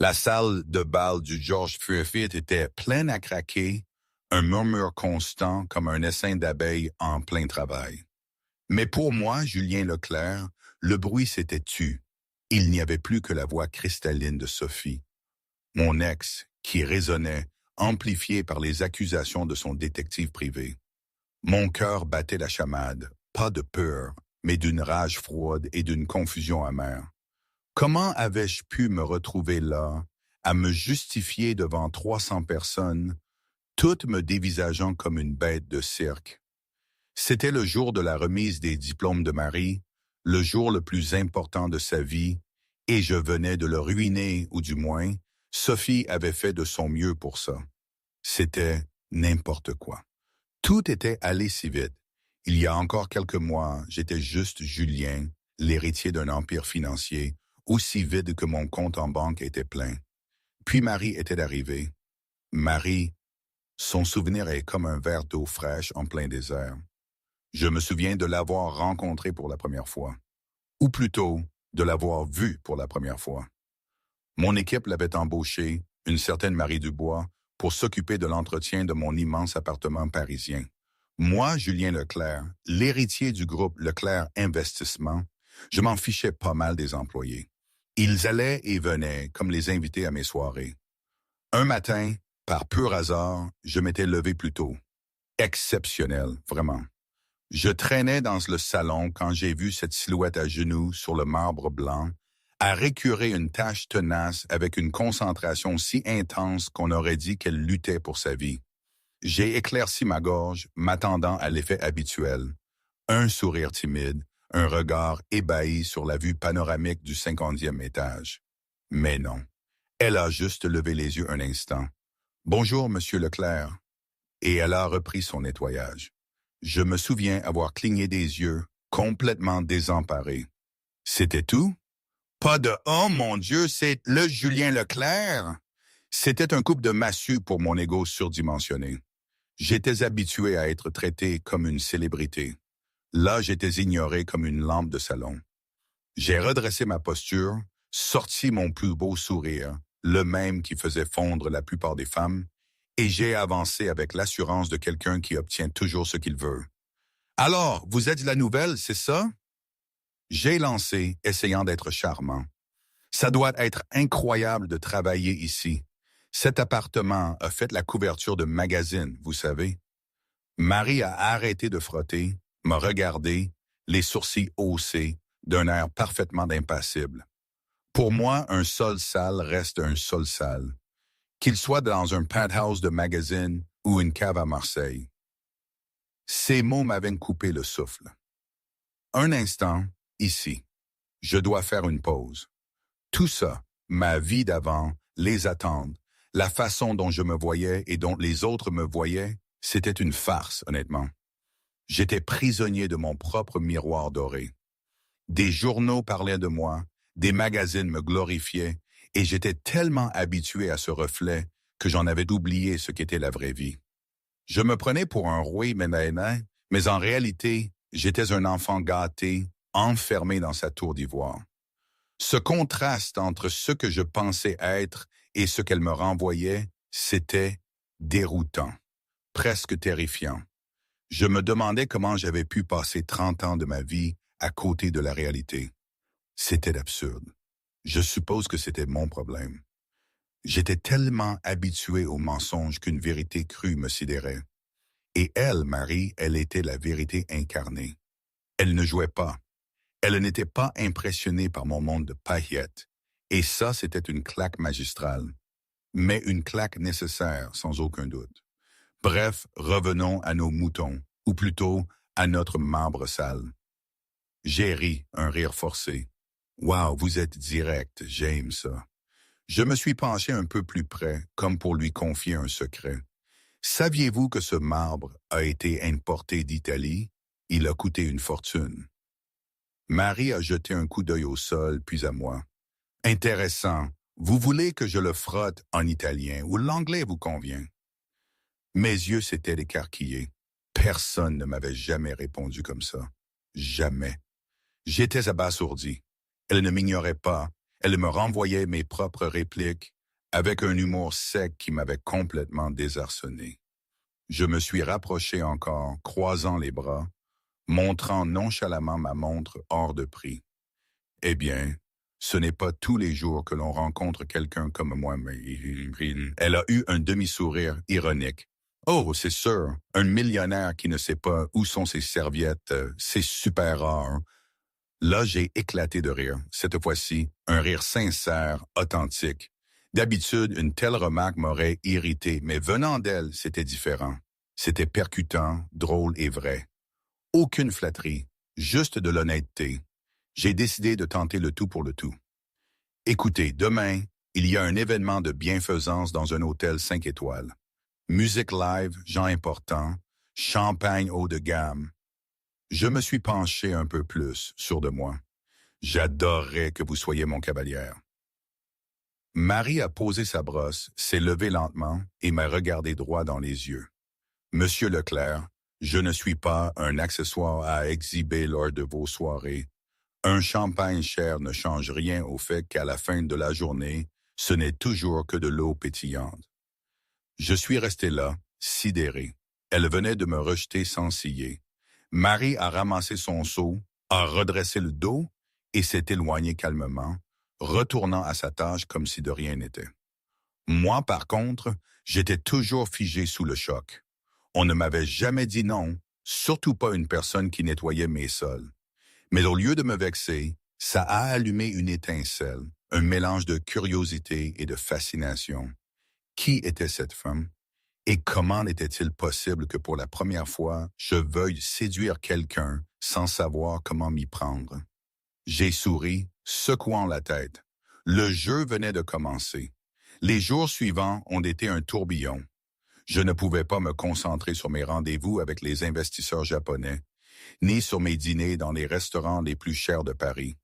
La salle de bal du George Furfitt était pleine à craquer, un murmure constant comme un essaim d'abeilles en plein travail. Mais pour moi, Julien Leclerc, le bruit s'était tu. Il n'y avait plus que la voix cristalline de Sophie, mon ex, qui résonnait, amplifiée par les accusations de son détective privé. Mon cœur battait la chamade, pas de peur, mais d'une rage froide et d'une confusion amère. Comment avais-je pu me retrouver là, à me justifier devant 300 personnes, toutes me dévisageant comme une bête de cirque? C'était le jour de la remise des diplômes de Marie, le jour le plus important de sa vie, et je venais de le ruiner, ou du moins, Sophie avait fait de son mieux pour ça. C'était n'importe quoi. Tout était allé si vite. Il y a encore quelques mois, j'étais juste Julien, l'héritier d'un empire financier, aussi vide que mon compte en banque était plein. Puis Marie était arrivée. Marie, son souvenir est comme un verre d'eau fraîche en plein désert. Je me souviens de l'avoir rencontrée pour la première fois. Ou plutôt, de l'avoir vue pour la première fois. Mon équipe l'avait embauchée, une certaine Marie Dubois, pour s'occuper de l'entretien de mon immense appartement parisien. Moi, Julien Leclerc, l'héritier du groupe Leclerc Investissement, je m'en fichais pas mal des employés. Ils allaient et venaient comme les invités à mes soirées. Un matin, par pur hasard, je m'étais levé plus tôt. Exceptionnel, vraiment. Je traînais dans le salon quand j'ai vu cette silhouette à genoux sur le marbre blanc, à récurer une tâche tenace avec une concentration si intense qu'on aurait dit qu'elle luttait pour sa vie. J'ai éclairci ma gorge, m'attendant à l'effet habituel. Un sourire timide, un regard ébahi sur la vue panoramique du 50e étage. Mais non, elle a juste levé les yeux un instant. « Bonjour, Monsieur Leclerc. » Et elle a repris son nettoyage. Je me souviens avoir cligné des yeux, complètement désemparé. C'était tout? Pas de « Oh mon Dieu, c'est le Julien Leclerc !» C'était un coup de massue pour mon ego surdimensionné. J'étais habitué à être traité comme une célébrité. Là, j'étais ignoré comme une lampe de salon. J'ai redressé ma posture, sorti mon plus beau sourire, le même qui faisait fondre la plupart des femmes, et j'ai avancé avec l'assurance de quelqu'un qui obtient toujours ce qu'il veut. « Alors, vous êtes la nouvelle, c'est ça? » J'ai lancé, essayant d'être charmant. « Ça doit être incroyable de travailler ici. Cet appartement a fait la couverture de magazines, vous savez. » Marie a arrêté de frotter, m'a regardé, les sourcils haussés, d'un air parfaitement impassible. Pour moi, un sol sale reste un sol sale, qu'il soit dans un penthouse de magazine ou une cave à Marseille. Ces mots m'avaient coupé le souffle. Un instant, ici. Je dois faire une pause. Tout ça, ma vie d'avant, les attentes, la façon dont je me voyais et dont les autres me voyaient, c'était une farce, honnêtement. J'étais prisonnier de mon propre miroir doré. Des journaux parlaient de moi, des magazines me glorifiaient, et j'étais tellement habitué à ce reflet que j'en avais oublié ce qu'était la vraie vie. Je me prenais pour un roué ménagé, mais en réalité, j'étais un enfant gâté, enfermé dans sa tour d'ivoire. Ce contraste entre ce que je pensais être et ce qu'elle me renvoyait, c'était déroutant, presque terrifiant. Je me demandais comment j'avais pu passer 30 ans de ma vie à côté de la réalité. C'était absurde. Je suppose que c'était mon problème. J'étais tellement habitué aux mensonges qu'une vérité crue me sidérait. Et elle, Marie, elle était la vérité incarnée. Elle ne jouait pas. Elle n'était pas impressionnée par mon monde de paillettes. Et ça, c'était une claque magistrale. Mais une claque nécessaire, sans aucun doute. Bref, revenons à nos moutons, ou plutôt à notre marbre sale. J'ai ri, un rire forcé. « Wow, vous êtes direct, j'aime ça. » Je me suis penché un peu plus près, comme pour lui confier un secret. Saviez-vous que ce marbre a été importé d'Italie? Il a coûté une fortune. Marie a jeté un coup d'œil au sol, puis à moi. Intéressant. Vous voulez que je le frotte en italien ou l'anglais vous convient? Mes yeux s'étaient écarquillés. Personne ne m'avait jamais répondu comme ça. Jamais. J'étais abasourdi. Elle ne m'ignorait pas. Elle me renvoyait mes propres répliques avec un humour sec qui m'avait complètement désarçonné. Je me suis rapproché encore, croisant les bras, montrant nonchalamment ma montre hors de prix. Eh bien, ce n'est pas tous les jours que l'on rencontre quelqu'un comme moi, mais elle a eu un demi-sourire ironique. Oh, c'est sûr, un millionnaire qui ne sait pas où sont ses serviettes, c'est super rare. Là, j'ai éclaté de rire. Cette fois-ci, un rire sincère, authentique. D'habitude, une telle remarque m'aurait irrité, mais venant d'elle, c'était différent. C'était percutant, drôle et vrai. Aucune flatterie, juste de l'honnêteté. J'ai décidé de tenter le tout pour le tout. Écoutez, demain, il y a un événement de bienfaisance dans un hôtel 5 étoiles. Musique live, gens importants, champagne haut de gamme. Je me suis penché un peu plus, sûr de moi. J'adorerais que vous soyez mon cavalière. Marie a posé sa brosse, s'est levée lentement et m'a regardé droit dans les yeux. Monsieur Leclerc, je ne suis pas un accessoire à exhiber lors de vos soirées. Un champagne cher ne change rien au fait qu'à la fin de la journée, ce n'est toujours que de l'eau pétillante. Je suis resté là, sidéré. Elle venait de me rejeter sans ciller. Marie a ramassé son seau, a redressé le dos et s'est éloignée calmement, retournant à sa tâche comme si de rien n'était. Moi, par contre, j'étais toujours figé sous le choc. On ne m'avait jamais dit non, surtout pas une personne qui nettoyait mes sols. Mais au lieu de me vexer, ça a allumé une étincelle, un mélange de curiosité et de fascination. Qui était cette femme? Et comment était-il possible que pour la première fois, je veuille séduire quelqu'un sans savoir comment m'y prendre? J'ai souri, secouant la tête. Le jeu venait de commencer. Les jours suivants ont été un tourbillon. Je ne pouvais pas me concentrer sur mes rendez-vous avec les investisseurs japonais, ni sur mes dîners dans les restaurants les plus chers de Paris.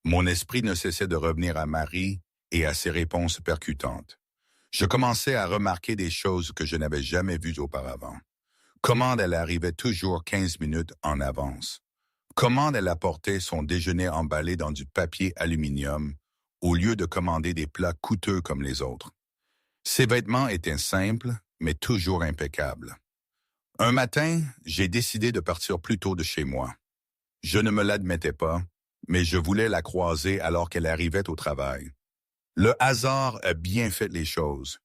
Mon esprit ne cessait de revenir à Marie et à ses réponses percutantes. Je commençais à remarquer des choses que je n'avais jamais vues auparavant. Comment elle arrivait toujours 15 minutes en avance. Comment elle apportait son déjeuner emballé dans du papier aluminium au lieu de commander des plats coûteux comme les autres. Ses vêtements étaient simples, mais toujours impeccables. Un matin, j'ai décidé de partir plus tôt de chez moi. Je ne me l'admettais pas, mais je voulais la croiser alors qu'elle arrivait au travail. Le hasard a bien fait les choses.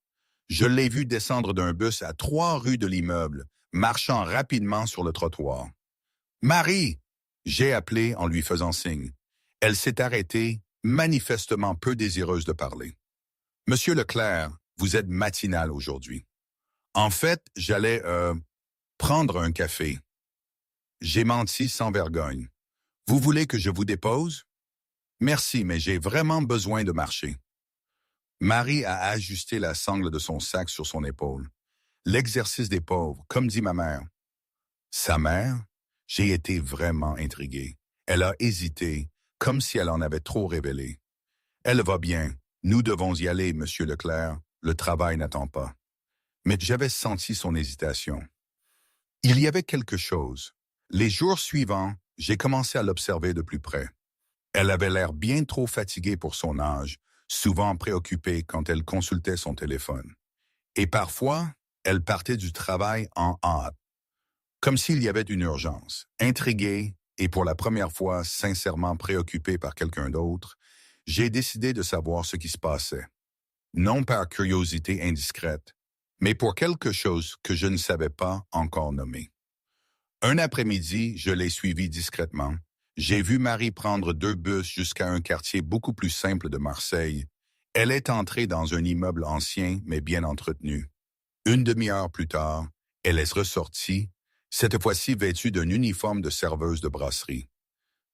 Je l'ai vue descendre d'un bus à 3 rues de l'immeuble, marchant rapidement sur le trottoir. « Marie !» J'ai appelé en lui faisant signe. Elle s'est arrêtée, manifestement peu désireuse de parler. « Monsieur Leclerc, vous êtes matinal aujourd'hui. En fait, j'allais, prendre un café. » J'ai menti sans vergogne. « Vous voulez que je vous dépose? » « Merci, mais j'ai vraiment besoin de marcher. » Marie a ajusté la sangle de son sac sur son épaule. L'exercice des pauvres, comme dit ma mère. Sa mère? J'ai été vraiment intrigué. Elle a hésité, comme si elle en avait trop révélé. Elle va bien. Nous devons y aller, Monsieur Leclerc. Le travail n'attend pas. Mais j'avais senti son hésitation. Il y avait quelque chose. Les jours suivants, j'ai commencé à l'observer de plus près. Elle avait l'air bien trop fatiguée pour son âge, souvent préoccupée quand elle consultait son téléphone. Et parfois, elle partait du travail en hâte, comme s'il y avait une urgence. Intriguée et pour la première fois sincèrement préoccupée par quelqu'un d'autre, j'ai décidé de savoir ce qui se passait. Non par curiosité indiscrète, mais pour quelque chose que je ne savais pas encore nommer. Un après-midi, je l'ai suivie discrètement. J'ai vu Marie prendre 2 bus jusqu'à un quartier beaucoup plus simple de Marseille. Elle est entrée dans un immeuble ancien mais bien entretenu. Une demi-heure plus tard, elle est ressortie, cette fois-ci vêtue d'un uniforme de serveuse de brasserie.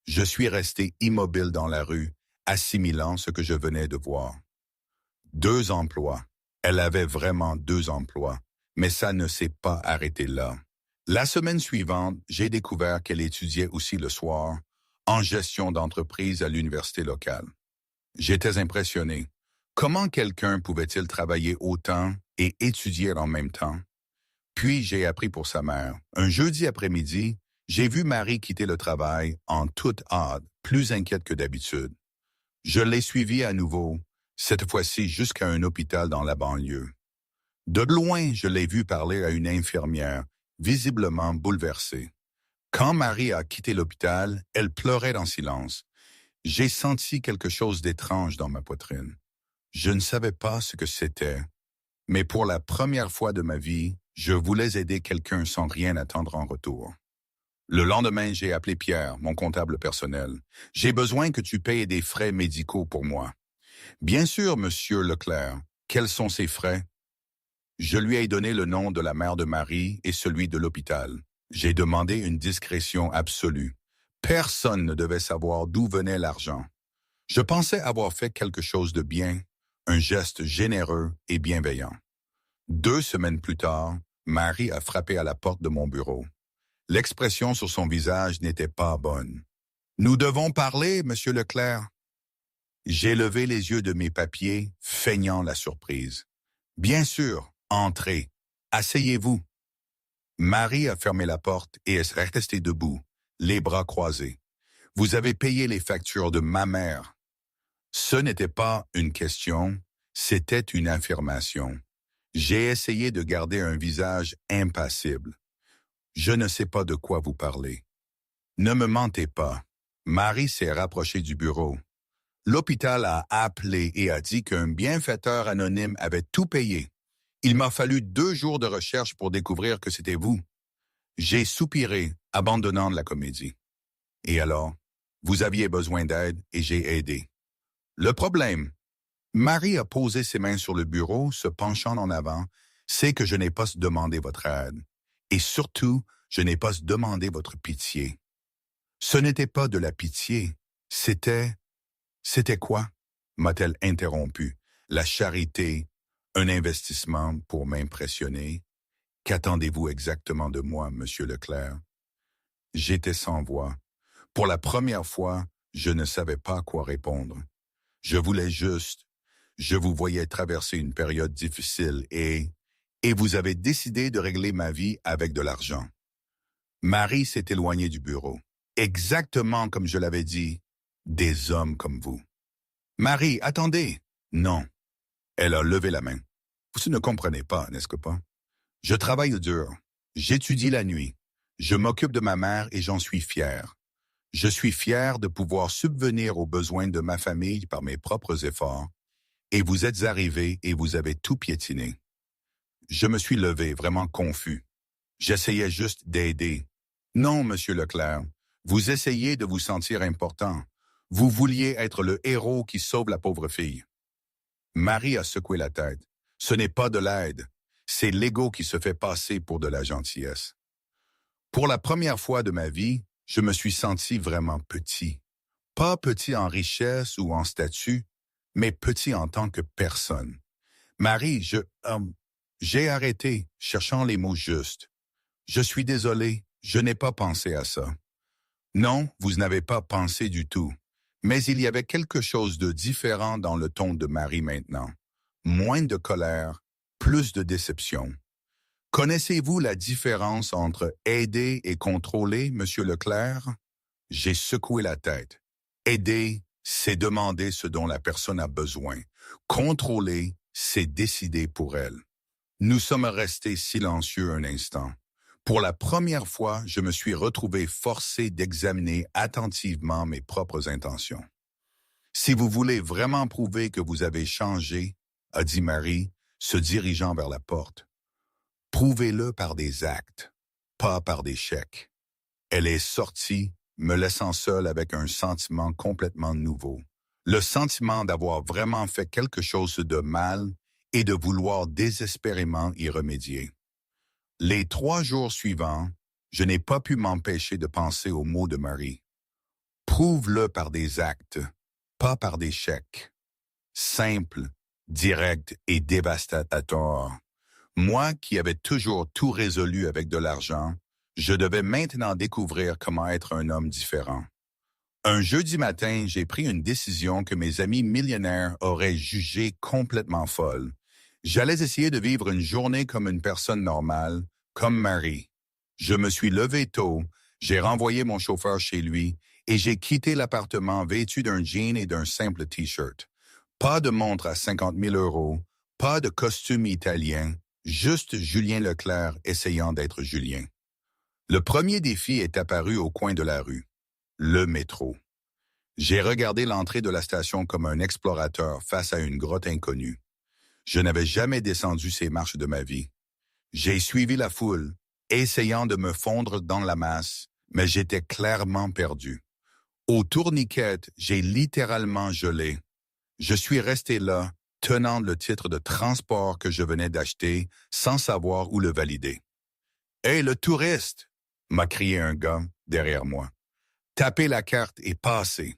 Je suis resté immobile dans la rue, assimilant ce que je venais de voir. 2 emplois. Elle avait vraiment 2 emplois, mais ça ne s'est pas arrêté là. La semaine suivante, j'ai découvert qu'elle étudiait aussi le soir, en gestion d'entreprise à l'université locale. J'étais impressionné. Comment quelqu'un pouvait-il travailler autant et étudier en même temps? Puis j'ai appris pour sa mère. Un jeudi après-midi, j'ai vu Marie quitter le travail en toute hâte, plus inquiète que d'habitude. Je l'ai suivi à nouveau, cette fois-ci jusqu'à un hôpital dans la banlieue. De loin, je l'ai vu parler à une infirmière, visiblement bouleversée. Quand Marie a quitté l'hôpital, elle pleurait en silence. J'ai senti quelque chose d'étrange dans ma poitrine. Je ne savais pas ce que c'était, mais pour la première fois de ma vie, je voulais aider quelqu'un sans rien attendre en retour. Le lendemain, j'ai appelé Pierre, mon comptable personnel. J'ai besoin que tu payes des frais médicaux pour moi. Bien sûr, monsieur Leclerc. Quels sont ces frais? Je lui ai donné le nom de la mère de Marie et celui de l'hôpital. J'ai demandé une discrétion absolue. Personne ne devait savoir d'où venait l'argent. Je pensais avoir fait quelque chose de bien, un geste généreux et bienveillant. 2 semaines plus tard, Marie a frappé à la porte de mon bureau. L'expression sur son visage n'était pas bonne. « Nous devons parler, monsieur Leclerc. » J'ai levé les yeux de mes papiers, feignant la surprise. « Bien sûr, entrez. Asseyez-vous. » Marie a fermé la porte et est restée debout, les bras croisés. « Vous avez payé les factures de ma mère. » Ce n'était pas une question, c'était une affirmation. J'ai essayé de garder un visage impassible. Je ne sais pas de quoi vous parlez. Ne me mentez pas. Marie s'est rapprochée du bureau. L'hôpital a appelé et a dit qu'un bienfaiteur anonyme avait tout payé. Il m'a fallu 2 jours de recherche pour découvrir que c'était vous. J'ai soupiré, abandonnant la comédie. Et alors, vous aviez besoin d'aide et j'ai aidé. Le problème, Marie a posé ses mains sur le bureau, se penchant en avant, c'est que je n'ai pas demandé votre aide. Et surtout, je n'ai pas demandé votre pitié. Ce n'était pas de la pitié, c'était... C'était quoi? M'a-t-elle interrompu. La charité, un investissement pour m'impressionner. Qu'attendez-vous exactement de moi, monsieur Leclerc? J'étais sans voix. Pour la première fois, je ne savais pas quoi répondre. Je voulais juste... Je vous voyais traverser une période difficile et vous avez décidé de régler ma vie avec de l'argent. Marie s'est éloignée du bureau. Exactement comme je l'avais dit, des hommes comme vous. Marie, attendez. Non. Elle a levé la main. Vous ne comprenez pas, n'est-ce pas? Je travaille dur. J'étudie la nuit. Je m'occupe de ma mère et j'en suis fier. Je suis fier de pouvoir subvenir aux besoins de ma famille par mes propres efforts. Et vous êtes arrivé et vous avez tout piétiné. Je me suis levé, vraiment confus. J'essayais juste d'aider. Non, monsieur Leclerc, vous essayez de vous sentir important. Vous vouliez être le héros qui sauve la pauvre fille. Marie a secoué la tête. Ce n'est pas de l'aide. C'est l'ego qui se fait passer pour de la gentillesse. Pour la première fois de ma vie, je me suis senti vraiment petit. Pas petit en richesse ou en statut, mais petit en tant que personne. Marie, j'ai arrêté, cherchant les mots justes. Je suis désolé, je n'ai pas pensé à ça. Non, vous n'avez pas pensé du tout. Mais il y avait quelque chose de différent dans le ton de Marie maintenant. Moins de colère, plus de déception. Connaissez-vous la différence entre aider et contrôler, monsieur Leclerc? J'ai secoué la tête. Aider, c'est demander ce dont la personne a besoin. Contrôler, c'est décider pour elle. Nous sommes restés silencieux un instant. Pour la première fois, je me suis retrouvé forcé d'examiner attentivement mes propres intentions. Si vous voulez vraiment prouver que vous avez changé, a dit Marie, se dirigeant vers la porte, prouvez-le par des actes, pas par des chèques. Elle est sortie, me laissant seul avec un sentiment complètement nouveau. Le sentiment d'avoir vraiment fait quelque chose de mal et de vouloir désespérément y remédier. Les 3 jours suivants, je n'ai pas pu m'empêcher de penser aux mots de Marie. Prouve-le par des actes, pas par des chèques. Simple, direct et dévastateur. Moi qui avais toujours tout résolu avec de l'argent, je devais maintenant découvrir comment être un homme différent. Un jeudi matin, j'ai pris une décision que mes amis millionnaires auraient jugée complètement folle. J'allais essayer de vivre une journée comme une personne normale, comme Marie. Je me suis levé tôt, j'ai renvoyé mon chauffeur chez lui et j'ai quitté l'appartement vêtu d'un jean et d'un simple T-shirt. Pas de montre à 50 000 euros, pas de costume italien, juste Julien Leclerc essayant d'être Julien. Le premier défi est apparu au coin de la rue, le métro. J'ai regardé l'entrée de la station comme un explorateur face à une grotte inconnue. Je n'avais jamais descendu ces marches de ma vie. J'ai suivi la foule, essayant de me fondre dans la masse, mais j'étais clairement perdu. Au tourniquet, j'ai littéralement gelé. Je suis resté là, tenant le titre de transport que je venais d'acheter, sans savoir où le valider. « Hé, le touriste !» m'a crié un gars derrière moi. « Tapez la carte et passez. »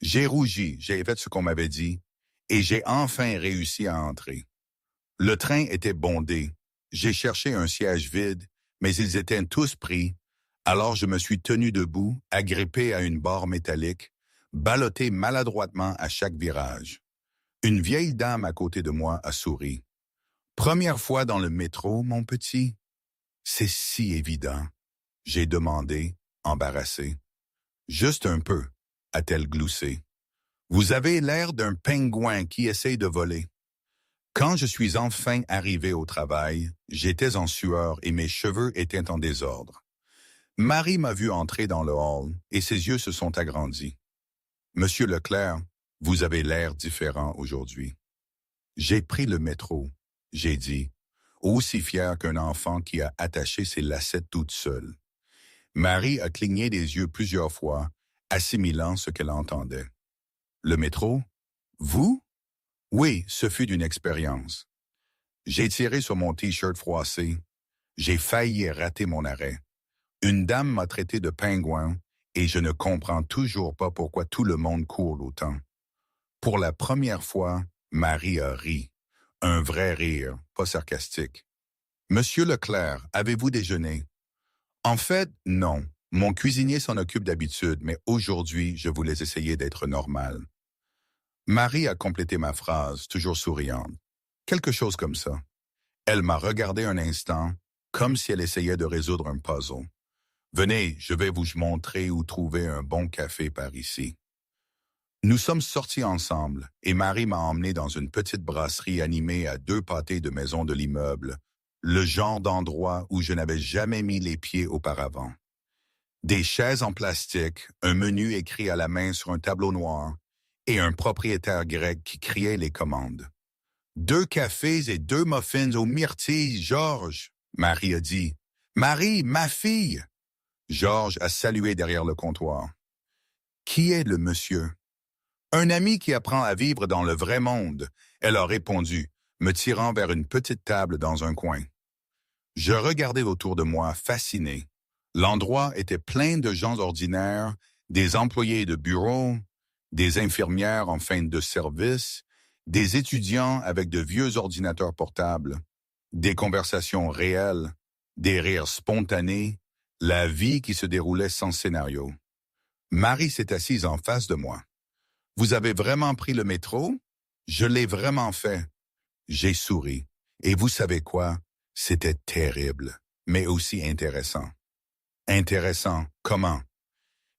J'ai rougi, j'ai fait ce qu'on m'avait dit, et j'ai enfin réussi à entrer. Le train était bondé. J'ai cherché un siège vide, mais ils étaient tous pris. Alors je me suis tenu debout, agrippé à une barre métallique, ballotté maladroitement à chaque virage. Une vieille dame à côté de moi a souri. « Première fois dans le métro, mon petit? »« C'est si évident. » J'ai demandé, embarrassé. « Juste un peu, » a-t-elle gloussé. « Vous avez l'air d'un pingouin qui essaye de voler. » Quand je suis enfin arrivé au travail, j'étais en sueur et mes cheveux étaient en désordre. Marie m'a vu entrer dans le hall et ses yeux se sont agrandis. « Monsieur Leclerc, vous avez l'air différent aujourd'hui. » J'ai pris le métro, j'ai dit, aussi fier qu'un enfant qui a attaché ses lacets toute seule. Marie a cligné des yeux plusieurs fois, assimilant ce qu'elle entendait. « Le métro? Vous? » « Oui, ce fut une expérience. » J'ai tiré sur mon T-shirt froissé. J'ai failli rater mon arrêt. Une dame m'a traité de pingouin et je ne comprends toujours pas pourquoi tout le monde court autant. Pour la première fois, Marie a ri. Un vrai rire, pas sarcastique. « Monsieur Leclerc, avez-vous déjeuné? » « En fait, non. Mon cuisinier s'en occupe d'habitude, mais aujourd'hui, je voulais essayer d'être normal. » Marie a complété ma phrase, toujours souriante. Quelque chose comme ça. Elle m'a regardé un instant, comme si elle essayait de résoudre un puzzle. « Venez, je vais vous montrer où trouver un bon café par ici. » Nous sommes sortis ensemble et Marie m'a emmené dans une petite brasserie animée à 2 pâtés de maison de l'immeuble, le genre d'endroit où je n'avais jamais mis les pieds auparavant. Des chaises en plastique, un menu écrit à la main sur un tableau noir et un propriétaire grec qui criait les commandes. « 2 cafés et 2 muffins aux myrtilles, Georges !» Marie a dit. « Marie, ma fille !» Georges a salué derrière le comptoir. « Qui est le monsieur? »« Un ami qui apprend à vivre dans le vrai monde, » elle a répondu, me tirant vers une petite table dans un coin. Je regardais autour de moi, fasciné. L'endroit était plein de gens ordinaires, des employés de bureau, des infirmières en fin de service, des étudiants avec de vieux ordinateurs portables, des conversations réelles, des rires spontanés, la vie qui se déroulait sans scénario. Marie s'est assise en face de moi. « Vous avez vraiment pris le métro? » « Je l'ai vraiment fait. » J'ai souri. Et vous savez quoi? C'était terrible, mais aussi intéressant. Intéressant, comment?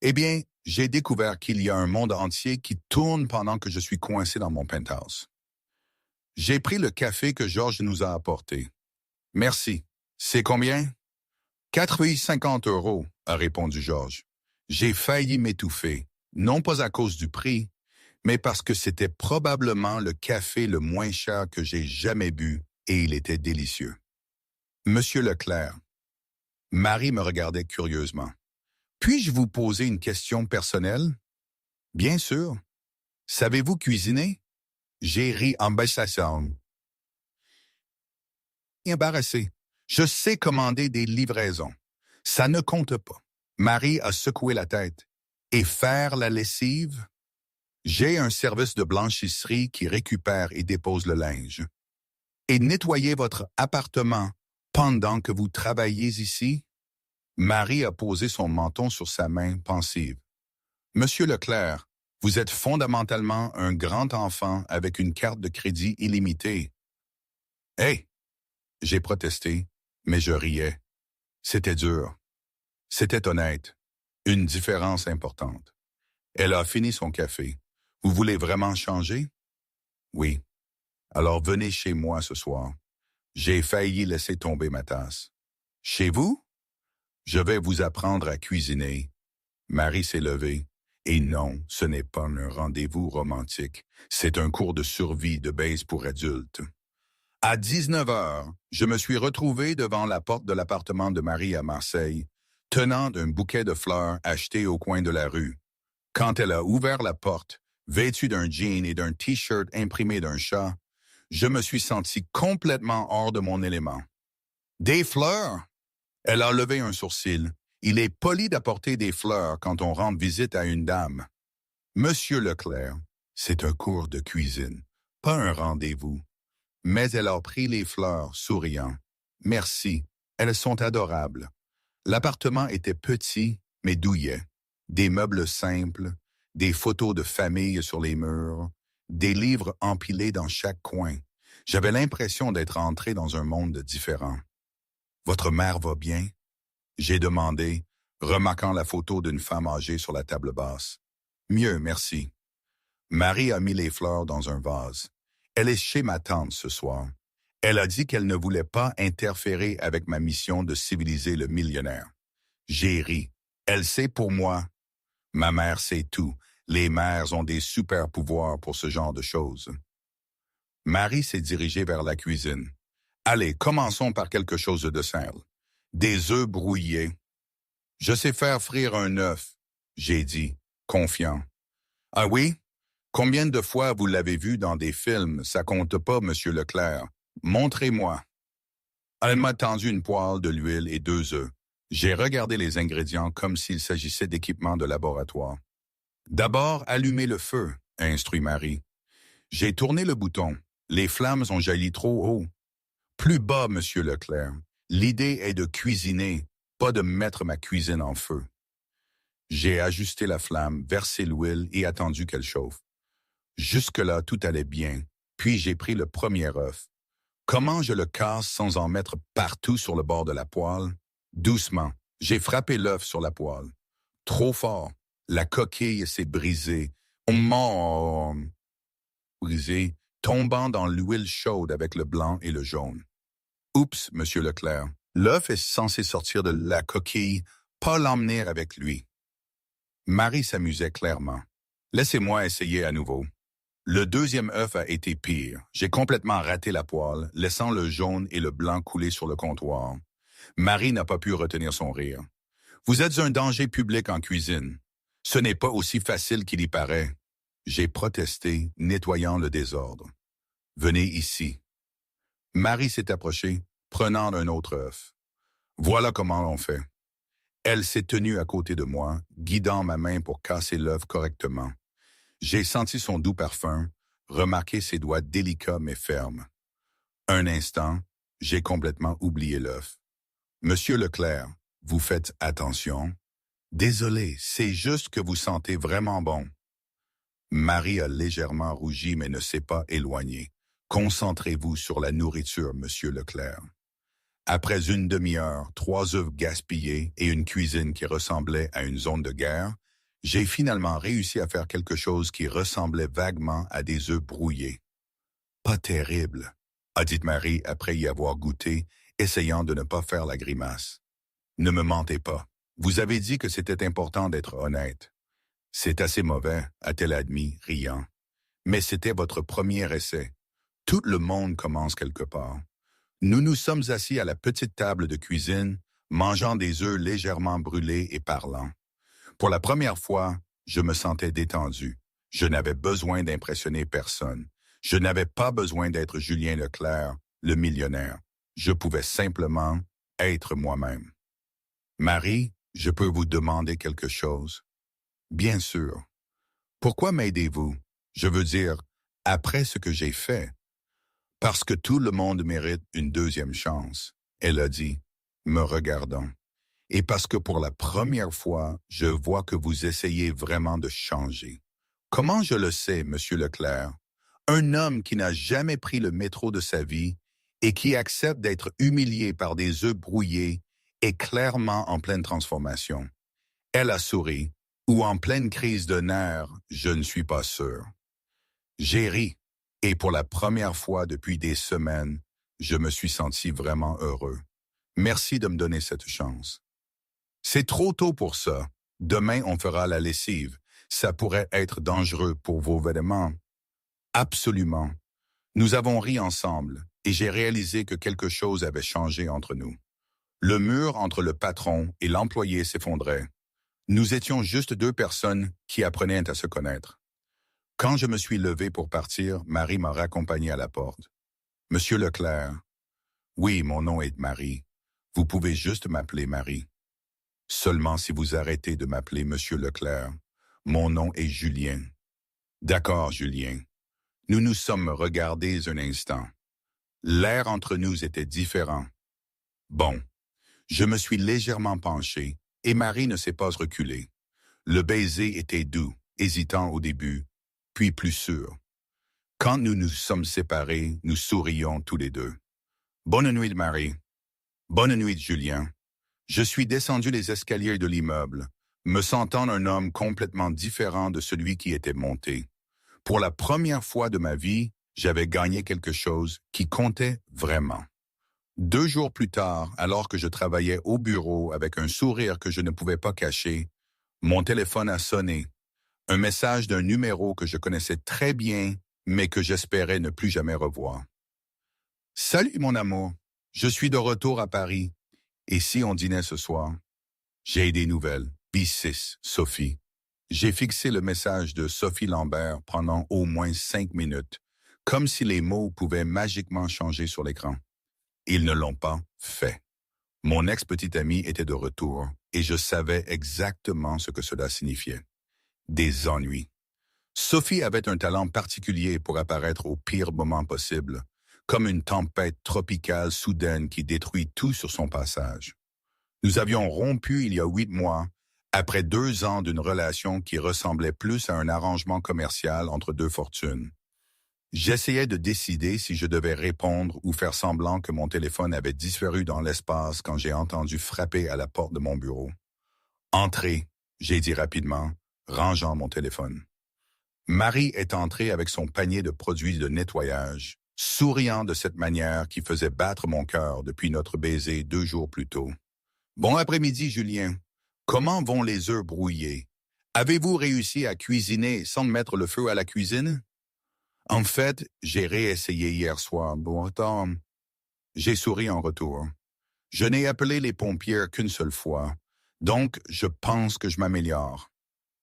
Eh bien, j'ai découvert qu'il y a un monde entier qui tourne pendant que je suis coincé dans mon penthouse. J'ai pris le café que Georges nous a apporté. « Merci. C'est combien? » « 4,50 €, a répondu Georges. J'ai failli m'étouffer, non pas à cause du prix, mais parce que c'était probablement le café le moins cher que j'ai jamais bu et il était délicieux. « Monsieur Leclerc. » Marie me regardait curieusement. « Puis-je vous poser une question personnelle? »« Bien sûr. »« Savez-vous cuisiner? » J'ai ri embarrassant. Embarrassé. Je sais commander des livraisons. Ça ne compte pas. Marie a secoué la tête. Et faire la lessive? J'ai un service de blanchisserie qui récupère et dépose le linge. Et nettoyer votre appartement pendant que vous travaillez ici? Marie a posé son menton sur sa main pensive. Monsieur Leclerc, vous êtes fondamentalement un grand enfant avec une carte de crédit illimitée. Hey! J'ai protesté, mais je riais. C'était dur. C'était honnête. Une différence importante. Elle a fini son café. Vous voulez vraiment changer? Oui. Alors venez chez moi ce soir. J'ai failli laisser tomber ma tasse. Chez vous? Je vais vous apprendre à cuisiner. Marie s'est levée. Et non, ce n'est pas un rendez-vous romantique. C'est un cours de survie de base pour adultes. À 19 heures, je me suis retrouvé devant la porte de l'appartement de Marie à Marseille, tenant un bouquet de fleurs acheté au coin de la rue. Quand elle a ouvert la porte, vêtue d'un jean et d'un t-shirt imprimé d'un chat, je me suis senti complètement hors de mon élément. Des fleurs? Elle a levé un sourcil. Il est poli d'apporter des fleurs quand on rend visite à une dame. Monsieur Leclerc, c'est un cours de cuisine, pas un rendez-vous. Mais elle a pris les fleurs, souriant. Merci, elles sont adorables. L'appartement était petit, mais douillet. Des meubles simples, des photos de famille sur les murs, des livres empilés dans chaque coin. J'avais l'impression d'être entré dans un monde différent. Votre mère va bien? J'ai demandé, remarquant la photo d'une femme âgée sur la table basse. Mieux, merci. Marie a mis les fleurs dans un vase. Elle est chez ma tante ce soir. Elle a dit qu'elle ne voulait pas interférer avec ma mission de civiliser le millionnaire. J'ai ri. Elle sait pour moi. Ma mère sait tout. Les mères ont des super pouvoirs pour ce genre de choses. Marie s'est dirigée vers la cuisine. Allez, commençons par quelque chose de simple. Des œufs brouillés. Je sais faire frire un œuf, j'ai dit, confiant. Ah oui? Combien de fois vous l'avez vu dans des films? Ça compte pas, Monsieur Leclerc. Montrez-moi. Elle m'a tendu une poêle de l'huile et 2 œufs. J'ai regardé les ingrédients comme s'il s'agissait d'équipements de laboratoire. D'abord, allumez le feu, a instruit Marie. J'ai tourné le bouton. Les flammes ont jailli trop haut. Plus bas, Monsieur Leclerc. L'idée est de cuisiner, pas de mettre ma cuisine en feu. J'ai ajusté la flamme, versé l'huile et attendu qu'elle chauffe. Jusque-là, tout allait bien. Puis j'ai pris le premier œuf. Comment je le casse sans en mettre partout sur le bord de la poêle? Doucement, j'ai frappé l'œuf sur la poêle. Trop fort. La coquille s'est brisée. Brisée, tombant dans l'huile chaude avec le blanc et le jaune. Oups, Monsieur Leclerc. L'œuf est censé sortir de la coquille, pas l'emmener avec lui. Marie s'amusait clairement. Laissez-moi essayer à nouveau. Le deuxième œuf a été pire. J'ai complètement raté la poêle, laissant le jaune et le blanc couler sur le comptoir. Marie n'a pas pu retenir son rire. Vous êtes un danger public en cuisine. Ce n'est pas aussi facile qu'il y paraît. J'ai protesté, nettoyant le désordre. Venez ici. Marie s'est approchée, prenant un autre œuf. Voilà comment l'on fait. Elle s'est tenue à côté de moi, guidant ma main pour casser l'œuf correctement. J'ai senti son doux parfum, remarqué ses doigts délicats mais fermes. Un instant, j'ai complètement oublié l'œuf. Monsieur Leclerc, vous faites attention. Désolé, c'est juste que vous sentez vraiment bon. Marie a légèrement rougi mais ne s'est pas éloignée. Concentrez-vous sur la nourriture, Monsieur Leclerc. Après une demi-heure, 3 œufs gaspillés et une cuisine qui ressemblait à une zone de guerre, j'ai finalement réussi à faire quelque chose qui ressemblait vaguement à des œufs brouillés. Pas terrible, a dit Marie après y avoir goûté, essayant de ne pas faire la grimace. Ne me mentez pas. Vous avez dit que c'était important d'être honnête. C'est assez mauvais, a-t-elle admis, riant. Mais c'était votre premier essai. Tout le monde commence quelque part. Nous nous sommes assis à la petite table de cuisine, mangeant des œufs légèrement brûlés et parlant. Pour la première fois, je me sentais détendu. Je n'avais besoin d'impressionner personne. Je n'avais pas besoin d'être Julien Leclerc, le millionnaire. Je pouvais simplement être moi-même. Marie, je peux vous demander quelque chose? Bien sûr. Pourquoi m'aidez-vous? Je veux dire, après ce que j'ai fait. Parce que tout le monde mérite une deuxième chance, elle a dit, me regardant. Et parce que pour la première fois, je vois que vous essayez vraiment de changer. Comment je le sais, Monsieur Leclerc? Un homme qui n'a jamais pris le métro de sa vie et qui accepte d'être humilié par des œufs brouillés est clairement en pleine transformation. Elle a souri, ou en pleine crise de nerfs, je ne suis pas sûr. J'ai ri, et pour la première fois depuis des semaines, je me suis senti vraiment heureux. Merci de me donner cette chance. C'est trop tôt pour ça. Demain, on fera la lessive. Ça pourrait être dangereux pour vos vêtements. Absolument. Nous avons ri ensemble, et j'ai réalisé que quelque chose avait changé entre nous. Le mur entre le patron et l'employé s'effondrait. Nous étions juste deux personnes qui apprenaient à se connaître. Quand je me suis levé pour partir, Marie m'a raccompagné à la porte. Monsieur Leclerc. Oui, mon nom est Marie. Vous pouvez juste m'appeler Marie. Seulement si vous arrêtez de m'appeler Monsieur Leclerc. Mon nom est Julien. D'accord, Julien. Nous nous sommes regardés un instant. L'air entre nous était différent. Bon, je me suis légèrement penché, et Marie ne s'est pas reculée. Le baiser était doux, hésitant au début, puis plus sûr. Quand nous nous sommes séparés, nous sourions tous les deux. Bonne nuit, Marie. Bonne nuit, Julien. Je suis descendu les escaliers de l'immeuble, me sentant un homme complètement différent de celui qui était monté. Pour la première fois de ma vie, j'avais gagné quelque chose qui comptait vraiment. 2 jours plus tard, alors que je travaillais au bureau avec un sourire que je ne pouvais pas cacher, mon téléphone a sonné. Un message d'un numéro que je connaissais très bien, mais que j'espérais ne plus jamais revoir. « Salut mon amour, je suis de retour à Paris. Et si on dînait ce soir? J'ai des nouvelles. B6, Sophie. » J'ai fixé le message de Sophie Lambert pendant au moins 5 minutes, comme si les mots pouvaient magiquement changer sur l'écran. Ils ne l'ont pas fait. Mon ex-petite amie était de retour, et je savais exactement ce que cela signifiait. Des ennuis. Sophie avait un talent particulier pour apparaître au pire moment possible, comme une tempête tropicale soudaine qui détruit tout sur son passage. Nous avions rompu il y a 8 mois, après 2 ans d'une relation qui ressemblait plus à un arrangement commercial entre deux fortunes. J'essayais de décider si je devais répondre ou faire semblant que mon téléphone avait disparu dans l'espace quand j'ai entendu frapper à la porte de mon bureau. « Entrez », j'ai dit rapidement, rangeant mon téléphone. Marie est entrée avec son panier de produits de nettoyage, souriant de cette manière qui faisait battre mon cœur depuis notre baiser 2 jours plus tôt. « Bon après-midi, Julien. Comment vont les œufs brouillés? Avez-vous réussi à cuisiner sans mettre le feu à la cuisine? » En fait, j'ai réessayé hier soir. Bon, attends. J'ai souri en retour. Je n'ai appelé les pompiers qu'une seule fois, donc je pense que je m'améliore.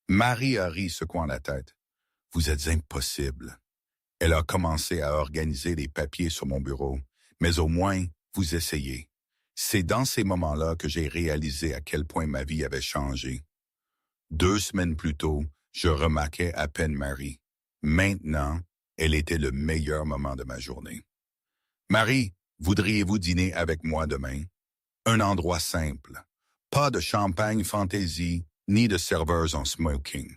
Marie a ri, secouant la tête. « Vous êtes impossible. » Elle a commencé à organiser les papiers sur mon bureau, mais au moins, vous essayez. C'est dans ces moments-là que j'ai réalisé à quel point ma vie avait changé. 2 semaines plus tôt, je remarquais à peine Marie. Maintenant, elle était le meilleur moment de ma journée. « Marie, voudriez-vous dîner avec moi demain? Un endroit simple. Pas de champagne fantaisie, ni de serveurs en smoking. »«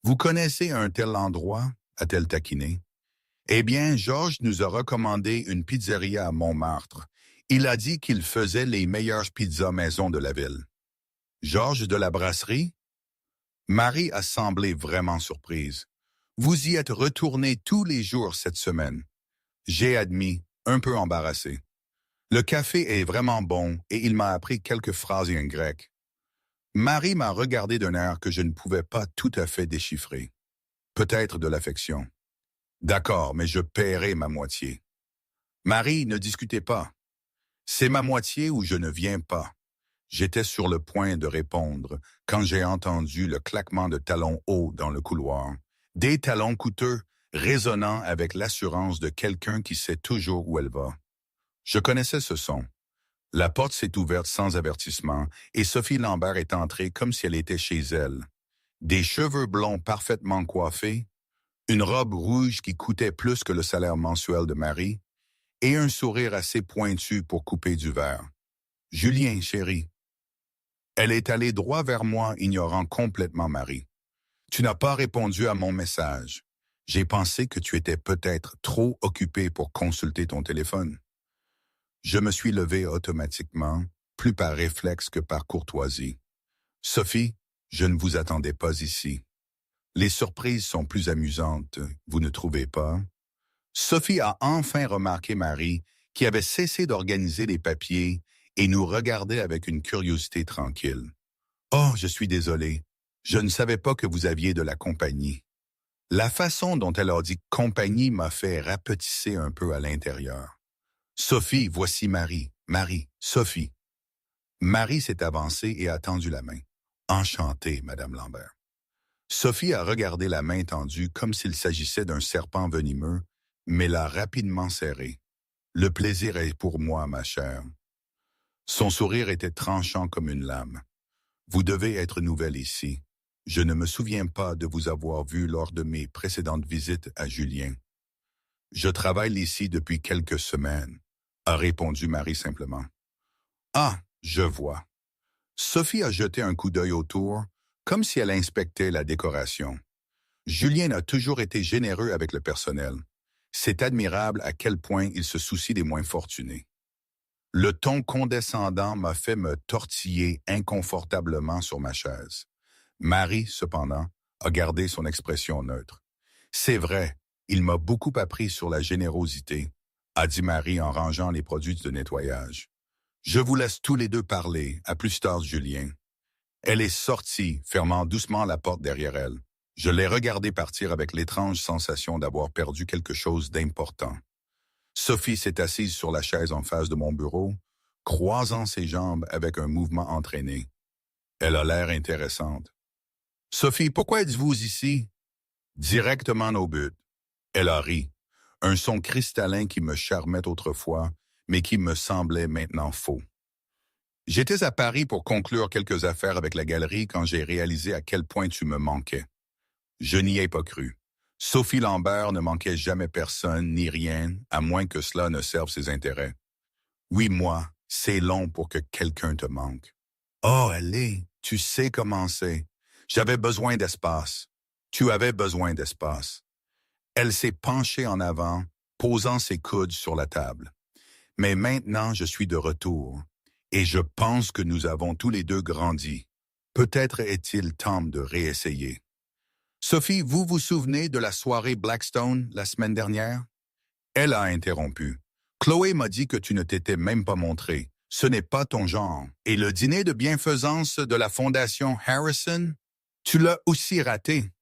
Vous connaissez un tel endroit? » a-t-elle taquiné. « Eh bien, Georges nous a recommandé une pizzeria à Montmartre. Il a dit qu'il faisait les meilleures pizzas maison de la ville. »« Georges de la brasserie? » Marie a semblé vraiment surprise. « Vous y êtes retourné tous les jours cette semaine. » J'ai admis, un peu embarrassé. « Le café est vraiment bon et il m'a appris quelques phrases en grec. » Marie m'a regardé d'un air que je ne pouvais pas tout à fait déchiffrer. Peut-être de l'affection. « D'accord, mais je paierai ma moitié. » Marie, ne discutez pas. C'est ma moitié ou je ne viens pas. J'étais sur le point de répondre quand j'ai entendu le claquement de talons hauts dans le couloir. Des talons coûteux, résonnant avec l'assurance de quelqu'un qui sait toujours où elle va. Je connaissais ce son. La porte s'est ouverte sans avertissement et Sophie Lambert est entrée comme si elle était chez elle. Des cheveux blonds parfaitement coiffés, une robe rouge qui coûtait plus que le salaire mensuel de Marie, et un sourire assez pointu pour couper du verre. « Julien, chérie. » Elle est allée droit vers moi, ignorant complètement Marie. « Tu n'as pas répondu à mon message. J'ai pensé que tu étais peut-être trop occupé pour consulter ton téléphone. » Je me suis levé automatiquement, plus par réflexe que par courtoisie. « Sophie, Je ne vous attendais pas ici. Les surprises sont plus amusantes, vous ne trouvez pas? Sophie a enfin remarqué Marie, qui avait cessé d'organiser les papiers et nous regardait avec une curiosité tranquille. Oh, je suis désolé. Je ne savais pas que vous aviez de la compagnie. La façon dont elle a dit compagnie m'a fait rapetisser un peu à l'intérieur. Sophie, voici Marie. Marie, Sophie. Marie s'est avancée et a tendu la main. Enchantée, Madame Lambert. Sophie a regardé la main tendue comme s'il s'agissait d'un serpent venimeux, mais l'a rapidement serrée. Le plaisir est pour moi, ma chère. Son sourire était tranchant comme une lame. Vous devez être nouvelle ici. Je ne me souviens pas de vous avoir vu lors de mes précédentes visites à Julien. Je travaille ici depuis quelques semaines, a répondu Marie simplement. Ah, je vois. Sophie a jeté un coup d'œil autour, comme si elle inspectait la décoration. Julien a toujours été généreux avec le personnel. C'est admirable à quel point il se soucie des moins fortunés. Le ton condescendant m'a fait me tortiller inconfortablement sur ma chaise. Marie, cependant, a gardé son expression neutre. C'est vrai, il m'a beaucoup appris sur la générosité, a dit Marie en rangeant les produits de nettoyage. Je vous laisse tous les deux parler, à plus tard, Julien. Elle est sortie, fermant doucement la porte derrière elle. Je l'ai regardée partir avec l'étrange sensation d'avoir perdu quelque chose d'important. Sophie s'est assise sur la chaise en face de mon bureau, croisant ses jambes avec un mouvement entraîné. Elle a l'air intéressante. Sophie, pourquoi êtes-vous ici? Directement au but. Elle a ri. Un son cristallin qui me charmait autrefois, mais qui me semblait maintenant faux. J'étais à Paris pour conclure quelques affaires avec la galerie quand j'ai réalisé à quel point tu me manquais. Je n'y ai pas cru. Sophie Lambert ne manquait jamais personne ni rien, à moins que cela ne serve ses intérêts. Oui, moi, c'est long pour que quelqu'un te manque. Oh, allez, tu sais comment c'est. J'avais besoin d'espace. Tu avais besoin d'espace. Elle s'est penchée en avant, posant ses coudes sur la table. Mais maintenant, je suis de retour, et je pense que nous avons tous les deux grandi. Peut-être est-il temps de réessayer. Sophie, vous vous souvenez de la soirée Blackstone la semaine dernière? Elle a interrompu. Chloé m'a dit que tu ne t'étais même pas montré. Ce n'est pas ton genre. Et le dîner de bienfaisance de la Fondation Harrison? Tu l'as aussi raté.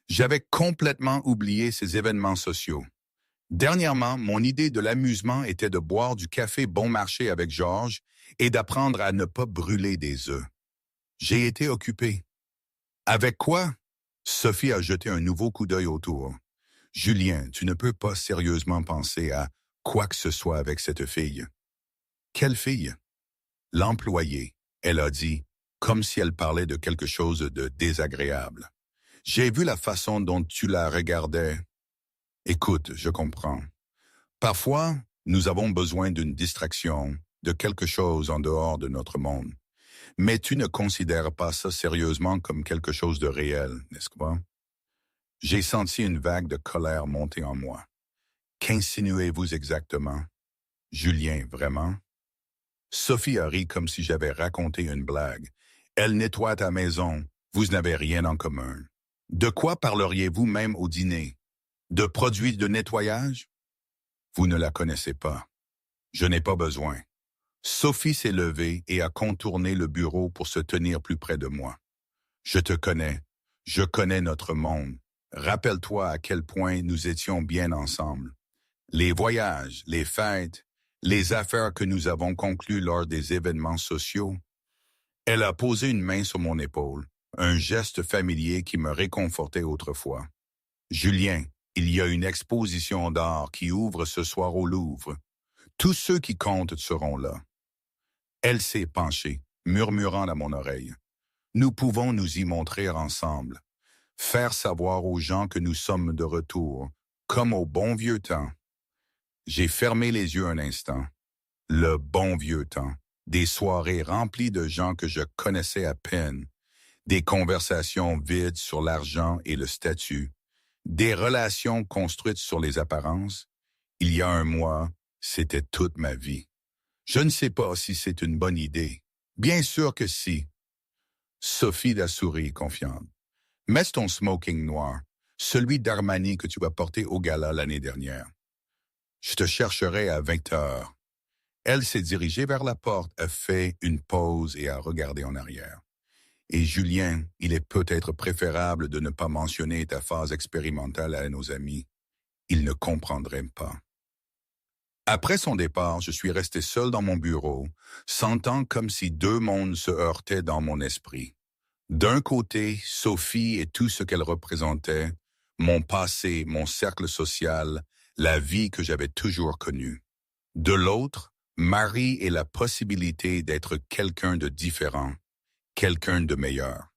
J'avais complètement oublié ces événements sociaux. Dernièrement, mon idée de l'amusement était de boire du café bon marché avec Georges et d'apprendre à ne pas brûler des œufs. J'ai été occupé. Avec quoi? Sophie a jeté un nouveau coup d'œil autour. Julien, tu ne peux pas sérieusement penser à quoi que ce soit avec cette fille. Quelle fille? L'employée, elle a dit, comme si elle parlait de quelque chose de désagréable. J'ai vu la façon dont tu la regardais. Écoute, je comprends. Parfois, nous avons besoin d'une distraction, de quelque chose en dehors de notre monde. Mais tu ne considères pas ça sérieusement comme quelque chose de réel, n'est-ce pas? J'ai senti une vague de colère monter en moi. Qu'insinuez-vous exactement? Julien, vraiment? Sophie a ri comme si j'avais raconté une blague. Elle nettoie ta maison. Vous n'avez rien en commun. De quoi parleriez-vous même au dîner? De produits de nettoyage? Vous ne la connaissez pas. Je n'ai pas besoin. Sophie s'est levée et a contourné le bureau pour se tenir plus près de moi. Je te connais. Je connais notre monde. Rappelle-toi à quel point nous étions bien ensemble. Les voyages, les fêtes, les affaires que nous avons conclues lors des événements sociaux. Elle a posé une main sur mon épaule, un geste familier qui me réconfortait autrefois. Julien, il y a une exposition d'art qui ouvre ce soir au Louvre. Tous ceux qui comptent seront là. Elle s'est penchée, murmurant à mon oreille. Nous pouvons nous y montrer ensemble. Faire savoir aux gens que nous sommes de retour, comme au bon vieux temps. J'ai fermé les yeux un instant. Le bon vieux temps. Des soirées remplies de gens que je connaissais à peine. Des conversations vides sur l'argent et le statut. Des relations construites sur les apparences. Il y a un mois, c'était toute ma vie. Je ne sais pas si c'est une bonne idée. Bien sûr que si. Sophie la sourit, confiante. Mets ton smoking noir, celui d'Armani que tu as porté au gala l'année dernière. Je te chercherai à 20 heures. Elle s'est dirigée vers la porte, a fait une pause et a regardé en arrière. Et Julien, il est peut-être préférable de ne pas mentionner ta phase expérimentale à nos amis. Ils ne comprendraient pas. Après son départ, je suis resté seul dans mon bureau, sentant comme si deux mondes se heurtaient dans mon esprit. D'un côté, Sophie et tout ce qu'elle représentait, mon passé, mon cercle social, la vie que j'avais toujours connue. De l'autre, Marie et la possibilité d'être quelqu'un de différent, quelqu'un de meilleur.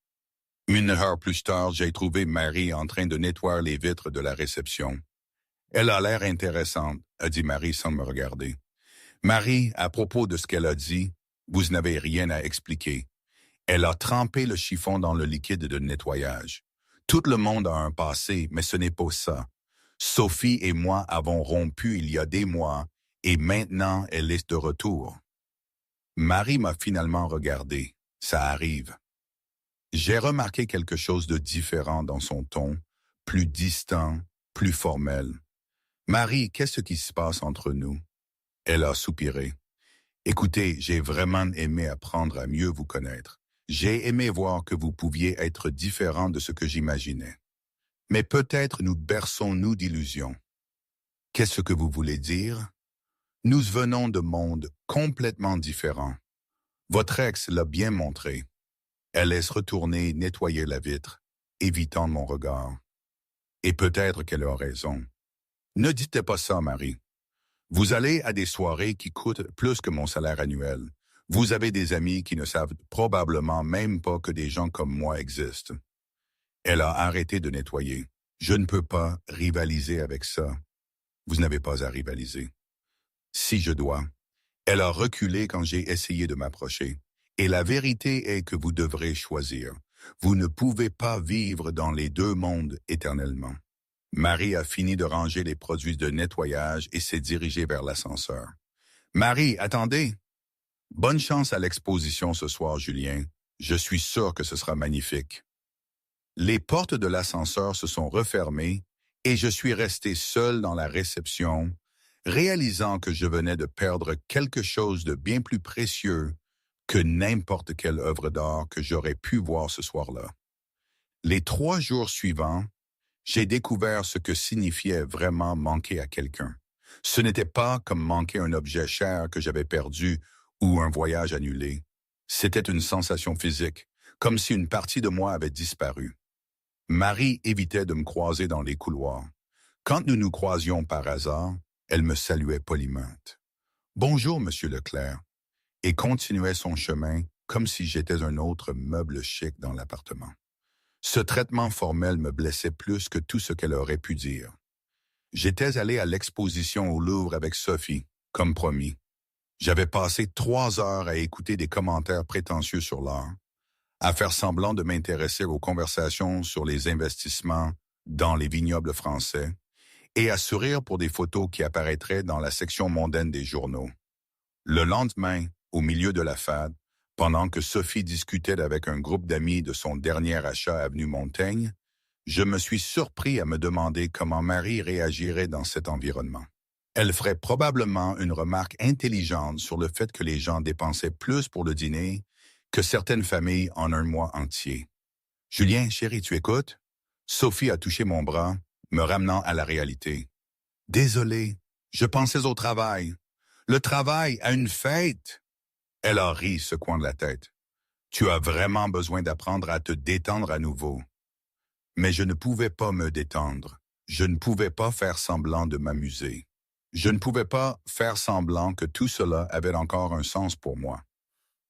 1 heure plus tard, j'ai trouvé Marie en train de nettoyer les vitres de la réception. Elle a l'air intéressante, a dit Marie sans me regarder. Marie, à propos de ce qu'elle a dit, vous n'avez rien à expliquer. Elle a trempé le chiffon dans le liquide de nettoyage. Tout le monde a un passé, mais ce n'est pas ça. Sophie et moi avons rompu il y a des mois, et maintenant elle est de retour. Marie m'a finalement regardé. Ça arrive. J'ai remarqué quelque chose de différent dans son ton, plus distant, plus formel. Marie, qu'est-ce qui se passe entre nous? Elle a soupiré. Écoutez, j'ai vraiment aimé apprendre à mieux vous connaître. J'ai aimé voir que vous pouviez être différent de ce que j'imaginais. Mais peut-être nous berçons-nous d'illusions. Qu'est-ce que vous voulez dire? Nous venons de mondes complètement différents. Votre ex l'a bien montré. Elle laisse retourner nettoyer la vitre, évitant mon regard. Et peut-être qu'elle a raison. Ne dites pas ça, Marie. Vous allez à des soirées qui coûtent plus que mon salaire annuel. Vous avez des amis qui ne savent probablement même pas que des gens comme moi existent. Elle a arrêté de nettoyer. Je ne peux pas rivaliser avec ça. Vous n'avez pas à rivaliser. Si je dois. Elle a reculé quand j'ai essayé de m'approcher. Et la vérité est que vous devrez choisir. Vous ne pouvez pas vivre dans les deux mondes éternellement. Marie a fini de ranger les produits de nettoyage et s'est dirigée vers l'ascenseur. Marie, attendez! Bonne chance à l'exposition ce soir, Julien. Je suis sûr que ce sera magnifique. Les portes de l'ascenseur se sont refermées et je suis resté seul dans la réception, réalisant que je venais de perdre quelque chose de bien plus précieux que n'importe quelle œuvre d'art que j'aurais pu voir ce soir-là. Les 3 jours suivants, j'ai découvert ce que signifiait vraiment manquer à quelqu'un. Ce n'était pas comme manquer un objet cher que j'avais perdu ou un voyage annulé. C'était une sensation physique, comme si une partie de moi avait disparu. Marie évitait de me croiser dans les couloirs. Quand nous nous croisions par hasard, elle me saluait poliment. « Bonjour, Monsieur Leclerc », et continuait son chemin comme si j'étais un autre meuble chic dans l'appartement. Ce traitement formel me blessait plus que tout ce qu'elle aurait pu dire. J'étais allé à l'exposition au Louvre avec Sophie, comme promis. J'avais passé 3 heures à écouter des commentaires prétentieux sur l'art, à faire semblant de m'intéresser aux conversations sur les investissements dans les vignobles français et à sourire pour des photos qui apparaîtraient dans la section mondaine des journaux. Le lendemain, au milieu de la fête, pendant que Sophie discutait avec un groupe d'amis de son dernier achat avenue Montaigne, je me suis surpris à me demander comment Marie réagirait dans cet environnement. Elle ferait probablement une remarque intelligente sur le fait que les gens dépensaient plus pour le dîner que certaines familles en un mois entier. « Julien, chéri, tu écoutes? » Sophie a touché mon bras, me ramenant à la réalité. « Désolé, je pensais au travail. Le travail a une fête. » Elle a ri, secouant de la tête. « Tu as vraiment besoin d'apprendre à te détendre à nouveau. » Mais je ne pouvais pas me détendre. Je ne pouvais pas faire semblant de m'amuser. Je ne pouvais pas faire semblant que tout cela avait encore un sens pour moi.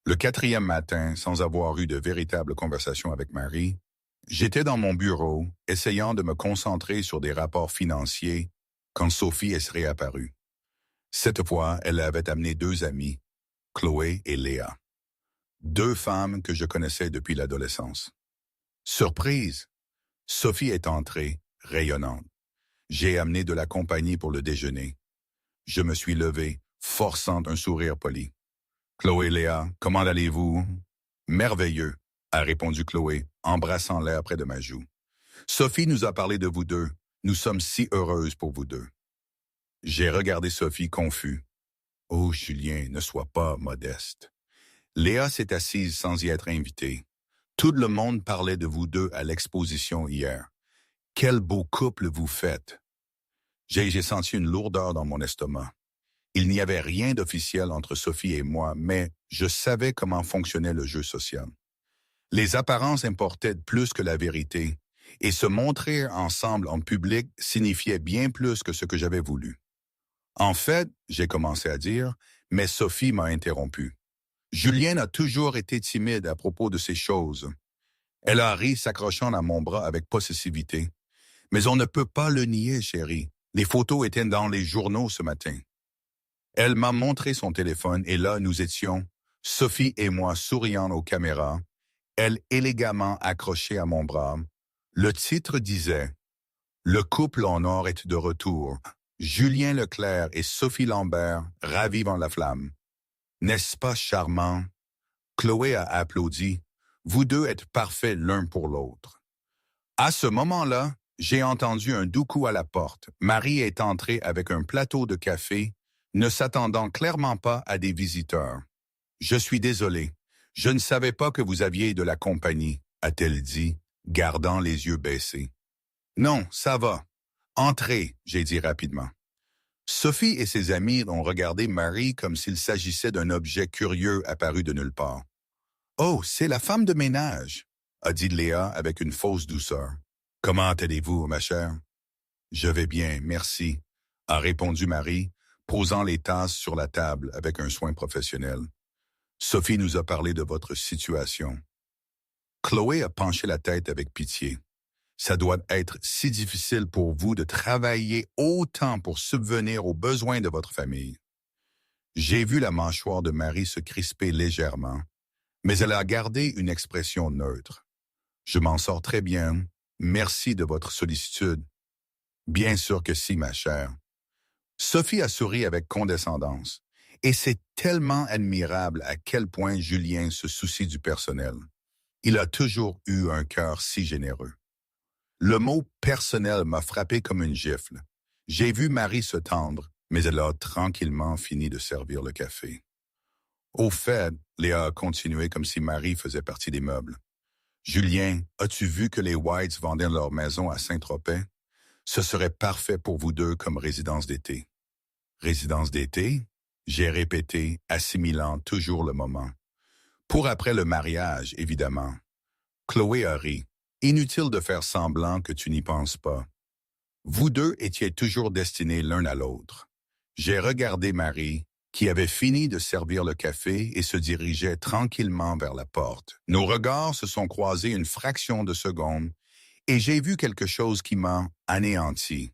Le 4e matin, sans avoir eu de véritable conversation avec Marie, j'étais dans mon bureau, essayant de me concentrer sur des rapports financiers, quand Sophie est réapparue. Cette fois, elle avait amené 2 amies, Chloé et Léa. 2 femmes que je connaissais depuis l'adolescence. Surprise! Sophie est entrée, rayonnante. J'ai amené de la compagnie pour le déjeuner. Je me suis levé, forçant un sourire poli. « Chloé et Léa, comment allez-vous? »« Merveilleux. a répondu Chloé, embrassant l'air près de ma joue. Sophie nous a parlé de vous deux. Nous sommes si heureuses pour vous deux. J'ai regardé Sophie confus. Oh, Julien, ne sois pas modeste. Léa s'est assise sans y être invitée. Tout le monde parlait de vous deux à l'exposition hier. Quel beau couple vous faites. J'ai senti une lourdeur dans mon estomac. Il n'y avait rien d'officiel entre Sophie et moi, mais je savais comment fonctionnait le jeu social. Les apparences importaient plus que la vérité, et se montrer ensemble en public signifiait bien plus que ce que j'avais voulu. En fait, j'ai commencé à dire, mais Sophie m'a interrompu. Julien a toujours été timide à propos de ces choses. Elle a ri s'accrochant à mon bras avec possessivité. Mais on ne peut pas le nier, chérie. Les photos étaient dans les journaux ce matin. Elle m'a montré son téléphone et là, nous étions, Sophie et moi souriant aux caméras, elle élégamment accrochée à mon bras. Le titre disait « Le couple en or est de retour. Julien Leclerc et Sophie Lambert ravivant la flamme. N'est-ce pas charmant? » Chloé a applaudi. « Vous deux êtes parfaits l'un pour l'autre. » À ce moment-là, j'ai entendu un doux coup à la porte. Marie est entrée avec un plateau de café, ne s'attendant clairement pas à des visiteurs. « Je suis désolé. Je ne savais pas que vous aviez de la compagnie, » a-t-elle dit, gardant les yeux baissés. « Non, ça va. Entrez, » j'ai dit rapidement. Sophie et ses amis ont regardé Marie comme s'il s'agissait d'un objet curieux apparu de nulle part. « Oh, c'est la femme de ménage, » a dit Léa avec une fausse douceur. « Comment allez-vous, ma chère? »« Je vais bien, merci, » a répondu Marie, posant les tasses sur la table avec un soin professionnel. Sophie nous a parlé de votre situation. Chloé a penché la tête avec pitié. Ça doit être si difficile pour vous de travailler autant pour subvenir aux besoins de votre famille. J'ai vu la mâchoire de Marie se crisper légèrement, mais elle a gardé une expression neutre. Je m'en sors très bien. Merci de votre sollicitude. Bien sûr que si, ma chère. Sophie a souri avec condescendance, et c'est tellement admirable à quel point Julien se soucie du personnel. Il a toujours eu un cœur si généreux. Le mot « personnel » m'a frappé comme une gifle. J'ai vu Marie se tendre, mais elle a tranquillement fini de servir le café. Au fait, Léa a continué comme si Marie faisait partie des meubles. Julien, as-tu vu que les Whites vendaient leur maison à Saint-Tropez? Ce serait parfait pour vous deux comme résidence d'été. Résidence d'été? J'ai répété, assimilant toujours le moment. Pour après le mariage, évidemment. Chloé a ri. Inutile de faire semblant que tu n'y penses pas. Vous deux étiez toujours destinés l'un à l'autre. J'ai regardé Marie, qui avait fini de servir le café et se dirigeait tranquillement vers la porte. Nos regards se sont croisés une fraction de seconde et j'ai vu quelque chose qui m'a anéanti.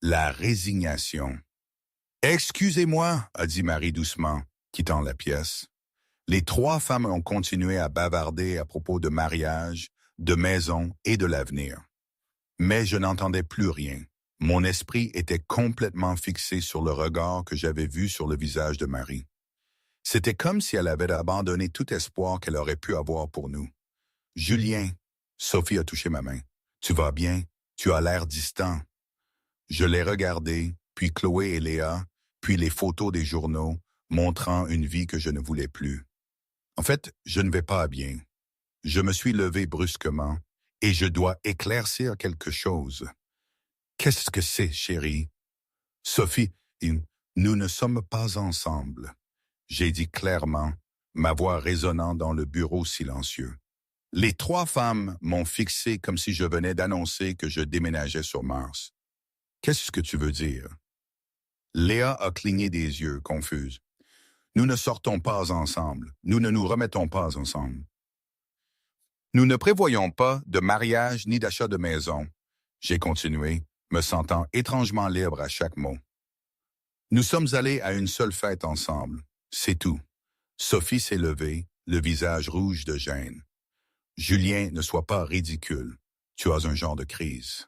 La résignation. « Excusez-moi, » a dit Marie doucement, quittant la pièce. Les trois femmes ont continué à bavarder à propos de mariage, de maison et de l'avenir. Mais je n'entendais plus rien. Mon esprit était complètement fixé sur le regard que j'avais vu sur le visage de Marie. C'était comme si elle avait abandonné tout espoir qu'elle aurait pu avoir pour nous. « Julien, » Sophie a touché ma main. « Tu vas bien? Tu as l'air distant. » Je l'ai regardé, puis Chloé et Léa, puis les photos des journaux, montrant une vie que je ne voulais plus. En fait, je ne vais pas bien. Je me suis levé brusquement, et je dois éclaircir quelque chose. Qu'est-ce que c'est, chérie? Sophie, nous ne sommes pas ensemble. J'ai dit clairement, ma voix résonnant dans le bureau silencieux. Les trois femmes m'ont fixé comme si je venais d'annoncer que je déménageais sur Mars. Qu'est-ce que tu veux dire? Léa a cligné des yeux, confuse. Nous ne sortons pas ensemble. Nous ne nous remettons pas ensemble. Nous ne prévoyons pas de mariage ni d'achat de maison. J'ai continué, me sentant étrangement libre à chaque mot. Nous sommes allés à une seule fête ensemble. C'est tout. Sophie s'est levée, le visage rouge de gêne. Julien, ne sois pas ridicule. Tu as un genre de crise.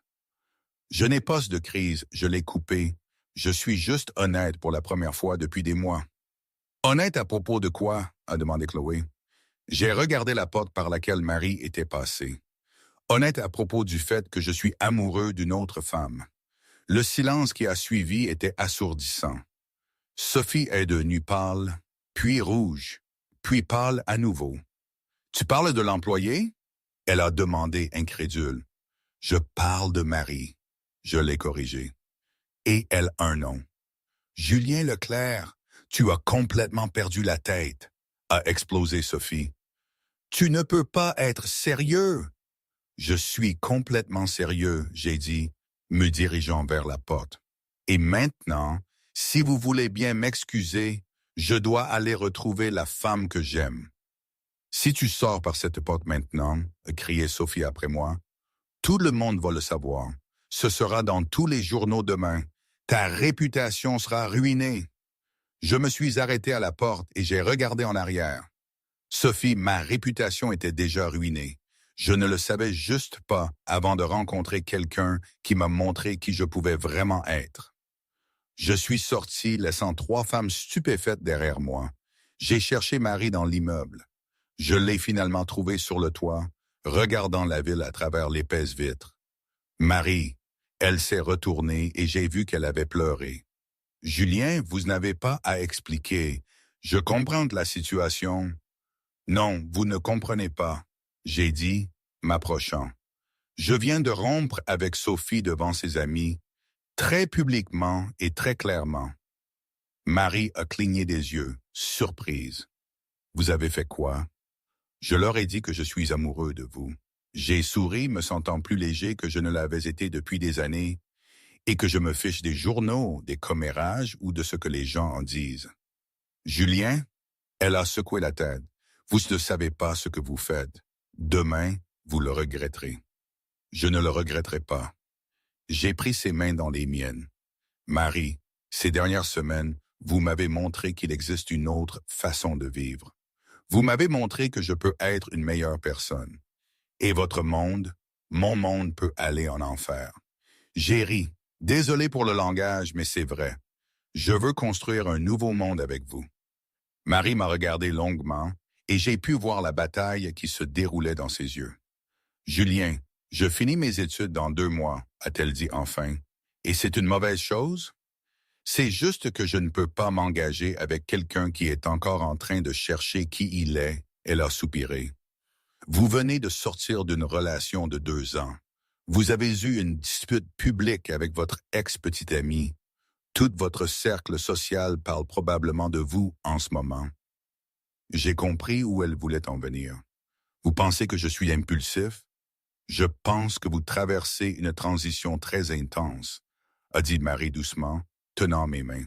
Je n'ai pas de crise, je l'ai coupé. Je suis juste honnête pour la première fois depuis des mois. Honnête à propos de quoi? A demandé Chloé. J'ai regardé la porte par laquelle Marie était passée. Honnête à propos du fait que je suis amoureux d'une autre femme. Le silence qui a suivi était assourdissant. Sophie est devenue pâle, puis rouge, puis pâle à nouveau. « Tu parles de l'employé? » Elle a demandé incrédule. « Je parle de Marie. » Je l'ai corrigé. « Et elle a un nom. »« Julien Leclerc, tu as complètement perdu la tête, » a explosé Sophie. « Tu ne peux pas être sérieux. » « Je suis complètement sérieux, » j'ai dit, me dirigeant vers la porte. « Et maintenant, si vous voulez bien m'excuser, je dois aller retrouver la femme que j'aime. »« Si tu sors par cette porte maintenant, » criait Sophie après moi, « tout le monde va le savoir. Ce sera dans tous les journaux demain. Ta réputation sera ruinée. » Je me suis arrêté à la porte et j'ai regardé en arrière. Sophie, ma réputation était déjà ruinée. Je ne le savais juste pas avant de rencontrer quelqu'un qui m'a montré qui je pouvais vraiment être. Je suis sorti, laissant 3 femmes stupéfaites derrière moi. J'ai cherché Marie dans l'immeuble. Je l'ai finalement trouvée sur le toit, regardant la ville à travers l'épaisse vitre. Marie, elle s'est retournée et j'ai vu qu'elle avait pleuré. « Julien, vous n'avez pas à expliquer. Je comprends la situation. »« Non, vous ne comprenez pas. » J'ai dit, m'approchant. Je viens de rompre avec Sophie devant ses amis, très publiquement et très clairement. Marie a cligné des yeux, surprise. Vous avez fait quoi? Je leur ai dit que je suis amoureux de vous. J'ai souri, me sentant plus léger que je ne l'avais été depuis des années, et que je me fiche des journaux, des commérages ou de ce que les gens en disent. Julien, elle a secoué la tête. Vous ne savez pas ce que vous faites. Demain, vous le regretterez. Je ne le regretterai pas. J'ai pris ses mains dans les miennes. Marie, ces dernières semaines, vous m'avez montré qu'il existe une autre façon de vivre. Vous m'avez montré que je peux être une meilleure personne. Et votre monde, mon monde peut aller en enfer. J'ai ri. Désolé pour le langage, mais c'est vrai. Je veux construire un nouveau monde avec vous. Marie m'a regardé longuement et j'ai pu voir la bataille qui se déroulait dans ses yeux. Julien, je finis mes études dans 2 mois, a-t-elle dit enfin. Et c'est une mauvaise chose? C'est juste que je ne peux pas m'engager avec quelqu'un qui est encore en train de chercher qui il est, elle a soupiré. Vous venez de sortir d'une relation de 2 ans. Vous avez eu une dispute publique avec votre ex-petite amie. Tout votre cercle social parle probablement de vous en ce moment. J'ai compris où elle voulait en venir. Vous pensez que je suis impulsif? Je pense que vous traversez une transition très intense, a dit Marie doucement, tenant mes mains.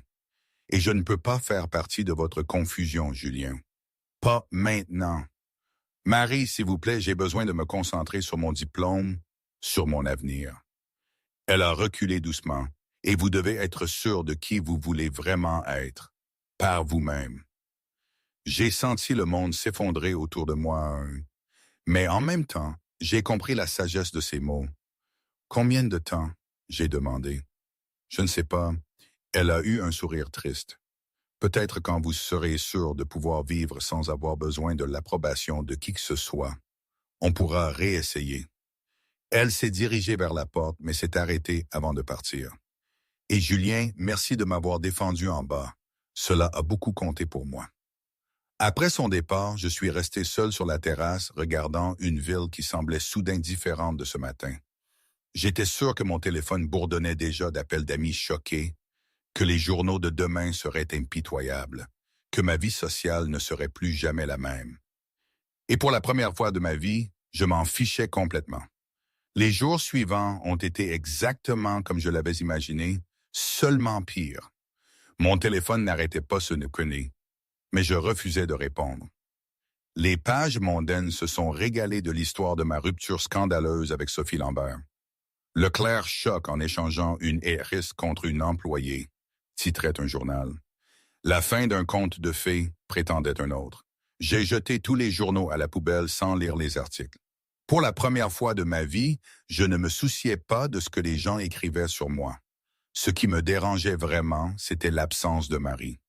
Et je ne peux pas faire partie de votre confusion, Julien. Pas maintenant. Marie, s'il vous plaît, j'ai besoin de me concentrer sur mon diplôme, sur mon avenir. Elle a reculé doucement, et vous devez être sûr de qui vous voulez vraiment être, par vous-même. J'ai senti le monde s'effondrer autour de moi, mais en même temps, j'ai compris la sagesse de ces mots. Combien de temps? J'ai demandé. Je ne sais pas. Elle a eu un sourire triste. Peut-être quand vous serez sûr de pouvoir vivre sans avoir besoin de l'approbation de qui que ce soit, on pourra réessayer. Elle s'est dirigée vers la porte, mais s'est arrêtée avant de partir. Et Julien, merci de m'avoir défendu en bas. Cela a beaucoup compté pour moi. Après son départ, je suis resté seul sur la terrasse, regardant une ville qui semblait soudain différente de ce matin. J'étais sûr que mon téléphone bourdonnait déjà d'appels d'amis choqués, que les journaux de demain seraient impitoyables, que ma vie sociale ne serait plus jamais la même. Et pour la première fois de ma vie, je m'en fichais complètement. Les jours suivants ont été exactement comme je l'avais imaginé, seulement pire. Mon téléphone n'arrêtait pas de sonner, mais je refusais de répondre. Les pages mondaines se sont régalées de l'histoire de ma rupture scandaleuse avec Sophie Lambert. Leclerc choque en échangeant une heiresse contre une employée, titrait un journal. La fin d'un conte de fées, prétendait un autre. J'ai jeté tous les journaux à la poubelle sans lire les articles. Pour la première fois de ma vie, je ne me souciais pas de ce que les gens écrivaient sur moi. Ce qui me dérangeait vraiment, c'était l'absence de Marie.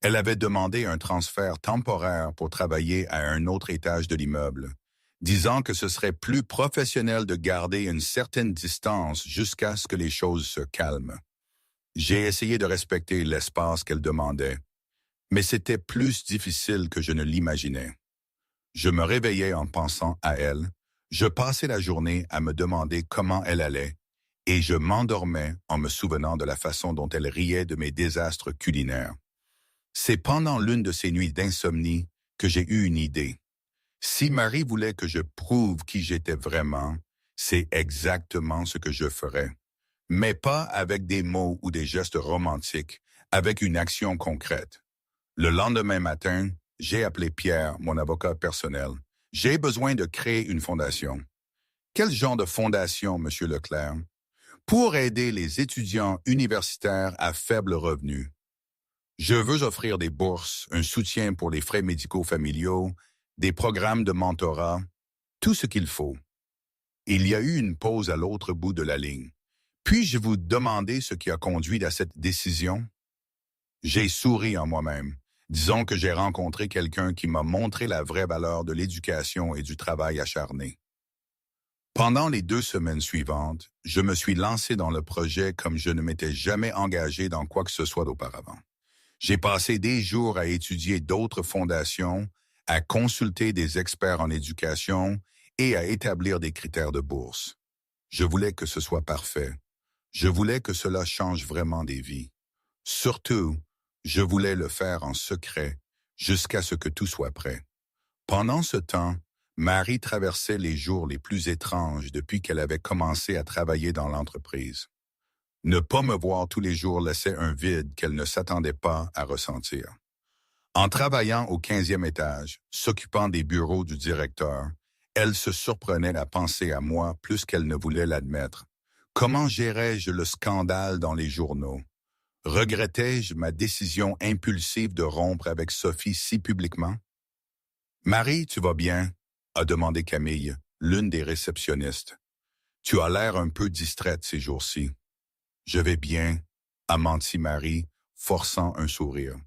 Elle avait demandé un transfert temporaire pour travailler à un autre étage de l'immeuble, disant que ce serait plus professionnel de garder une certaine distance jusqu'à ce que les choses se calment. J'ai essayé de respecter l'espace qu'elle demandait, mais c'était plus difficile que je ne l'imaginais. Je me réveillais en pensant à elle, je passais la journée à me demander comment elle allait, et je m'endormais en me souvenant de la façon dont elle riait de mes désastres culinaires. C'est pendant l'une de ces nuits d'insomnie que j'ai eu une idée. Si Marie voulait que je prouve qui j'étais vraiment, c'est exactement ce que je ferais. Mais pas avec des mots ou des gestes romantiques, avec une action concrète. Le lendemain matin, j'ai appelé Pierre, mon avocat personnel. J'ai besoin de créer une fondation. Quel genre de fondation, Monsieur Leclerc? Pour aider les étudiants universitaires à faible revenu. Je veux offrir des bourses, un soutien pour les frais médicaux familiaux, des programmes de mentorat, tout ce qu'il faut. Il y a eu une pause à l'autre bout de la ligne. Puis-je vous demander ce qui a conduit à cette décision? J'ai souri en moi-même. Disons que j'ai rencontré quelqu'un qui m'a montré la vraie valeur de l'éducation et du travail acharné. Pendant les 2 semaines suivantes, je me suis lancé dans le projet comme je ne m'étais jamais engagé dans quoi que ce soit d'auparavant. J'ai passé des jours à étudier d'autres fondations, à consulter des experts en éducation et à établir des critères de bourse. Je voulais que ce soit parfait. Je voulais que cela change vraiment des vies. Surtout, je voulais le faire en secret jusqu'à ce que tout soit prêt. Pendant ce temps, Marie traversait les jours les plus étranges depuis qu'elle avait commencé à travailler dans l'entreprise. Ne pas me voir tous les jours laissait un vide qu'elle ne s'attendait pas à ressentir. En travaillant au 15e étage, s'occupant des bureaux du directeur, elle se surprenait à penser à moi plus qu'elle ne voulait l'admettre. Comment gérais-je le scandale dans les journaux? Regrettais-je ma décision impulsive de rompre avec Sophie si publiquement? « Marie, tu vas bien? » a demandé Camille, l'une des réceptionnistes. « Tu as l'air un peu distraite ces jours-ci. »« Je vais bien, » a menti Marie, forçant un sourire.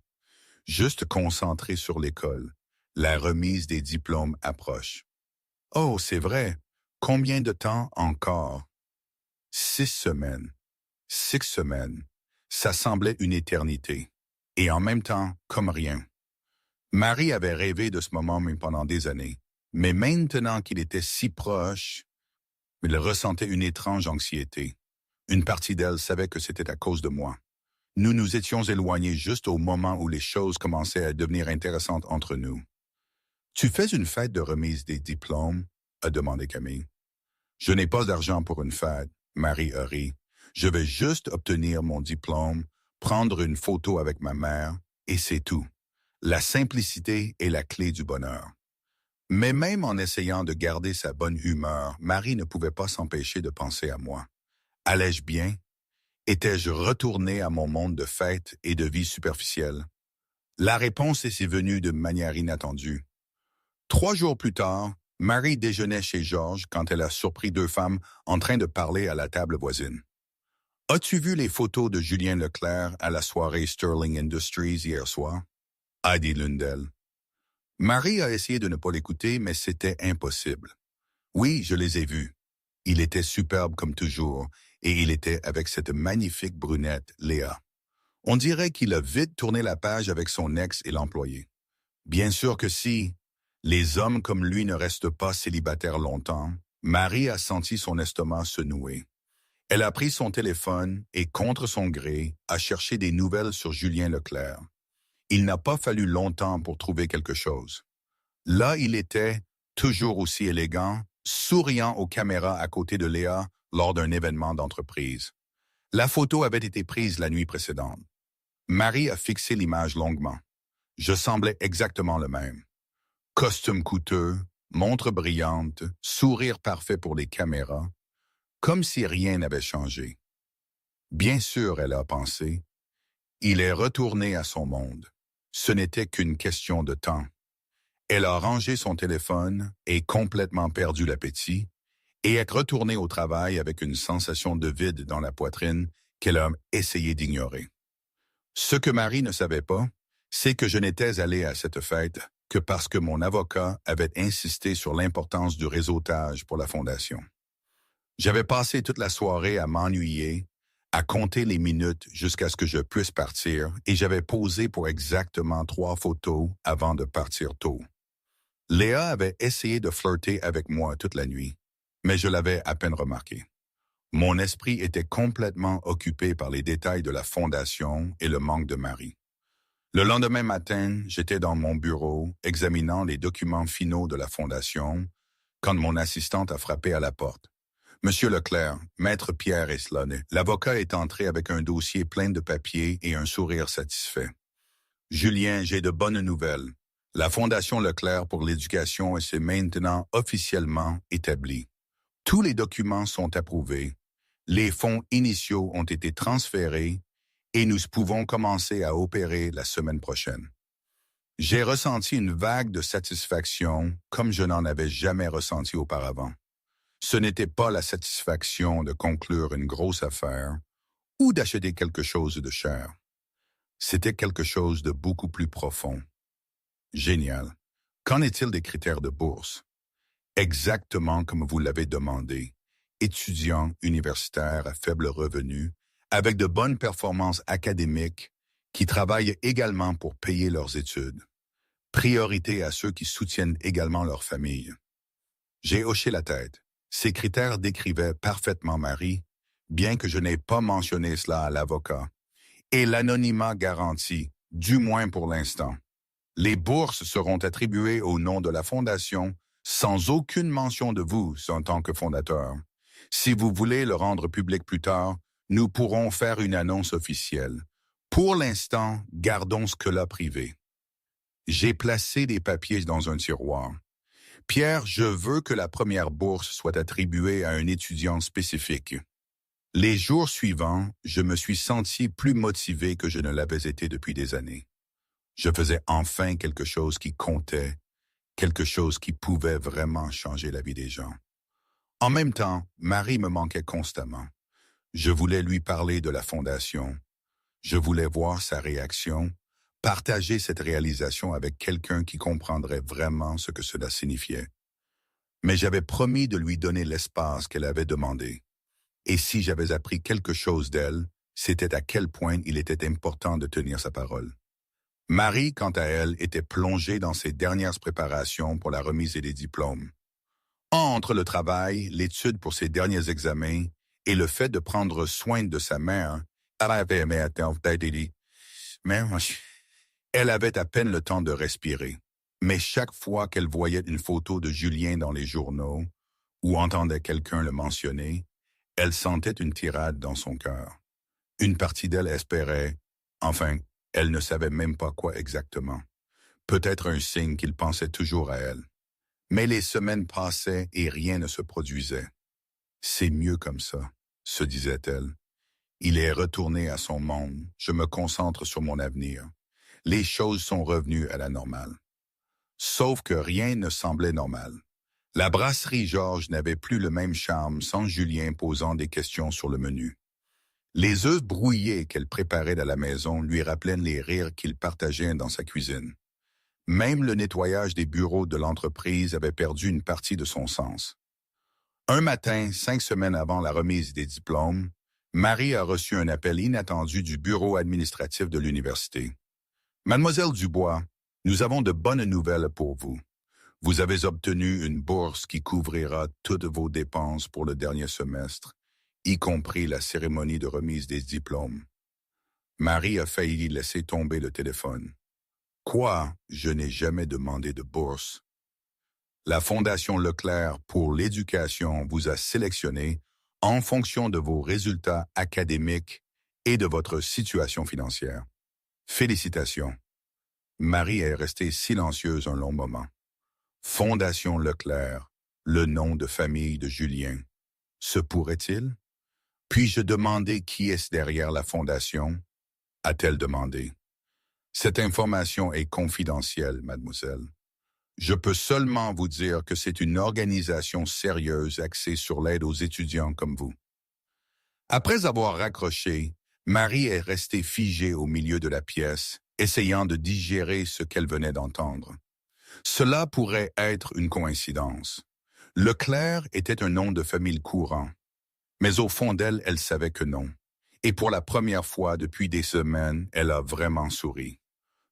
Juste concentrée sur l'école. La remise des diplômes approche. « Oh, c'est vrai. Combien de temps encore? » 6 semaines. 6 semaines. Ça semblait une éternité. Et en même temps, comme rien. Marie avait rêvé de ce moment même pendant des années. Mais maintenant qu'il était si proche, elle ressentait une étrange anxiété. Une partie d'elle savait que c'était à cause de moi. Nous nous étions éloignés juste au moment où les choses commençaient à devenir intéressantes entre nous. « Tu fais une fête de remise des diplômes? » a demandé Camille. « Je n'ai pas d'argent pour une fête. » Marie a ri. « Je vais juste obtenir mon diplôme, prendre une photo avec ma mère, et c'est tout. La simplicité est la clé du bonheur. » Mais même en essayant de garder sa bonne humeur, Marie ne pouvait pas s'empêcher de penser à moi. Allais-je bien? Étais-je retourné à mon monde de fêtes et de vie superficielle? La réponse est venue de manière inattendue. 3 jours plus tard, Marie déjeunait chez Georges quand elle a surpris 2 femmes en train de parler à la table voisine. « As-tu vu les photos de Julien Leclerc à la soirée Sterling Industries hier soir? » a dit l'une d'elles. Marie a essayé de ne pas l'écouter, mais c'était impossible. « Oui, je les ai vus. Il était superbe comme toujours, et il était avec cette magnifique brunette, Léa. On dirait qu'il a vite tourné la page avec son ex et l'employé. Bien sûr que si, les hommes comme lui ne restent pas célibataires longtemps, Marie a senti son estomac se nouer. Elle a pris son téléphone et, contre son gré, a cherché des nouvelles sur Julien Leclerc. Il n'a pas fallu longtemps pour trouver quelque chose. Là, il était, toujours aussi élégant, souriant aux caméras à côté de Léa lors d'un événement d'entreprise. La photo avait été prise la nuit précédente. Marie a fixé l'image longuement. Je semblais exactement le même. Costume coûteux, montre brillante, sourire parfait pour les caméras, comme si rien n'avait changé. Bien sûr, elle a pensé, il est retourné à son monde. Ce n'était qu'une question de temps. Elle a rangé son téléphone et complètement perdu l'appétit, et est retournée au travail avec une sensation de vide dans la poitrine qu'elle a essayé d'ignorer. Ce que Marie ne savait pas, C'est que je n'étais allé à cette fête que parce que mon avocat avait insisté sur l'importance du réseautage pour la fondation. J'avais passé toute la soirée à m'ennuyer, à compter les minutes jusqu'à ce que je puisse partir, et j'avais posé pour exactement 3 photos avant de partir tôt. Léa avait essayé de flirter avec moi toute la nuit, mais je l'avais à peine remarqué. Mon esprit était complètement occupé par les détails de la fondation et le manque de Marie. Le lendemain matin, j'étais dans mon bureau, examinant les documents finaux de la fondation, quand mon assistante a frappé à la porte. Monsieur Leclerc, maître Pierre Eslonnet, l'avocat est entré avec un dossier plein de papiers et un sourire satisfait. Julien, j'ai de bonnes nouvelles. La Fondation Leclerc pour l'éducation est maintenant officiellement établie. Tous les documents sont approuvés, les fonds initiaux ont été transférés et nous pouvons commencer à opérer la semaine prochaine. J'ai ressenti une vague de satisfaction comme je n'en avais jamais ressenti auparavant. Ce n'était pas la satisfaction de conclure une grosse affaire ou d'acheter quelque chose de cher. C'était quelque chose de beaucoup plus profond. Génial. Qu'en est-il des critères de bourse? Exactement comme vous l'avez demandé. Étudiants universitaires à faible revenu, avec de bonnes performances académiques, qui travaillent également pour payer leurs études. Priorité à ceux qui soutiennent également leur famille. J'ai hoché la tête. Ces critères décrivaient parfaitement Marie, bien que je n'ai pas mentionné cela à l'avocat. Et l'anonymat garanti, du moins pour l'instant. Les bourses seront attribuées au nom de la Fondation sans aucune mention de vous en tant que fondateur. Si vous voulez le rendre public plus tard, nous pourrons faire une annonce officielle. Pour l'instant, gardons ce-là privé. J'ai placé des papiers dans un tiroir. Pierre, je veux que la première bourse soit attribuée à un étudiant spécifique. Les jours suivants, je me suis senti plus motivé que je ne l'avais été depuis des années. Je faisais enfin quelque chose qui comptait, quelque chose qui pouvait vraiment changer la vie des gens. En même temps, Marie me manquait constamment. Je voulais lui parler de la fondation. Je voulais voir sa réaction, partager cette réalisation avec quelqu'un qui comprendrait vraiment ce que cela signifiait. Mais j'avais promis de lui donner l'espace qu'elle avait demandé. Et si j'avais appris quelque chose d'elle, c'était à quel point il était important de tenir sa parole. Marie, quant à elle, était plongée dans ses dernières préparations pour la remise des diplômes. Entre le travail, l'étude pour ses derniers examens et le fait de prendre soin de sa mère, elle avait à peine le temps de respirer. Mais chaque fois qu'elle voyait une photo de Julien dans les journaux ou entendait quelqu'un le mentionner, elle sentait une tirade dans son cœur. Une partie d'elle espérait, enfin, elle ne savait même pas quoi exactement. Peut-être un signe qu'il pensait toujours à elle. Mais les semaines passaient et rien ne se produisait. C'est mieux comme ça, se disait-elle. Il est retourné à son monde, je me concentre sur mon avenir. Les choses sont revenues à la normale. Sauf que rien ne semblait normal. La brasserie Georges n'avait plus le même charme sans Julien posant des questions sur le menu. Les œufs brouillés qu'elle préparait à la maison lui rappelaient les rires qu'il partageait dans sa cuisine. Même le nettoyage des bureaux de l'entreprise avait perdu une partie de son sens. Un matin, 5 semaines avant la remise des diplômes, Marie a reçu un appel inattendu du bureau administratif de l'université. « Mademoiselle Dubois, nous avons de bonnes nouvelles pour vous. Vous avez obtenu une bourse qui couvrira toutes vos dépenses pour le dernier semestre, y compris la cérémonie de remise des diplômes. » Marie a failli laisser tomber le téléphone. « Quoi? Je n'ai jamais demandé de bourse. » La Fondation Leclerc pour l'éducation vous a sélectionné en fonction de vos résultats académiques et de votre situation financière. Félicitations. Marie est restée silencieuse un long moment. Fondation Leclerc, le nom de famille de Julien. Se pourrait-il? Puis-je demander qui est derrière la fondation? A-t-elle demandé. Cette information est confidentielle, mademoiselle. Je peux seulement vous dire que c'est une organisation sérieuse axée sur l'aide aux étudiants comme vous. Après avoir raccroché, Marie est restée figée au milieu de la pièce, essayant de digérer ce qu'elle venait d'entendre. Cela pourrait être une coïncidence. Leclerc était un nom de famille courant, mais au fond d'elle, elle savait que non. Et pour la première fois depuis des semaines, elle a vraiment souri.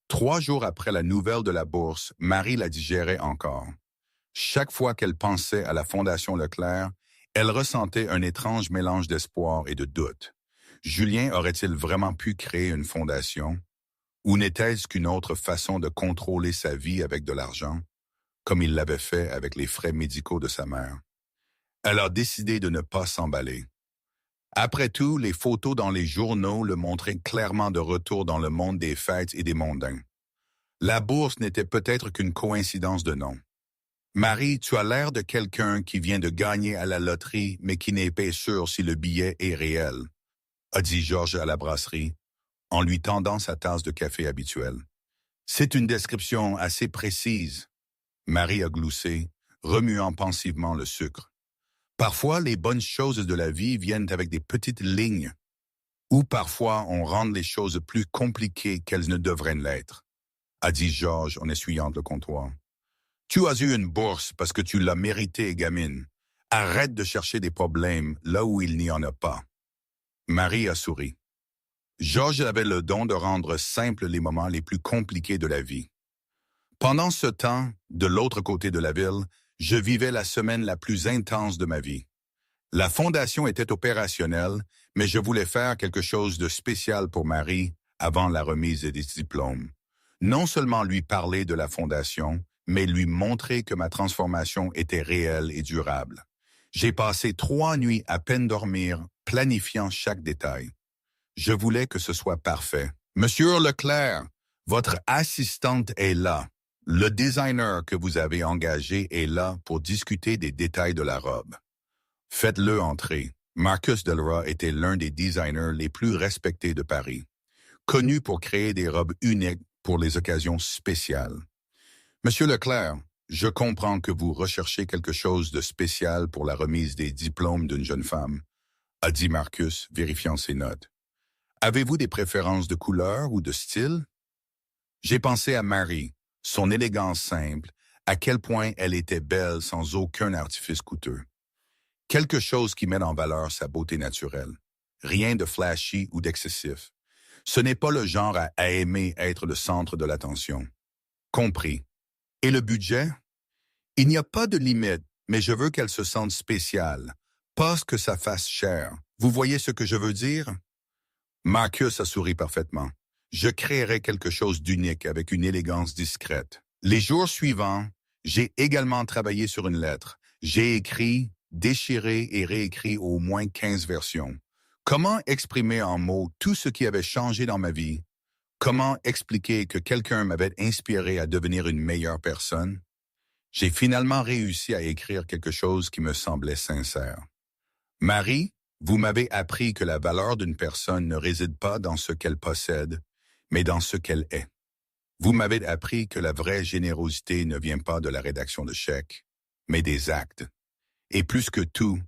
3 jours après la nouvelle de la bourse, Marie la digérait encore. Chaque fois qu'elle pensait à la Fondation Leclerc, elle ressentait un étrange mélange d'espoir et de doute. Julien aurait-il vraiment pu créer une fondation? Ou n'était-ce qu'une autre façon de contrôler sa vie avec de l'argent, comme il l'avait fait avec les frais médicaux de sa mère? Elle a décidé de ne pas s'emballer. Après tout, les photos dans les journaux le montraient clairement de retour dans le monde des fêtes et des mondains. La bourse n'était peut-être qu'une coïncidence de nom. Marie, tu as l'air de quelqu'un qui vient de gagner à la loterie, mais qui n'est pas sûr si le billet est réel, a dit Georges à la brasserie, en lui tendant sa tasse de café habituelle. C'est une description assez précise. Marie a gloussé, remuant pensivement le sucre. Parfois, les bonnes choses de la vie viennent avec des petites lignes, ou parfois on rend les choses plus compliquées qu'elles ne devraient l'être, a dit Georges en essuyant le comptoir. Tu as eu une bourse parce que tu l'as mérité, gamine. Arrête de chercher des problèmes là où il n'y en a pas. Marie a souri. Georges avait le don de rendre simples les moments les plus compliqués de la vie. Pendant ce temps, de l'autre côté de la ville, je vivais la semaine la plus intense de ma vie. La fondation était opérationnelle, mais je voulais faire quelque chose de spécial pour Marie avant la remise des diplômes. Non seulement lui parler de la fondation, mais lui montrer que ma transformation était réelle et durable. J'ai passé 3 nuits à peine dormir, planifiant chaque détail. Je voulais que ce soit parfait. Monsieur Leclerc, votre assistante est là. Le designer que vous avez engagé est là pour discuter des détails de la robe. Faites-le entrer. Marcus Delra était l'un des designers les plus respectés de Paris, connu pour créer des robes uniques pour les occasions spéciales. Monsieur Leclerc, je comprends que vous recherchez quelque chose de spécial pour la remise des diplômes d'une jeune femme, a dit Marcus, vérifiant ses notes. Avez-vous des préférences de couleur ou de style? J'ai pensé à Marie, son élégance simple, à quel point elle était belle sans aucun artifice coûteux. Quelque chose qui met en valeur sa beauté naturelle. Rien de flashy ou d'excessif. Ce n'est pas le genre à aimer être le centre de l'attention. Compris. Et le budget? Il n'y a pas de limite, mais je veux qu'elle se sente spéciale. Pas que ça fasse cher. Vous voyez ce que je veux dire? Marcus a souri parfaitement. Je créerai quelque chose d'unique avec une élégance discrète. Les jours suivants, j'ai également travaillé sur une lettre. J'ai écrit, déchiré et réécrit au moins 15 versions. Comment exprimer en mots tout ce qui avait changé dans ma vie? Comment expliquer que quelqu'un m'avait inspiré à devenir une meilleure personne? J'ai finalement réussi à écrire quelque chose qui me semblait sincère. Marie, vous m'avez appris que la valeur d'une personne ne réside pas dans ce qu'elle possède, mais dans ce qu'elle est. Vous m'avez appris que la vraie générosité ne vient pas de la rédaction de chèques, mais des actes. Et plus que tout,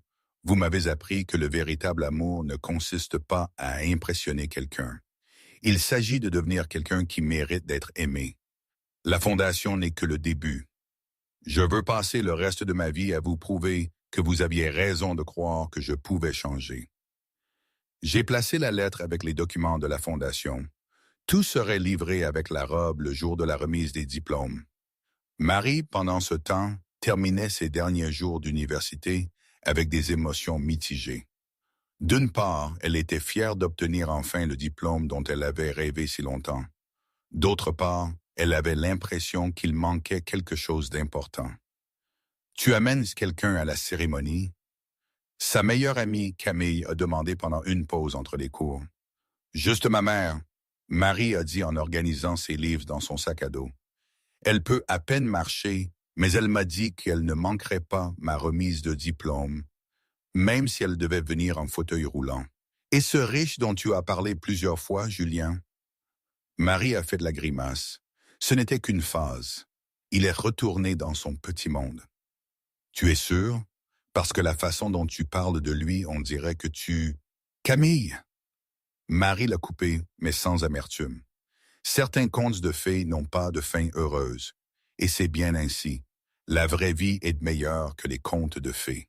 vous m'avez appris que le véritable amour ne consiste pas à impressionner quelqu'un. Il s'agit de devenir quelqu'un qui mérite d'être aimé. La fondation n'est que le début. Je veux passer le reste de ma vie à vous prouver que vous aviez raison de croire que je pouvais changer. J'ai placé la lettre avec les documents de la fondation. Tout serait livré avec la robe le jour de la remise des diplômes. Marie, pendant ce temps, terminait ses derniers jours d'université avec des émotions mitigées. D'une part, elle était fière d'obtenir enfin le diplôme dont elle avait rêvé si longtemps. D'autre part, elle avait l'impression qu'il manquait quelque chose d'important. Tu amènes quelqu'un à la cérémonie? Sa meilleure amie, Camille, a demandé pendant une pause entre les cours. Juste ma mère, Marie a dit en organisant ses livres dans son sac à dos. Elle peut à peine marcher, mais elle m'a dit qu'elle ne manquerait pas ma remise de diplôme, même si elle devait venir en fauteuil roulant. Et ce riche dont tu as parlé plusieurs fois, Julien? Marie a fait de la grimace. Ce n'était qu'une phase. Il est retourné dans son petit monde. Tu es sûr? Parce que la façon dont tu parles de lui, on dirait que tu... Camille! Marie l'a coupé, mais sans amertume. Certains contes de fées n'ont pas de fin heureuse, et c'est bien ainsi. La vraie vie est meilleure que les contes de fées.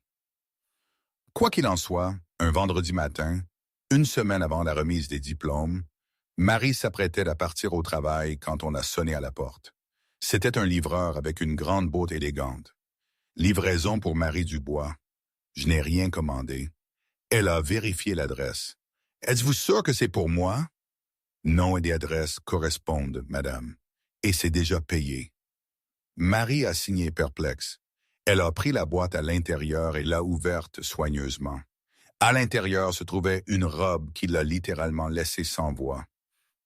Quoi qu'il en soit, un vendredi matin, une semaine avant la remise des diplômes, Marie s'apprêtait à partir au travail quand on a sonné à la porte. C'était un livreur avec une grande botte élégante. Livraison pour Marie Dubois. Je n'ai rien commandé. Elle a vérifié l'adresse. Êtes-vous sûr que c'est pour moi? Nom et adresse correspondent, madame. Et c'est déjà payé. Marie a signé perplexe. Elle a pris la boîte à l'intérieur et l'a ouverte soigneusement. À l'intérieur se trouvait une robe qui l'a littéralement laissée sans voix.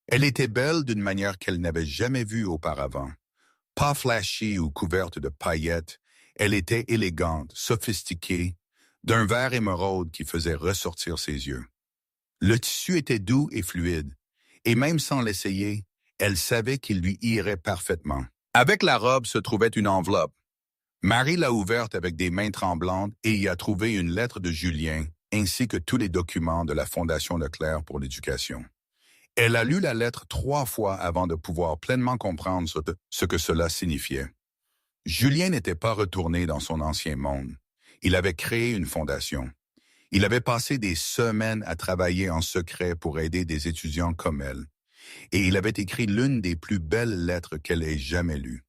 Elle était belle d'une manière qu'elle n'avait jamais vue auparavant. Pas flashy ou couverte de paillettes, elle était élégante, sophistiquée, d'un vert émeraude qui faisait ressortir ses yeux. Le tissu était doux et fluide, et même sans l'essayer, elle savait qu'il lui irait parfaitement. Avec la robe se trouvait une enveloppe. Marie l'a ouverte avec des mains tremblantes et y a trouvé une lettre de Julien, ainsi que tous les documents de la Fondation Leclerc pour l'éducation. Elle a lu la lettre 3 fois avant de pouvoir pleinement comprendre ce que cela signifiait. Julien n'était pas retourné dans son ancien monde. Il avait créé une fondation. Il avait passé des semaines à travailler en secret pour aider des étudiants comme elle. Et il avait écrit l'une des plus belles lettres qu'elle ait jamais lues.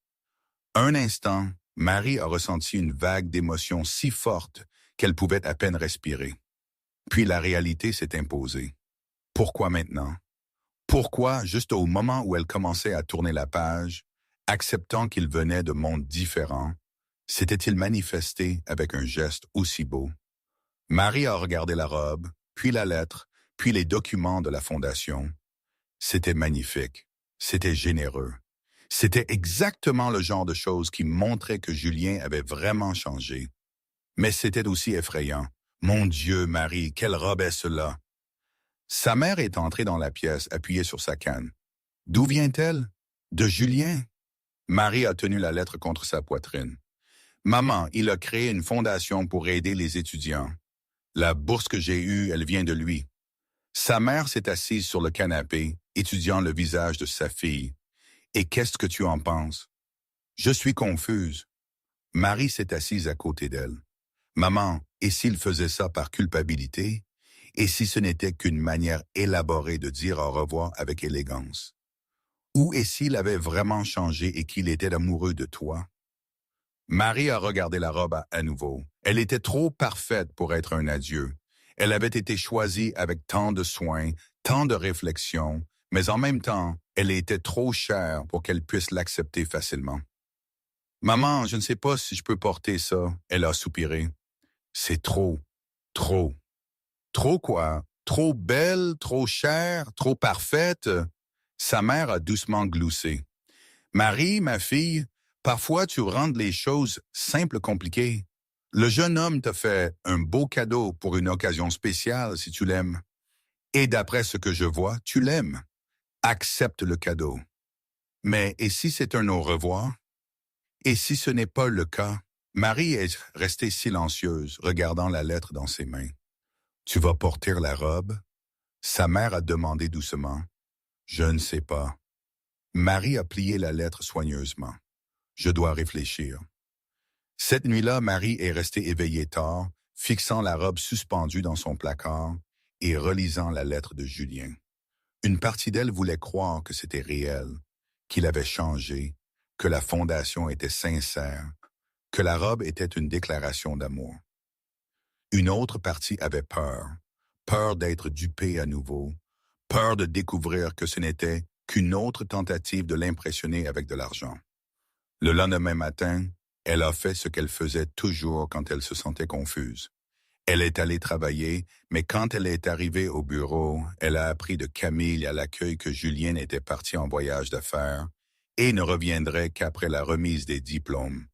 Un instant, Marie a ressenti une vague d'émotion si forte qu'elle pouvait à peine respirer. Puis la réalité s'est imposée. Pourquoi maintenant? Pourquoi, juste au moment où elle commençait à tourner la page, acceptant qu'il venait de mondes différents, s'était-il manifesté avec un geste aussi beau? Marie a regardé la robe, puis la lettre, puis les documents de la Fondation. C'était magnifique. C'était généreux. C'était exactement le genre de choses qui montrait que Julien avait vraiment changé. Mais c'était aussi effrayant. Mon Dieu, Marie, quelle robe est cela? Sa mère est entrée dans la pièce, appuyée sur sa canne. D'où vient-elle? De Julien? Marie a tenu la lettre contre sa poitrine. Maman, il a créé une fondation pour aider les étudiants. La bourse que j'ai eue, elle vient de lui. Sa mère s'est assise sur le canapé, étudiant le visage de sa fille. Et qu'est-ce que tu en penses? Je suis confuse. Marie s'est assise à côté d'elle. Maman, et s'il faisait ça par culpabilité? Et si ce n'était qu'une manière élaborée de dire au revoir avec élégance? Ou et s'il avait vraiment changé et qu'il était amoureux de toi? Marie a regardé la robe à nouveau. Elle était trop parfaite pour être un adieu. Elle avait été choisie avec tant de soin, tant de réflexion, mais en même temps, elle était trop chère pour qu'elle puisse l'accepter facilement. Maman, je ne sais pas si je peux porter ça, elle a soupiré. C'est trop, trop. Trop quoi? Trop belle, trop chère, trop parfaite? Sa mère a doucement gloussé. Marie, ma fille, parfois tu rends les choses simples compliquées. Le jeune homme t'a fait un beau cadeau pour une occasion spéciale si tu l'aimes. Et d'après ce que je vois, tu l'aimes. Accepte le cadeau. Mais et si c'est un au revoir? Et si ce n'est pas le cas? Marie est restée silencieuse, regardant la lettre dans ses mains. Tu vas porter la robe? Sa mère a demandé doucement. Je ne sais pas. Marie a plié la lettre soigneusement. Je dois réfléchir. Cette nuit-là, Marie est restée éveillée tard, fixant la robe suspendue dans son placard et relisant la lettre de Julien. Une partie d'elle voulait croire que c'était réel, qu'il avait changé, que la fondation était sincère, que la robe était une déclaration d'amour. Une autre partie avait peur, peur d'être dupée à nouveau, peur de découvrir que ce n'était qu'une autre tentative de l'impressionner avec de l'argent. Le lendemain matin, elle a fait ce qu'elle faisait toujours quand elle se sentait confuse. Elle est allée travailler, mais quand elle est arrivée au bureau, elle a appris de Camille à l'accueil que Julien était parti en voyage d'affaires et ne reviendrait qu'après la remise des diplômes.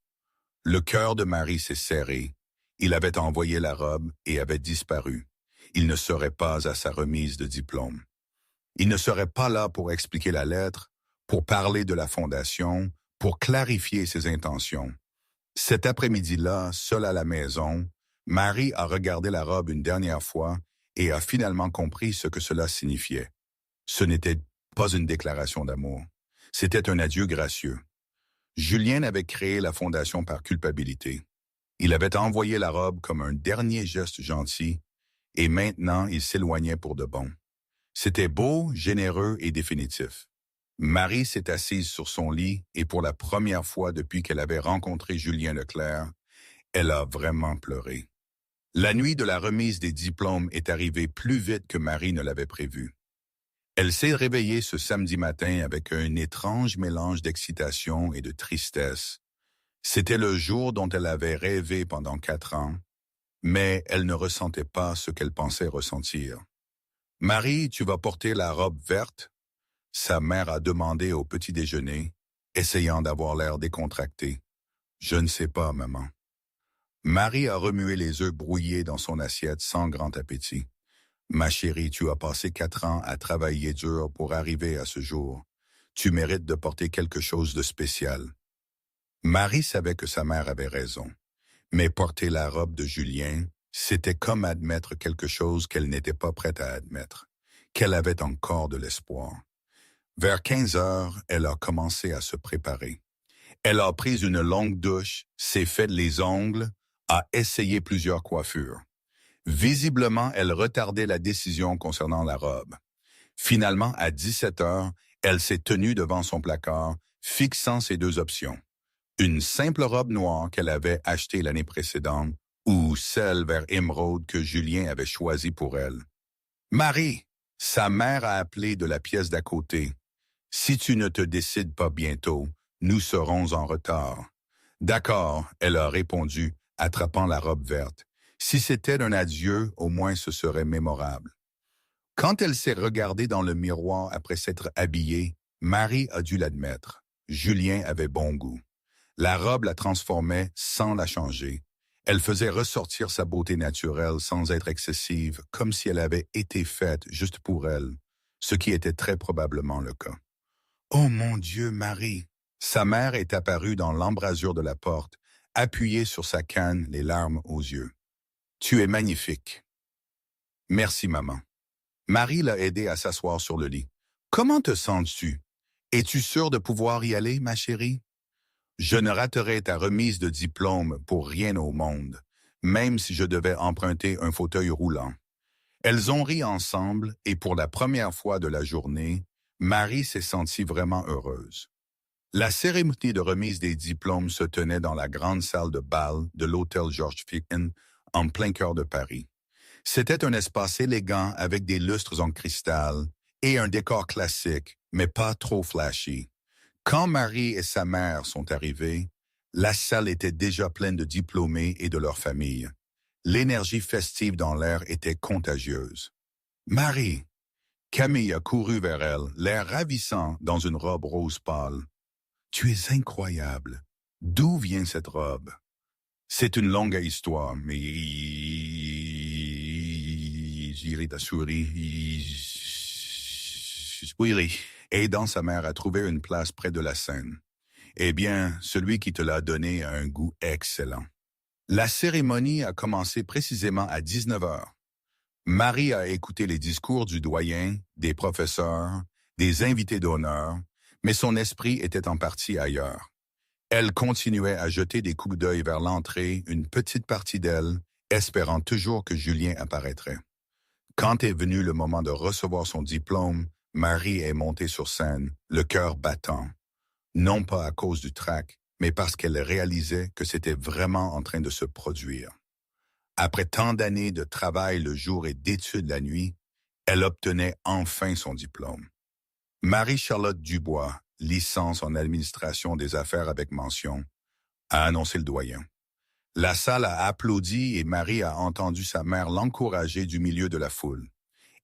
Le cœur de Marie s'est serré. Il avait envoyé la robe et avait disparu. Il ne serait pas à sa remise de diplôme. Il ne serait pas là pour expliquer la lettre, pour parler de la fondation, pour clarifier ses intentions. Cet après-midi-là, seule à la maison, Marie a regardé la robe une dernière fois et a finalement compris ce que cela signifiait. Ce n'était pas une déclaration d'amour. C'était un adieu gracieux. Julien avait créé la fondation par culpabilité. Il avait envoyé la robe comme un dernier geste gentil, et maintenant il s'éloignait pour de bon. C'était beau, généreux et définitif. Marie s'est assise sur son lit et pour la première fois depuis qu'elle avait rencontré Julien Leclerc, elle a vraiment pleuré. La nuit de la remise des diplômes est arrivée plus vite que Marie ne l'avait prévu. Elle s'est réveillée ce samedi matin avec un étrange mélange d'excitation et de tristesse. C'était le jour dont elle avait rêvé pendant 4 ans, mais elle ne ressentait pas ce qu'elle pensait ressentir. « Marie, tu vas porter la robe verte ?» Sa mère a demandé au petit déjeuner, essayant d'avoir l'air décontracté. « Je ne sais pas, maman. » Marie a remué les œufs brouillés dans son assiette sans grand appétit. « Ma chérie, tu as passé 4 ans à travailler dur pour arriver à ce jour. Tu mérites de porter quelque chose de spécial. » Marie savait que sa mère avait raison, mais porter la robe de Julien, c'était comme admettre quelque chose qu'elle n'était pas prête à admettre, qu'elle avait encore de l'espoir. Vers 15 heures, elle a commencé à se préparer. Elle a pris une longue douche, s'est fait les ongles, a essayé plusieurs coiffures. Visiblement, elle retardait la décision concernant la robe. Finalement, à 17 heures, elle s'est tenue devant son placard, fixant ses 2 options. Une simple robe noire qu'elle avait achetée l'année précédente ou celle vers émeraude que Julien avait choisie pour elle. « Marie !» Sa mère a appelé de la pièce d'à côté. « Si tu ne te décides pas bientôt, nous serons en retard. »« D'accord, » elle a répondu, attrapant la robe verte. Si c'était un adieu, au moins ce serait mémorable. Quand elle s'est regardée dans le miroir après s'être habillée, Marie a dû l'admettre. Julien avait bon goût. La robe la transformait sans la changer. Elle faisait ressortir sa beauté naturelle sans être excessive, comme si elle avait été faite juste pour elle, ce qui était très probablement le cas. « Oh mon Dieu, Marie !» Sa mère est apparue dans l'embrasure de la porte, appuyée sur sa canne, les larmes aux yeux. « Tu es magnifique. »« Merci, maman. » Marie l'a aidée à s'asseoir sur le lit. « Comment te sens-tu? Es-tu sûre de pouvoir y aller, ma chérie? » « Je ne raterai ta remise de diplôme pour rien au monde, même si je devais emprunter un fauteuil roulant. » Elles ont ri ensemble et pour la première fois de la journée, Marie s'est sentie vraiment heureuse. La cérémonie de remise des diplômes se tenait dans la grande salle de bal de l'hôtel Georges Ficken, en plein cœur de Paris. C'était un espace élégant avec des lustres en cristal et un décor classique, mais pas trop flashy. Quand Marie et sa mère sont arrivées, la salle était déjà pleine de diplômés et de leurs familles. L'énergie festive dans l'air était contagieuse. « Marie !» Camille a couru vers elle, l'air ravissant dans une robe rose pâle. « Tu es incroyable. D'où vient cette robe? » C'est une longue histoire, mais j'irai t'assurer. Oui. Aidant sa mère à trouver une place près de la scène. Eh bien, celui qui te l'a donné a un goût excellent. La cérémonie a commencé précisément à 19 heures. Marie a écouté les discours du doyen, des professeurs, des invités d'honneur, mais son esprit était en partie ailleurs. Elle continuait à jeter des coups d'œil vers l'entrée, une petite partie d'elle, espérant toujours que Julien apparaîtrait. Quand est venu le moment de recevoir son diplôme, Marie est montée sur scène, le cœur battant. Non pas à cause du trac, mais parce qu'elle réalisait que c'était vraiment en train de se produire. Après tant d'années de travail le jour et d'études la nuit, elle obtenait enfin son diplôme. Marie-Charlotte Dubois, licence en administration des affaires avec mention, a annoncé le doyen. La salle a applaudi et Marie a entendu sa mère l'encourager du milieu de la foule.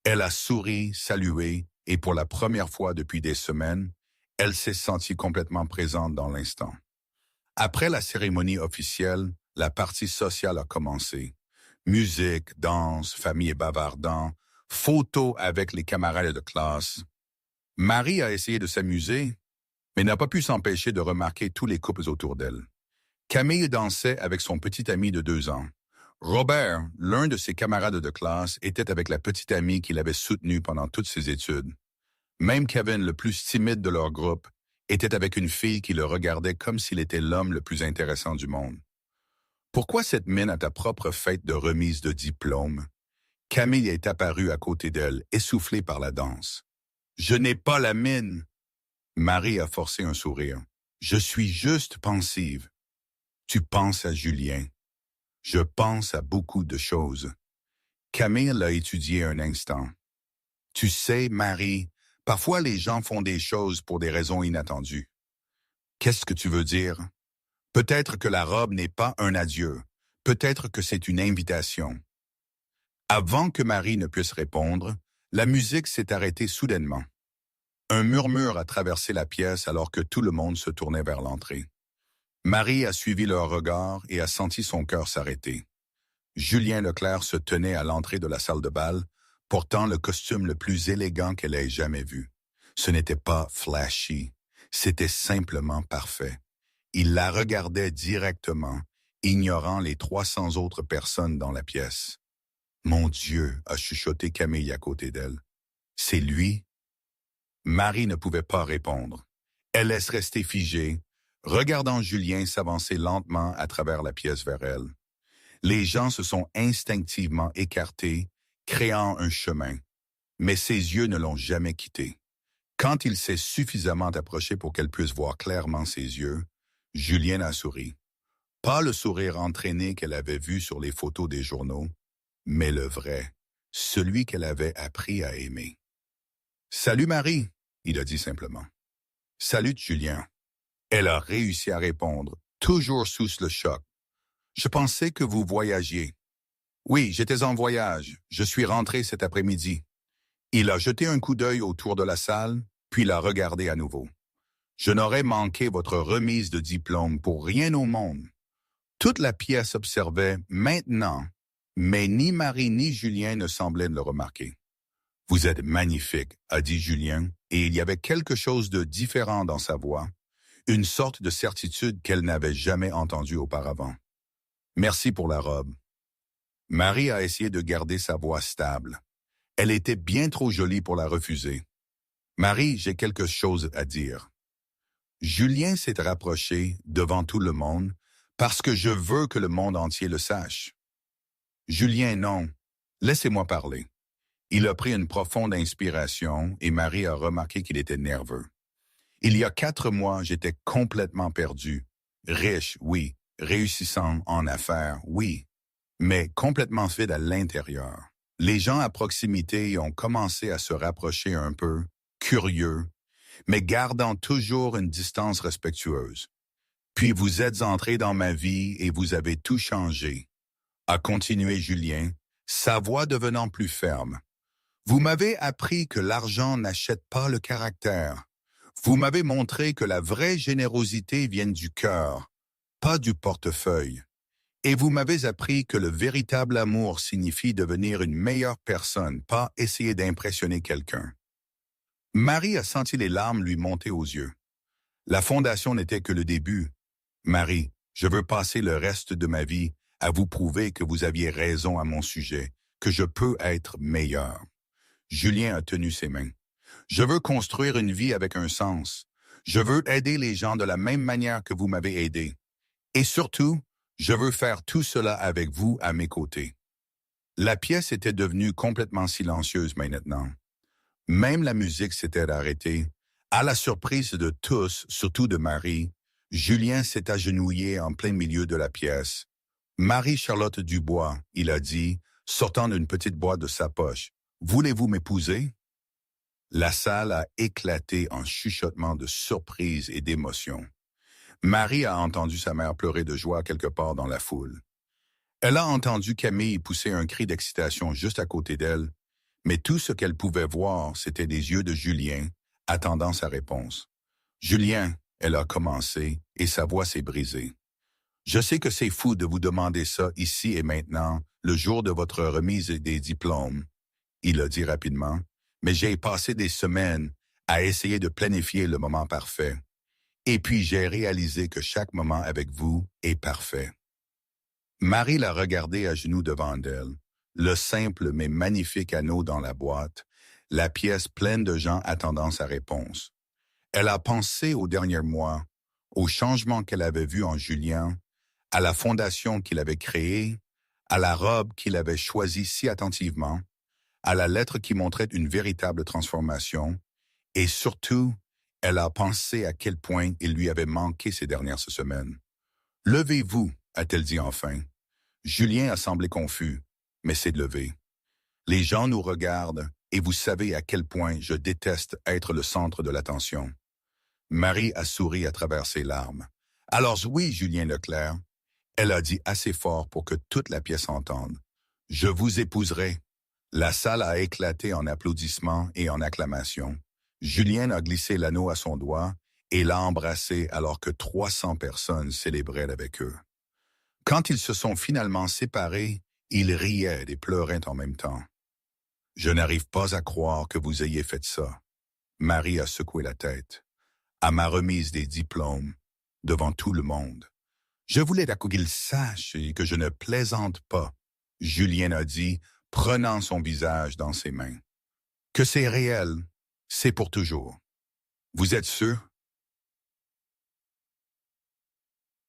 Elle a souri, salué, et pour la première fois depuis des semaines, elle s'est sentie complètement présente dans l'instant. Après la cérémonie officielle, la partie sociale a commencé. Musique, danse, famille bavardant, photos avec les camarades de classe. Marie a essayé de s'amuser, mais n'a pas pu s'empêcher de remarquer tous les couples autour d'elle. Camille dansait avec son petit ami de 2 ans. Robert, l'un de ses camarades de classe, était avec la petite amie qu'il avait soutenue pendant toutes ses études. Même Kevin, le plus timide de leur groupe, était avec une fille qui le regardait comme s'il était l'homme le plus intéressant du monde. Pourquoi cette mine à ta propre fête de remise de diplôme? Camille est apparue à côté d'elle, essoufflée par la danse. Je n'ai pas la mine. Marie a forcé un sourire. Je suis juste pensive. Tu penses à Julien. Je pense à beaucoup de choses. Camille l'a étudié un instant. Tu sais, Marie, parfois les gens font des choses pour des raisons inattendues. Qu'est-ce que tu veux dire? Peut-être que la robe n'est pas un adieu. Peut-être que c'est une invitation. Avant que Marie ne puisse répondre, la musique s'est arrêtée soudainement. Un murmure a traversé la pièce alors que tout le monde se tournait vers l'entrée. Marie a suivi leur regard et a senti son cœur s'arrêter. Julien Leclerc se tenait à l'entrée de la salle de bal, portant le costume le plus élégant qu'elle ait jamais vu. Ce n'était pas flashy, c'était simplement parfait. Il la regardait directement, ignorant les 300 autres personnes dans la pièce. « Mon Dieu » a chuchoté Camille à côté d'elle. « C'est lui ?» Marie ne pouvait pas répondre. Elle laisse rester figée, regardant Julien s'avancer lentement à travers la pièce vers elle. Les gens se sont instinctivement écartés, créant un chemin. Mais ses yeux ne l'ont jamais quitté. Quand il s'est suffisamment approché pour qu'elle puisse voir clairement ses yeux, Julien a souri. Pas le sourire entraîné qu'elle avait vu sur les photos des journaux, mais le vrai, celui qu'elle avait appris à aimer. « Salut Marie », il a dit simplement. « Salut Julien ». Elle a réussi à répondre, toujours sous le choc. « Je pensais que vous voyagiez. »« Oui, j'étais en voyage. Je suis rentré cet après-midi. » Il a jeté un coup d'œil autour de la salle, puis l'a regardé à nouveau. « Je n'aurais manqué votre remise de diplôme pour rien au monde. » Toute la pièce observait maintenant, mais ni Marie ni Julien ne semblaient le remarquer. « Vous êtes magnifique », a dit Julien, et il y avait quelque chose de différent dans sa voix, une sorte de certitude qu'elle n'avait jamais entendue auparavant. « Merci pour la robe. » Marie a essayé de garder sa voix stable. Elle était bien trop jolie pour la refuser. « Marie, j'ai quelque chose à dire. » Julien s'est rapproché devant tout le monde parce que je veux que le monde entier le sache. « Julien, non. Laissez-moi parler. » Il a pris une profonde inspiration et Marie a remarqué qu'il était nerveux. « Il y a 4 mois, j'étais complètement perdu. Riche, oui. Réussissant en affaires, oui. Mais complètement vide à l'intérieur. Les gens à proximité ont commencé à se rapprocher un peu, curieux, mais gardant toujours une distance respectueuse. Puis vous êtes entré dans ma vie et vous avez tout changé, » a continué Julien, sa voix devenant plus ferme. « Vous m'avez appris que l'argent n'achète pas le caractère. Vous m'avez montré que la vraie générosité vient du cœur, pas du portefeuille. Et vous m'avez appris que le véritable amour signifie devenir une meilleure personne, pas essayer d'impressionner quelqu'un. » Marie a senti les larmes lui monter aux yeux. La fondation n'était que le début. « Marie, je veux passer le reste de ma vie à vous prouver que vous aviez raison à mon sujet, que je peux être meilleur. » Julien a tenu ses mains. « Je veux construire une vie avec un sens. Je veux aider les gens de la même manière que vous m'avez aidé. Et surtout, je veux faire tout cela avec vous à mes côtés. » La pièce était devenue complètement silencieuse maintenant. Même la musique s'était arrêtée. À la surprise de tous, surtout de Marie, Julien s'est agenouillé en plein milieu de la pièce. « Marie-Charlotte Dubois », il a dit, sortant d'une petite boîte de sa poche. « Voulez-vous m'épouser? » La salle a éclaté en chuchotements de surprise et d'émotion. Marie a entendu sa mère pleurer de joie quelque part dans la foule. Elle a entendu Camille pousser un cri d'excitation juste à côté d'elle, mais tout ce qu'elle pouvait voir, c'était les yeux de Julien, attendant sa réponse. « Julien », elle a commencé, et sa voix s'est brisée. « Je sais que c'est fou de vous demander ça ici et maintenant, le jour de votre remise des diplômes. » Il a dit rapidement, « Mais j'ai passé des semaines à essayer de planifier le moment parfait. Et puis j'ai réalisé que chaque moment avec vous est parfait. » Marie l'a regardé à genoux devant elle, le simple mais magnifique anneau dans la boîte, la pièce pleine de gens attendant sa réponse. Elle a pensé aux derniers mois, aux changements qu'elle avait vus en Julien, à la fondation qu'il avait créée, à la robe qu'il avait choisie si attentivement, à la lettre qui montrait une véritable transformation, et surtout, elle a pensé à quel point il lui avait manqué ces dernières semaines. « Levez-vous », a-t-elle dit enfin. Julien a semblé confus, mais s'est levé. « Les gens nous regardent, et vous savez à quel point je déteste être le centre de l'attention. » Marie a souri à travers ses larmes. « Alors oui, Julien Leclerc. » Elle a dit assez fort pour que toute la pièce entende. « Je vous épouserai. » La salle a éclaté en applaudissements et en acclamations. Julien a glissé l'anneau à son doigt et l'a embrassé alors que 300 personnes célébraient avec eux. Quand ils se sont finalement séparés, ils riaient et pleuraient en même temps. « Je n'arrive pas à croire que vous ayez fait ça. » Marie a secoué la tête. « À ma remise des diplômes, devant tout le monde. Je voulais qu'il sache et que je ne plaisante pas. » Julien a dit, prenant son visage dans ses mains. « Que c'est réel, c'est pour toujours. Vous êtes sûr? »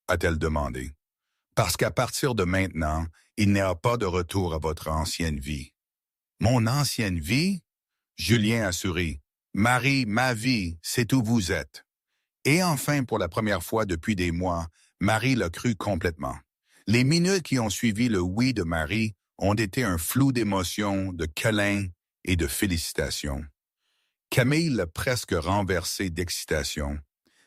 a-t-elle demandé. « Parce qu'à partir de maintenant, il n'y a pas de retour à votre ancienne vie. » « Mon ancienne vie? » Julien a souri. « Marie, ma vie, c'est où vous êtes. » Et enfin, pour la première fois depuis des mois, Marie l'a cru complètement. Les minutes qui ont suivi le oui de Marie ont été un flou d'émotions, de câlins et de félicitations. Camille l'a presque renversé d'excitation.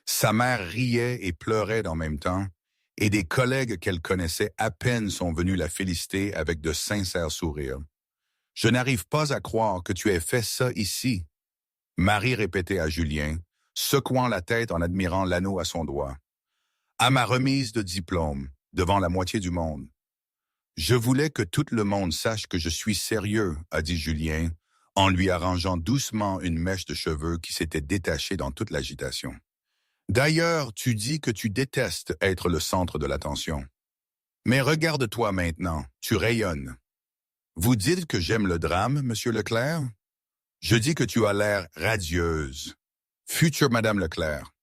Sa mère riait et pleurait en même temps, et des collègues qu'elle connaissait à peine sont venus la féliciter avec de sincères sourires. « Je n'arrive pas à croire que tu aies fait ça ici. » Marie répétait à Julien, secouant la tête en admirant l'anneau à son doigt. « À ma remise de diplôme, devant la moitié du monde. »« Je voulais que tout le monde sache que je suis sérieux, » a dit Julien, en lui arrangeant doucement une mèche de cheveux qui s'était détachée dans toute l'agitation. « D'ailleurs, tu dis que tu détestes être le centre de l'attention. Mais regarde-toi maintenant, tu rayonnes. Vous dites que j'aime le drame, Monsieur Leclerc? Je dis que tu as l'air radieuse. Future Madame Leclerc. »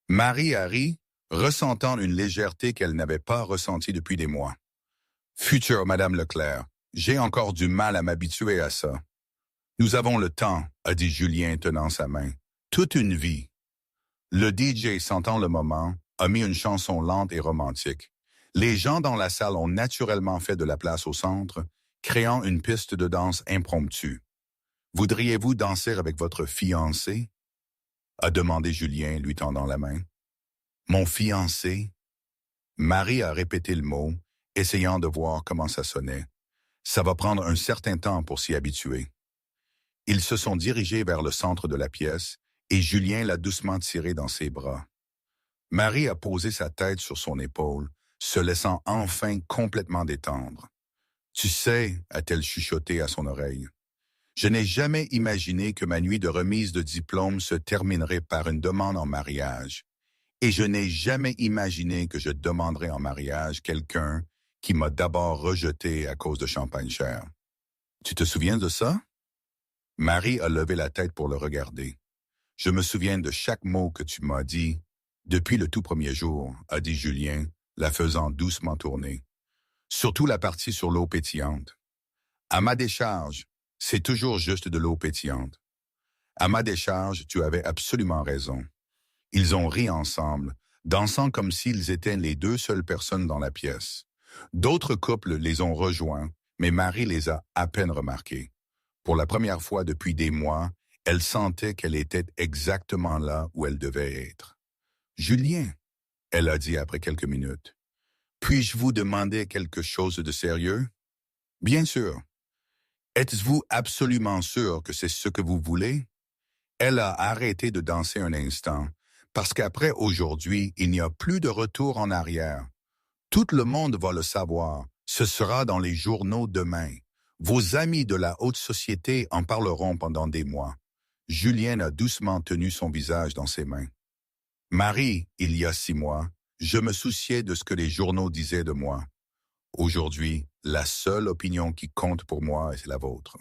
Marie a ri, ressentant une légèreté qu'elle n'avait pas ressentie depuis des mois. « Future Madame Leclerc, j'ai encore du mal à m'habituer à ça. »« Nous avons le temps, » a dit Julien tenant sa main. « Toute une vie. » Le DJ, sentant le moment, a mis une chanson lente et romantique. Les gens dans la salle ont naturellement fait de la place au centre, créant une piste de danse impromptue. « Voudriez-vous danser avec votre fiancé? » a demandé Julien, lui tendant la main. « Mon fiancé? » Marie a répété le mot, essayant de voir comment ça sonnait. Ça va prendre un certain temps pour s'y habituer. Ils se sont dirigés vers le centre de la pièce et Julien l'a doucement tiré dans ses bras. Marie a posé sa tête sur son épaule, se laissant enfin complètement détendre. « Tu sais, » a-t-elle chuchoté à son oreille, « je n'ai jamais imaginé que ma nuit de remise de diplôme se terminerait par une demande en mariage. Et je n'ai jamais imaginé que je demanderais en mariage quelqu'un qui m'a d'abord rejeté à cause de champagne cher. Tu te souviens de ça? » Marie a levé la tête pour le regarder. « Je me souviens de chaque mot que tu m'as dit depuis le tout premier jour, » a dit Julien, la faisant doucement tourner. « Surtout la partie sur l'eau pétillante. À ma décharge, c'est toujours juste de l'eau pétillante. À ma décharge, tu avais absolument raison. » Ils ont ri ensemble, dansant comme s'ils étaient les deux seules personnes dans la pièce. D'autres couples les ont rejoints, mais Marie les a à peine remarqués. Pour la première fois depuis des mois, elle sentait qu'elle était exactement là où elle devait être. « Julien, » elle a dit après quelques minutes, « puis-je vous demander quelque chose de sérieux? »« Bien sûr. »« Êtes-vous absolument sûr que c'est ce que vous voulez? » Elle a arrêté de danser un instant, parce qu'après aujourd'hui, il n'y a plus de retour en arrière. Tout le monde va le savoir. Ce sera dans les journaux demain. Vos amis de la haute société en parleront pendant des mois. Julien a doucement tenu son visage dans ses mains. « Marie, il y a 6 mois, je me souciais de ce que les journaux disaient de moi. Aujourd'hui, la seule opinion qui compte pour moi est la vôtre. »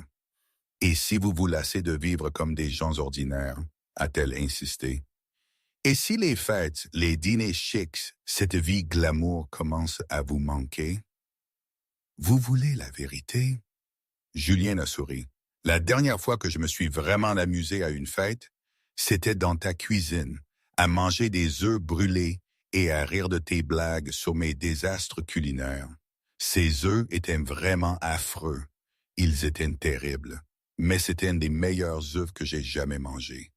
Et si vous vous lassez de vivre comme des gens ordinaires, a-t-elle insisté. Et si les fêtes, les dîners chics, cette vie glamour commence à vous manquer? Vous voulez la vérité? Julien a souri. La dernière fois que je me suis vraiment amusé à une fête, c'était dans ta cuisine, à manger des œufs brûlés et à rire de tes blagues sur mes désastres culinaires. Ces œufs étaient vraiment affreux. Ils étaient terribles, mais c'était un des meilleurs œufs que j'ai jamais mangés.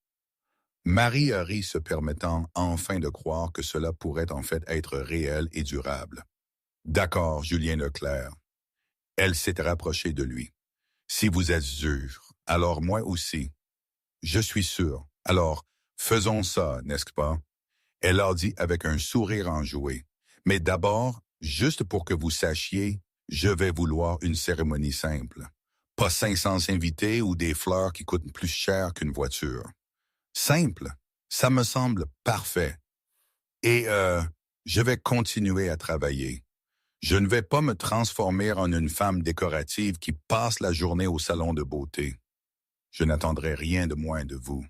Marie a ri se permettant enfin de croire que cela pourrait en fait être réel et durable. D'accord, Julien Leclerc. Elle s'est rapprochée de lui. Si vous êtes sûr, alors moi aussi. Je suis sûr. Alors, faisons ça, n'est-ce pas? Elle a dit avec un sourire enjoué. Mais d'abord, juste pour que vous sachiez, je vais vouloir une cérémonie simple. Pas 500 invités ou des fleurs qui coûtent plus cher qu'une voiture. Simple, ça me semble parfait. Et je vais continuer à travailler. Je ne vais pas me transformer en une femme décorative qui passe la journée au salon de beauté. Je n'attendrai rien de moins de vous.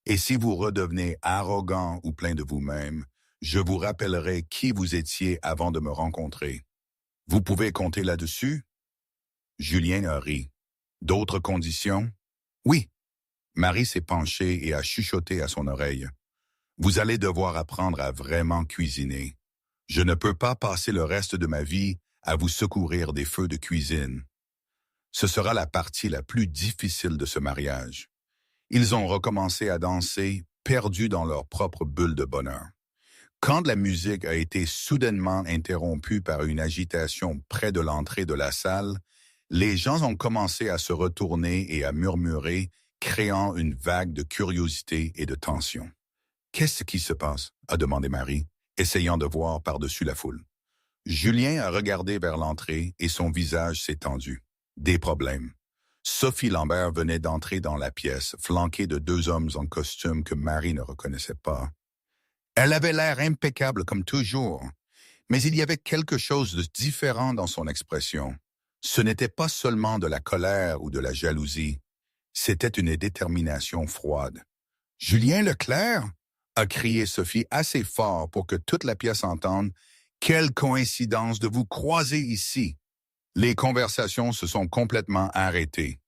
Et si vous redevenez arrogant ou plein de vous-même, je vous rappellerai qui vous étiez avant de me rencontrer. Vous pouvez compter là-dessus? Julien a ri. D'autres conditions? Oui. Marie s'est penchée et a chuchoté à son oreille. Vous allez devoir apprendre à vraiment cuisiner. Je ne peux pas passer le reste de ma vie à vous secourir des feux de cuisine. Ce sera la partie la plus difficile de ce mariage. Ils ont recommencé à danser, perdus dans leur propre bulle de bonheur. Quand la musique a été soudainement interrompue par une agitation près de l'entrée de la salle, les gens ont commencé à se retourner et à murmurer, créant une vague de curiosité et de tension. « Qu'est-ce qui se passe ?» a demandé Marie, essayant de voir par-dessus la foule. Julien a regardé vers l'entrée et son visage s'est tendu. Des problèmes. Sophie Lambert venait d'entrer dans la pièce, flanquée de deux hommes en costume que Marie ne reconnaissait pas. Elle avait l'air impeccable comme toujours, mais il y avait quelque chose de différent dans son expression. Ce n'était pas seulement de la colère ou de la jalousie, c'était une détermination froide. « Julien Leclerc ?» a crié Sophie assez fort pour que toute la pièce entende. « Quelle coïncidence de vous croiser ici !» Les conversations se sont complètement arrêtées.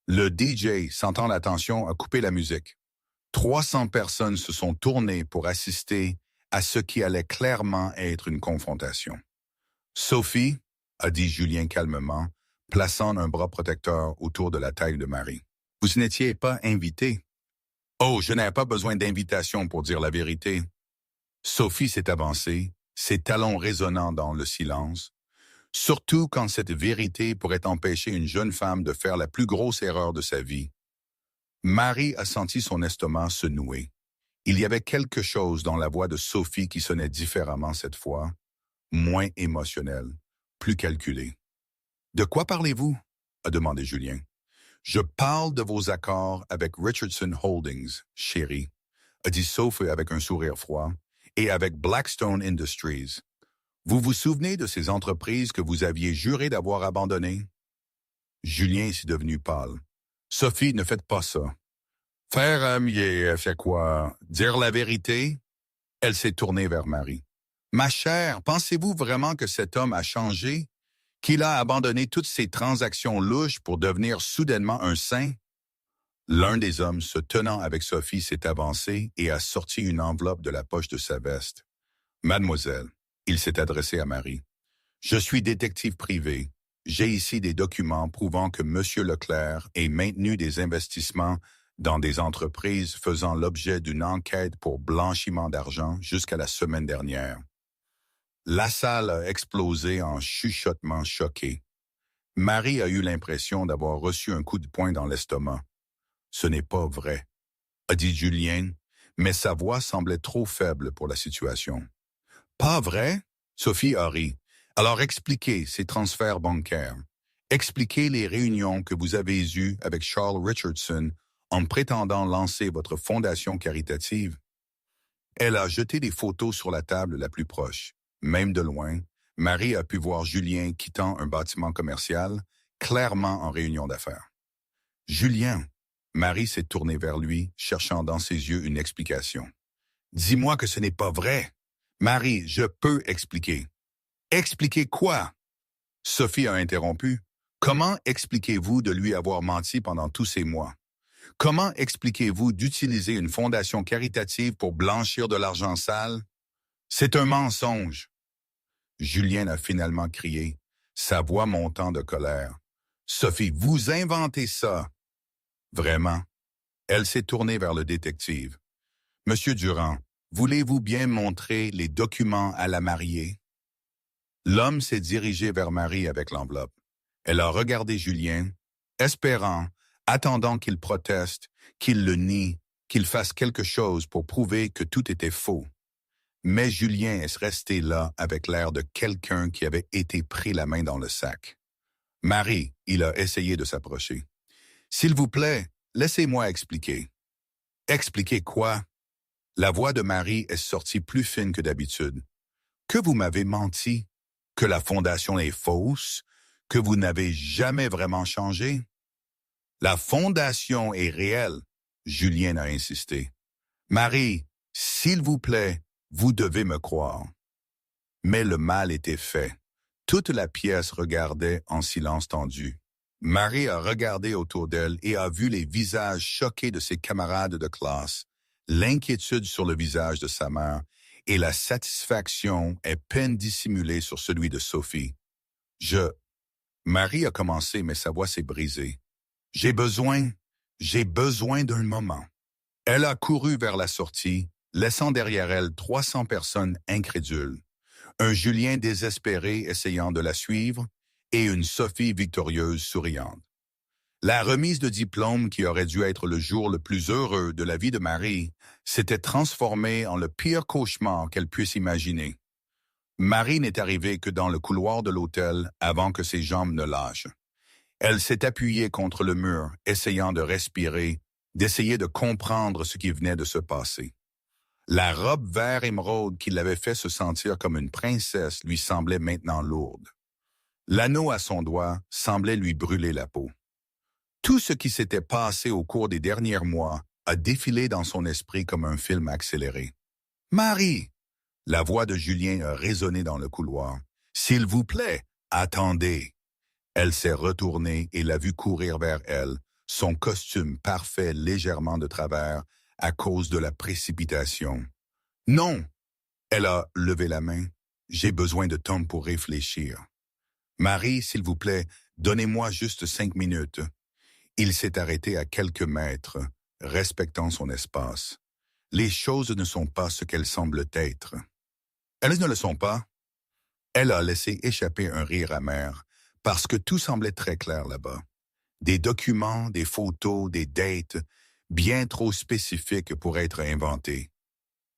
Le DJ, sentant la tension, a coupé la musique. 300 personnes se sont tournées pour assister à ce qui allait clairement être une confrontation. « Sophie, » a dit Julien calmement, plaçant un bras protecteur autour de la taille de Marie. « Vous n'étiez pas invitée. »« Oh, je n'ai pas besoin d'invitation pour dire la vérité. » Sophie s'est avancée, ses talons résonnant dans le silence, surtout quand cette vérité pourrait empêcher une jeune femme de faire la plus grosse erreur de sa vie. Marie a senti son estomac se nouer. Il y avait quelque chose dans la voix de Sophie qui sonnait différemment cette fois, moins émotionnelle, plus calculée. « De quoi parlez-vous ?» a demandé Julien. « Je parle de vos accords avec Richardson Holdings, chérie, » a dit Sophie avec un sourire froid, « et avec Blackstone Industries. Vous vous souvenez de ces entreprises que vous aviez juré d'avoir abandonnées? » Julien s'est devenu pâle. « Sophie, ne faites pas ça. » « Faire mieux, fait quoi? Dire la vérité? » Elle s'est tournée vers Marie. « Ma chère, pensez-vous vraiment que cet homme a changé? Qu'il a abandonné toutes ses transactions louches pour devenir soudainement un saint? » L'un des hommes se tenant avec Sophie s'est avancé et a sorti une enveloppe de la poche de sa veste. « Mademoiselle, » il s'est adressé à Marie, « je suis détective privé. J'ai ici des documents prouvant que M. Leclerc ait maintenu des investissements dans des entreprises faisant l'objet d'une enquête pour blanchiment d'argent jusqu'à la semaine dernière. » La salle a explosé en chuchotements choqués. Marie a eu l'impression d'avoir reçu un coup de poing dans l'estomac. « Ce n'est pas vrai, » a dit Julien, mais sa voix semblait trop faible pour la situation. « Pas vrai? » Sophie a ri. « Alors expliquez ces transferts bancaires. Expliquez les réunions que vous avez eues avec Charles Richardson en prétendant lancer votre fondation caritative. » Elle a jeté des photos sur la table la plus proche. Même de loin, Marie a pu voir Julien quittant un bâtiment commercial, clairement en réunion d'affaires. Julien, Marie s'est tournée vers lui, cherchant dans ses yeux une explication. Dis-moi que ce n'est pas vrai. Marie, je peux expliquer. Expliquer quoi? Sophie a interrompu. Comment expliquez-vous de lui avoir menti pendant tous ces mois? Comment expliquez-vous d'utiliser une fondation caritative pour blanchir de l'argent sale? C'est un mensonge. Julien a finalement crié, sa voix montant de colère. Sophie, vous inventez ça. Vraiment? Elle s'est tournée vers le détective. Monsieur Durand, voulez-vous bien montrer les documents à la mariée? L'homme s'est dirigé vers Marie avec l'enveloppe. Elle a regardé Julien, espérant, attendant qu'il proteste, qu'il le nie, qu'il fasse quelque chose pour prouver que tout était faux. Mais Julien est resté là avec l'air de quelqu'un qui avait été pris la main dans le sac. Marie, il a essayé de s'approcher. S'il vous plaît, laissez-moi expliquer. Expliquer quoi? La voix de Marie est sortie plus fine que d'habitude. Que vous m'avez menti? Que la fondation est fausse? Que vous n'avez jamais vraiment changé? La fondation est réelle, Julien a insisté. Marie, s'il vous plaît, vous devez me croire. Mais le mal était fait. Toute la pièce regardait en silence tendu. Marie a regardé autour d'elle et a vu les visages choqués de ses camarades de classe, l'inquiétude sur le visage de sa mère et la satisfaction est peine dissimulée sur celui de Sophie. Marie a commencé, mais sa voix s'est brisée. J'ai besoin d'un moment. Elle a couru vers la sortie, laissant derrière elle 300 personnes incrédules. Un Julien désespéré essayant de la suivre et une Sophie victorieuse souriante. La remise de diplôme qui aurait dû être le jour le plus heureux de la vie de Marie s'était transformée en le pire cauchemar qu'elle puisse imaginer. Marie n'est arrivée que dans le couloir de l'hôtel avant que ses jambes ne lâchent. Elle s'est appuyée contre le mur, essayant de respirer, d'essayer de comprendre ce qui venait de se passer. La robe vert émeraude qui l'avait fait se sentir comme une princesse lui semblait maintenant lourde. L'anneau à son doigt semblait lui brûler la peau. Tout ce qui s'était passé au cours des derniers mois a défilé dans son esprit comme un film accéléré. « Marie !» La voix de Julien a résonné dans le couloir. « S'il vous plaît, attendez !» Elle s'est retournée et l'a vu courir vers elle, son costume parfait légèrement de travers à cause de la précipitation. « Non !» Elle a levé la main. « J'ai besoin de temps pour réfléchir. »« Marie, s'il vous plaît, donnez-moi juste 5 minutes. » Il s'est arrêté à quelques mètres, respectant son espace. Les choses ne sont pas ce qu'elles semblent être. Elles ne le sont pas. Elle a laissé échapper un rire amer, parce que tout semblait très clair là-bas. Des documents, des photos, des dates, bien trop spécifiques pour être inventés.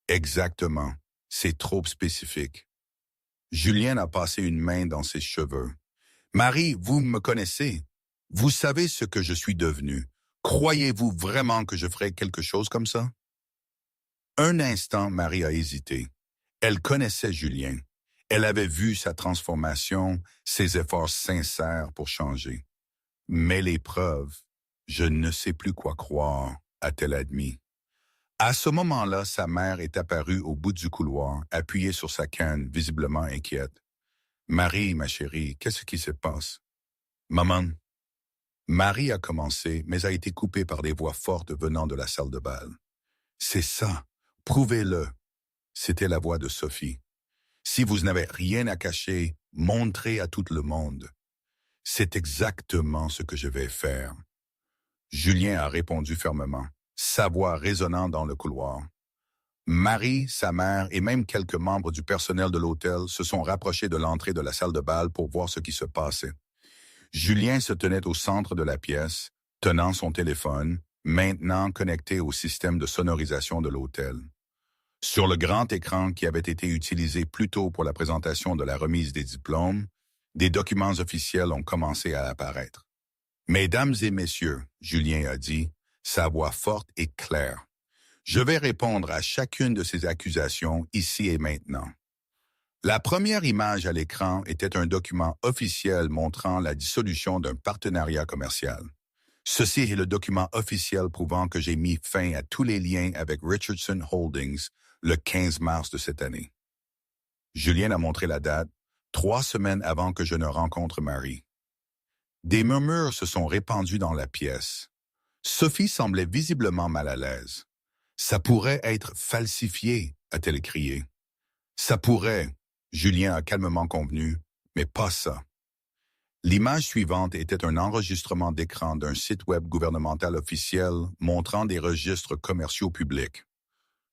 Exactement, c'est trop spécifique. Julien a passé une main dans ses cheveux. « Marie, vous me connaissez. Vous savez ce que je suis devenu. Croyez-vous vraiment que je ferais quelque chose comme ça? » Un instant, Marie a hésité. Elle connaissait Julien. Elle avait vu sa transformation, ses efforts sincères pour changer. Mais les preuves, je ne sais plus quoi croire, a-t-elle admis. À ce moment-là, sa mère est apparue au bout du couloir, appuyée sur sa canne, visiblement inquiète. « Marie, ma chérie, qu'est-ce qui se passe? »« Maman. » Marie a commencé, mais a été coupée par des voix fortes venant de la salle de bal. « C'est ça, prouvez-le. » C'était la voix de Sophie. « Si vous n'avez rien à cacher, montrez à tout le monde. » C'est exactement ce que je vais faire. Julien a répondu fermement, sa voix résonnant dans le couloir. Marie, sa mère et même quelques membres du personnel de l'hôtel se sont rapprochés de l'entrée de la salle de bal pour voir ce qui se passait. Julien se tenait au centre de la pièce, tenant son téléphone, maintenant connecté au système de sonorisation de l'hôtel. Sur le grand écran qui avait été utilisé plus tôt pour la présentation de la remise des diplômes, des documents officiels ont commencé à apparaître. « Mesdames et messieurs, » Julien a dit, sa voix forte et claire, « je vais répondre à chacune de ces accusations ici et maintenant. » La première image à l'écran était un document officiel montrant la dissolution d'un partenariat commercial. Ceci est le document officiel prouvant que j'ai mis fin à tous les liens avec Richardson Holdings le 15 mars de cette année. Julien a montré la date, 3 semaines avant que je ne rencontre Marie. Des murmures se sont répandus dans la pièce. Sophie semblait visiblement mal à l'aise. Ça pourrait être falsifié, a-t-elle crié. Ça pourrait, Julien a calmement convenu, mais pas ça. L'image suivante était un enregistrement d'écran d'un site web gouvernemental officiel montrant des registres commerciaux publics.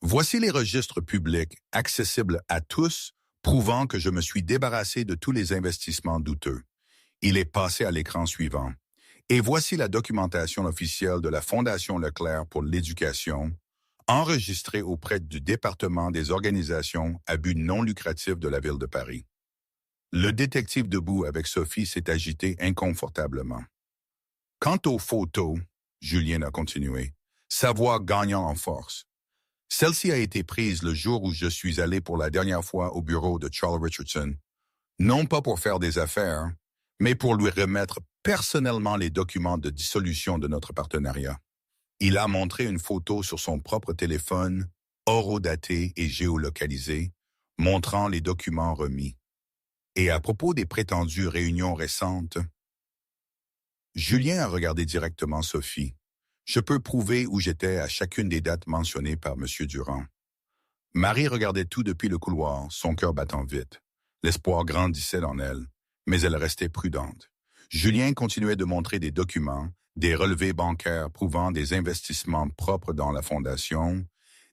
Voici les registres publics accessibles à tous, prouvant que je me suis débarrassé de tous les investissements douteux. Il est passé à l'écran suivant. Et voici la documentation officielle de la Fondation Leclerc pour l'éducation, enregistrée auprès du département des organisations à but non lucratif de la Ville de Paris. Le détective debout avec Sophie s'est agité inconfortablement. Quant aux photos, Julien a continué, sa voix gagnant en force. Celle-ci a été prise le jour où je suis allé pour la dernière fois au bureau de Charles Richardson, non pas pour faire des affaires, mais pour lui remettre personnellement les documents de dissolution de notre partenariat. Il a montré une photo sur son propre téléphone, horodatée et géolocalisée, montrant les documents remis. Et à propos des prétendues réunions récentes, Julien a regardé directement Sophie. Je peux prouver où j'étais à chacune des dates mentionnées par M. Durand. Marie regardait tout depuis le couloir, son cœur battant vite. L'espoir grandissait en elle, mais elle restait prudente. Julien continuait de montrer des documents, des relevés bancaires prouvant des investissements propres dans la fondation,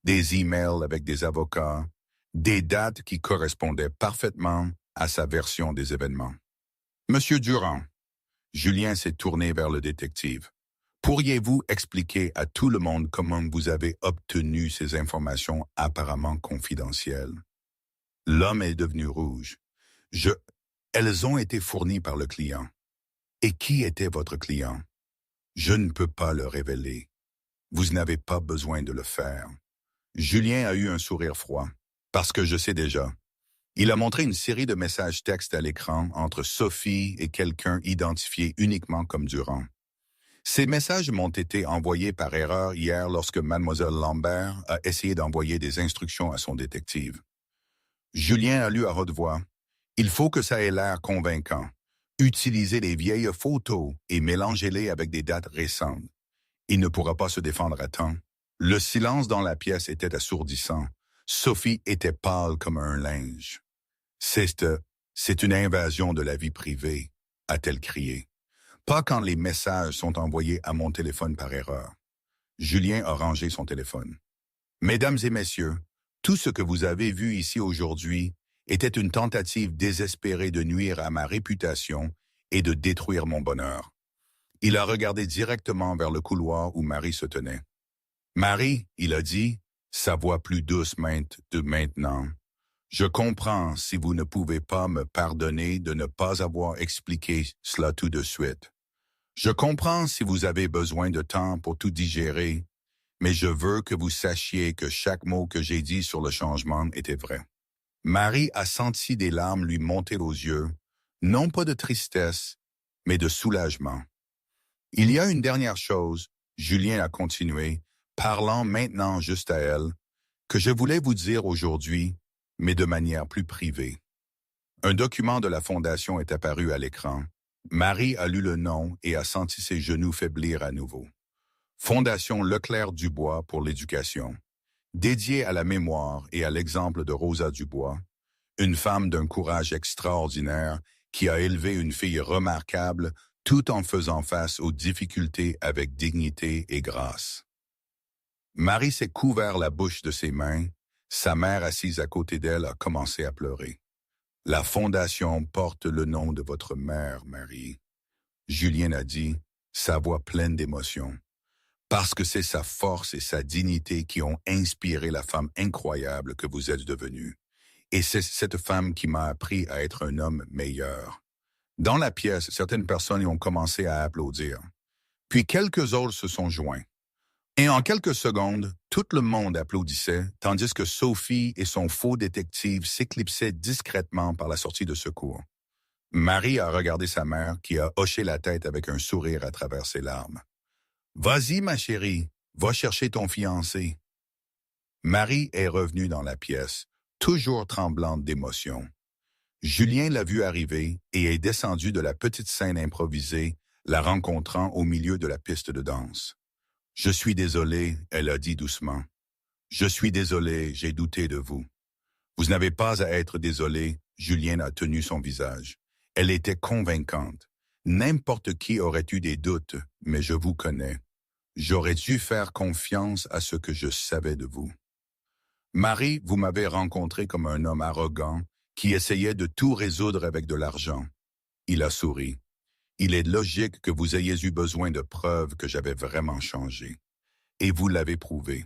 des emails avec des avocats, des dates qui correspondaient parfaitement à sa version des événements. Monsieur Durand, Julien s'est tourné vers le détective. Pourriez-vous expliquer à tout le monde comment vous avez obtenu ces informations apparemment confidentielles? L'homme est devenu rouge. Elles ont été fournies par le client. Et qui était votre client? Je ne peux pas le révéler. Vous n'avez pas besoin de le faire. Julien a eu un sourire froid, parce que je sais déjà. Il a montré une série de messages textes à l'écran entre Sophie et quelqu'un identifié uniquement comme Durand. Ces messages m'ont été envoyés par erreur hier lorsque Mlle Lambert a essayé d'envoyer des instructions à son détective. Julien a lu à haute voix. Il faut que ça ait l'air convaincant. Utilisez les vieilles photos et mélangez-les avec des dates récentes. Il ne pourra pas se défendre à temps. Le silence dans la pièce était assourdissant. Sophie était pâle comme un linge. C'est une invasion de la vie privée, a-t-elle crié. Pas quand les messages sont envoyés à mon téléphone par erreur. Julien a rangé son téléphone. Mesdames et messieurs, tout ce que vous avez vu ici aujourd'hui était une tentative désespérée de nuire à ma réputation et de détruire mon bonheur. Il a regardé directement vers le couloir où Marie se tenait. Marie, il a dit, sa voix plus douce maintenant. Je comprends si vous ne pouvez pas me pardonner de ne pas avoir expliqué cela tout de suite. Je comprends si vous avez besoin de temps pour tout digérer, mais je veux que vous sachiez que chaque mot que j'ai dit sur le changement était vrai. Marie a senti des larmes lui monter aux yeux, non pas de tristesse, mais de soulagement. Il y a une dernière chose, Julien a continué, parlant maintenant juste à elle, que je voulais vous dire aujourd'hui, mais de manière plus privée. Un document de la Fondation est apparu à l'écran. Marie a lu le nom et a senti ses genoux faiblir à nouveau. Fondation Leclerc-Dubois pour l'éducation. Dédiée à la mémoire et à l'exemple de Rosa Dubois, une femme d'un courage extraordinaire qui a élevé une fille remarquable tout en faisant face aux difficultés avec dignité et grâce. Marie s'est couvert la bouche de ses mains. Sa mère assise à côté d'elle a commencé à pleurer. La Fondation porte le nom de votre mère, Marie. Julien a dit, sa voix pleine d'émotion. Parce que c'est sa force et sa dignité qui ont inspiré la femme incroyable que vous êtes devenue. Et c'est cette femme qui m'a appris à être un homme meilleur. Dans la pièce, certaines personnes ont commencé à applaudir. Puis quelques autres se sont joints. Et en quelques secondes, tout le monde applaudissait, tandis que Sophie et son faux détective s'éclipsaient discrètement par la sortie de secours. Marie a regardé sa mère qui a hoché la tête avec un sourire à travers ses larmes. Vas-y, ma chérie, va chercher ton fiancé. Marie est revenue dans la pièce, toujours tremblante d'émotion. Julien l'a vue arriver et est descendu de la petite scène improvisée, la rencontrant au milieu de la piste de danse. « Je suis désolée, elle a dit doucement. Je suis désolée, j'ai douté de vous. » Vous n'avez pas à être désolé, Julien a tenu son visage. Elle était convaincante. N'importe qui aurait eu des doutes, mais je vous connais. J'aurais dû faire confiance à ce que je savais de vous. Marie, vous m'avez rencontré comme un homme arrogant qui essayait de tout résoudre avec de l'argent. Il a souri. Il est logique que vous ayez eu besoin de preuves que j'avais vraiment changé. Et vous l'avez prouvé.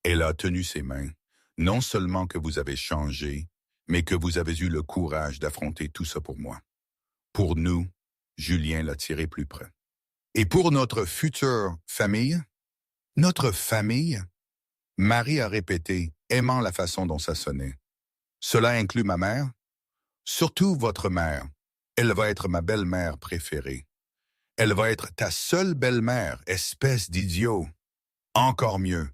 Elle a tenu ses mains. Non seulement que vous avez changé, mais que vous avez eu le courage d'affronter tout ça pour moi. Pour nous, Julien l'a tiré plus près. Et pour notre future famille? Notre famille? Marie a répété, aimant la façon dont ça sonnait. Cela inclut ma mère? Surtout votre mère. Elle va être ma belle-mère préférée. Elle va être ta seule belle-mère, espèce d'idiot. Encore mieux.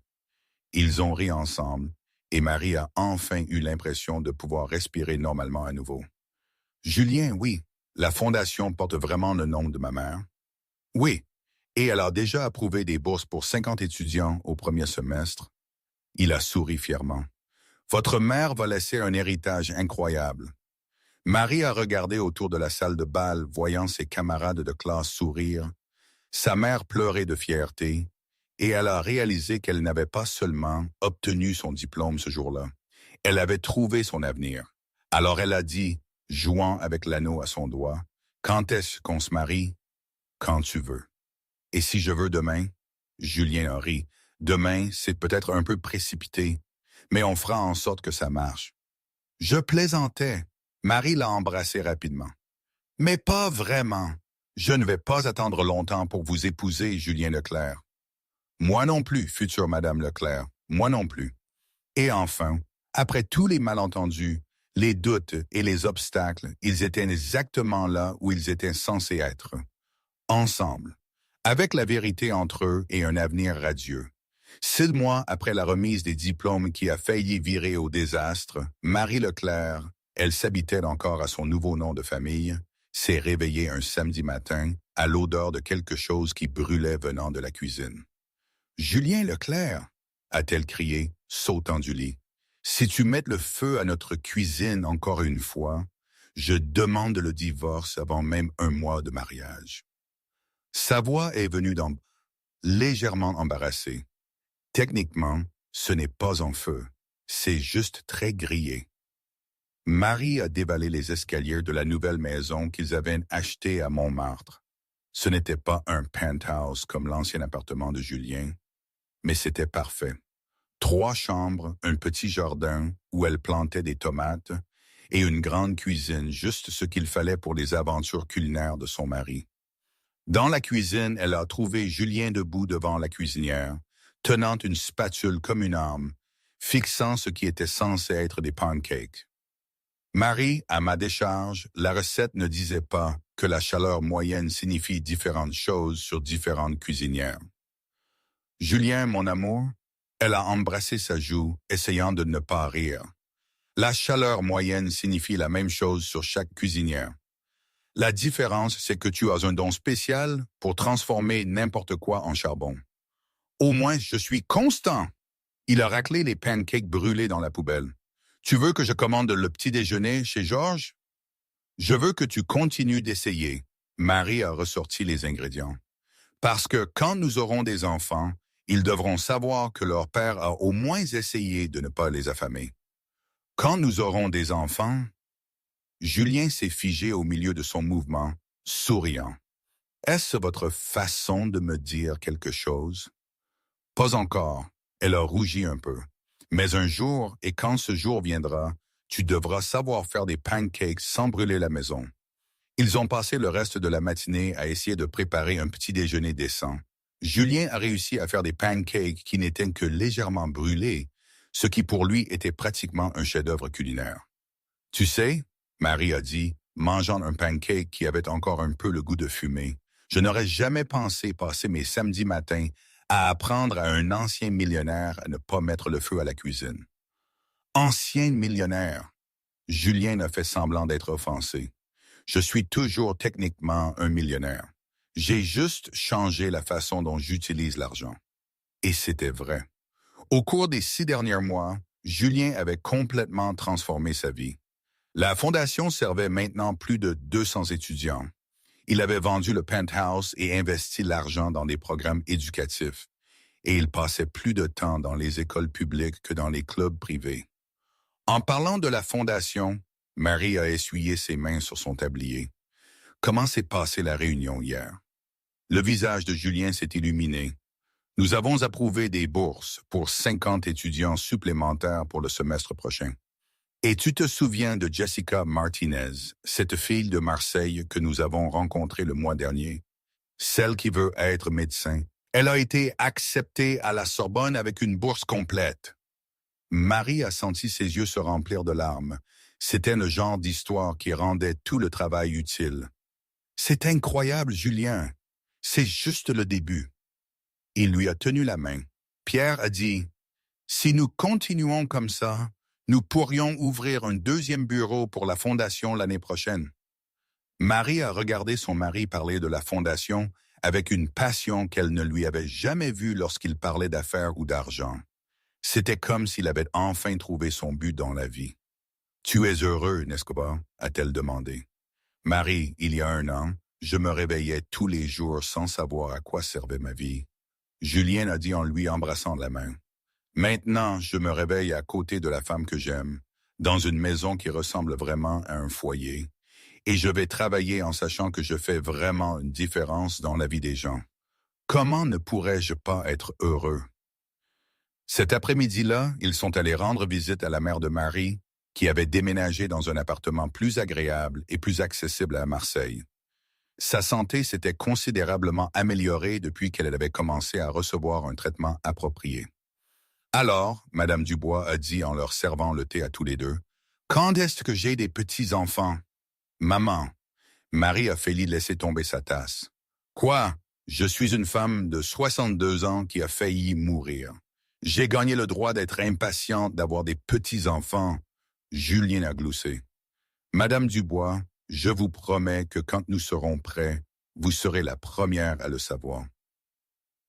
Ils ont ri ensemble, et Marie a enfin eu l'impression de pouvoir respirer normalement à nouveau. Julien, oui, la fondation porte vraiment le nom de ma mère. Oui, et elle a déjà approuvé des bourses pour 50 étudiants au premier semestre. Il a souri fièrement. Votre mère va laisser un héritage incroyable. Marie a regardé autour de la salle de bal, voyant ses camarades de classe sourire. Sa mère pleurait de fierté, et elle a réalisé qu'elle n'avait pas seulement obtenu son diplôme ce jour-là. Elle avait trouvé son avenir. Alors elle a dit, jouant avec l'anneau à son doigt, « Quand est-ce qu'on se marie? Quand tu veux. » Et si je veux demain? Julien a ri. Demain, c'est peut-être un peu précipité, mais on fera en sorte que ça marche. Je plaisantais. Marie l'a embrassé rapidement. Mais pas vraiment. Je ne vais pas attendre longtemps pour vous épouser, Julien Leclerc. Moi non plus, future Madame Leclerc. Moi non plus. Et enfin, après tous les malentendus, les doutes et les obstacles, ils étaient exactement là où ils étaient censés être. Ensemble. Avec la vérité entre eux et un avenir radieux. 6 mois après la remise des diplômes qui a failli virer au désastre, Marie Leclerc, elle s'habitait encore à son nouveau nom de famille, s'est réveillée un samedi matin à l'odeur de quelque chose qui brûlait venant de la cuisine. « Julien Leclerc !» a-t-elle crié, sautant du lit. « Si tu mets le feu à notre cuisine encore une fois, je demande le divorce avant même 1 mois de mariage. » Sa voix est venue légèrement embarrassée. Techniquement, ce n'est pas en feu, c'est juste très grillé. Marie a dévalé les escaliers de la nouvelle maison qu'ils avaient achetée à Montmartre. Ce n'était pas un penthouse comme l'ancien appartement de Julien, mais c'était parfait. 3 chambres, un petit jardin où elle plantait des tomates et une grande cuisine, juste ce qu'il fallait pour les aventures culinaires de son mari. Dans la cuisine, elle a trouvé Julien debout devant la cuisinière, tenant une spatule comme une arme, fixant ce qui était censé être des pancakes. Marie, à ma décharge, la recette ne disait pas que la chaleur moyenne signifie différentes choses sur différentes cuisinières. Julien, mon amour, elle a embrassé sa joue, essayant de ne pas rire. La chaleur moyenne signifie la même chose sur chaque cuisinière. La différence, c'est que tu as un don spécial pour transformer n'importe quoi en charbon. Au moins, je suis constant. Il a raclé les pancakes brûlés dans la poubelle. Tu veux que je commande le petit déjeuner chez Georges? Je veux que tu continues d'essayer. Marie a ressorti les ingrédients. Parce que quand nous aurons des enfants, ils devront savoir que leur père a au moins essayé de ne pas les affamer. Quand nous aurons des enfants... Julien s'est figé au milieu de son mouvement, souriant. Est-ce votre façon de me dire quelque chose? Pas encore. Elle a rougi un peu. Mais un jour, et quand ce jour viendra, tu devras savoir faire des pancakes sans brûler la maison. Ils ont passé le reste de la matinée à essayer de préparer un petit déjeuner décent. Julien a réussi à faire des pancakes qui n'étaient que légèrement brûlés, ce qui pour lui était pratiquement un chef-d'œuvre culinaire. Tu sais, Marie a dit, mangeant un pancake qui avait encore un peu le goût de fumée, Je n'aurais jamais pensé passer mes samedis matins à apprendre à un ancien millionnaire à ne pas mettre le feu à la cuisine. Ancien millionnaire. Julien a fait semblant d'être offensé. Je suis toujours techniquement un millionnaire. J'ai juste changé la façon dont j'utilise l'argent. Et c'était vrai. Au cours des 6 derniers mois, Julien avait complètement transformé sa vie. La fondation servait maintenant plus de 200 étudiants. Il avait vendu le penthouse et investi l'argent dans des programmes éducatifs. Et il passait plus de temps dans les écoles publiques que dans les clubs privés. En parlant de la fondation, Marie a essuyé ses mains sur son tablier. Comment s'est passée la réunion hier? Le visage de Julien s'est illuminé. Nous avons approuvé des bourses pour 50 étudiants supplémentaires pour le semestre prochain. Et tu te souviens de Jessica Martinez, cette fille de Marseille que nous avons rencontrée le mois dernier? Celle qui veut être médecin. Elle a été acceptée à la Sorbonne avec une bourse complète. Marie a senti ses yeux se remplir de larmes. C'était le genre d'histoire qui rendait tout le travail utile. C'est incroyable, Julien. C'est juste le début. Il lui a tenu la main. Pierre a dit, « Si nous continuons comme ça, nous pourrions ouvrir un deuxième bureau pour la fondation l'année prochaine. » Marie a regardé son mari parler de la fondation avec une passion qu'elle ne lui avait jamais vue lorsqu'il parlait d'affaires ou d'argent. C'était comme s'il avait enfin trouvé son but dans la vie. « Tu es heureux, n'est-ce pas? » a-t-elle demandé. « Marie, il y a 1 an, je me réveillais tous les jours sans savoir à quoi servait ma vie. » Julien a dit en lui embrassant la main. « Maintenant, je me réveille à côté de la femme que j'aime, dans une maison qui ressemble vraiment à un foyer, et je vais travailler en sachant que je fais vraiment une différence dans la vie des gens. Comment ne pourrais-je pas être heureux? » Cet après-midi-là, ils sont allés rendre visite à la mère de Marie, qui avait déménagé dans un appartement plus agréable et plus accessible à Marseille. Sa santé s'était considérablement améliorée depuis qu'elle avait commencé à recevoir un traitement approprié. Alors, Madame Dubois a dit en leur servant le thé à tous les deux, « Quand est-ce que j'ai des petits-enfants? »« Maman. » Marie a failli laisser tomber sa tasse. « Quoi? Je suis une femme de 62 ans qui a failli mourir. J'ai gagné le droit d'être impatiente d'avoir des petits-enfants. » Julien a gloussé. « Madame Dubois, je vous promets que quand nous serons prêts, vous serez la première à le savoir. »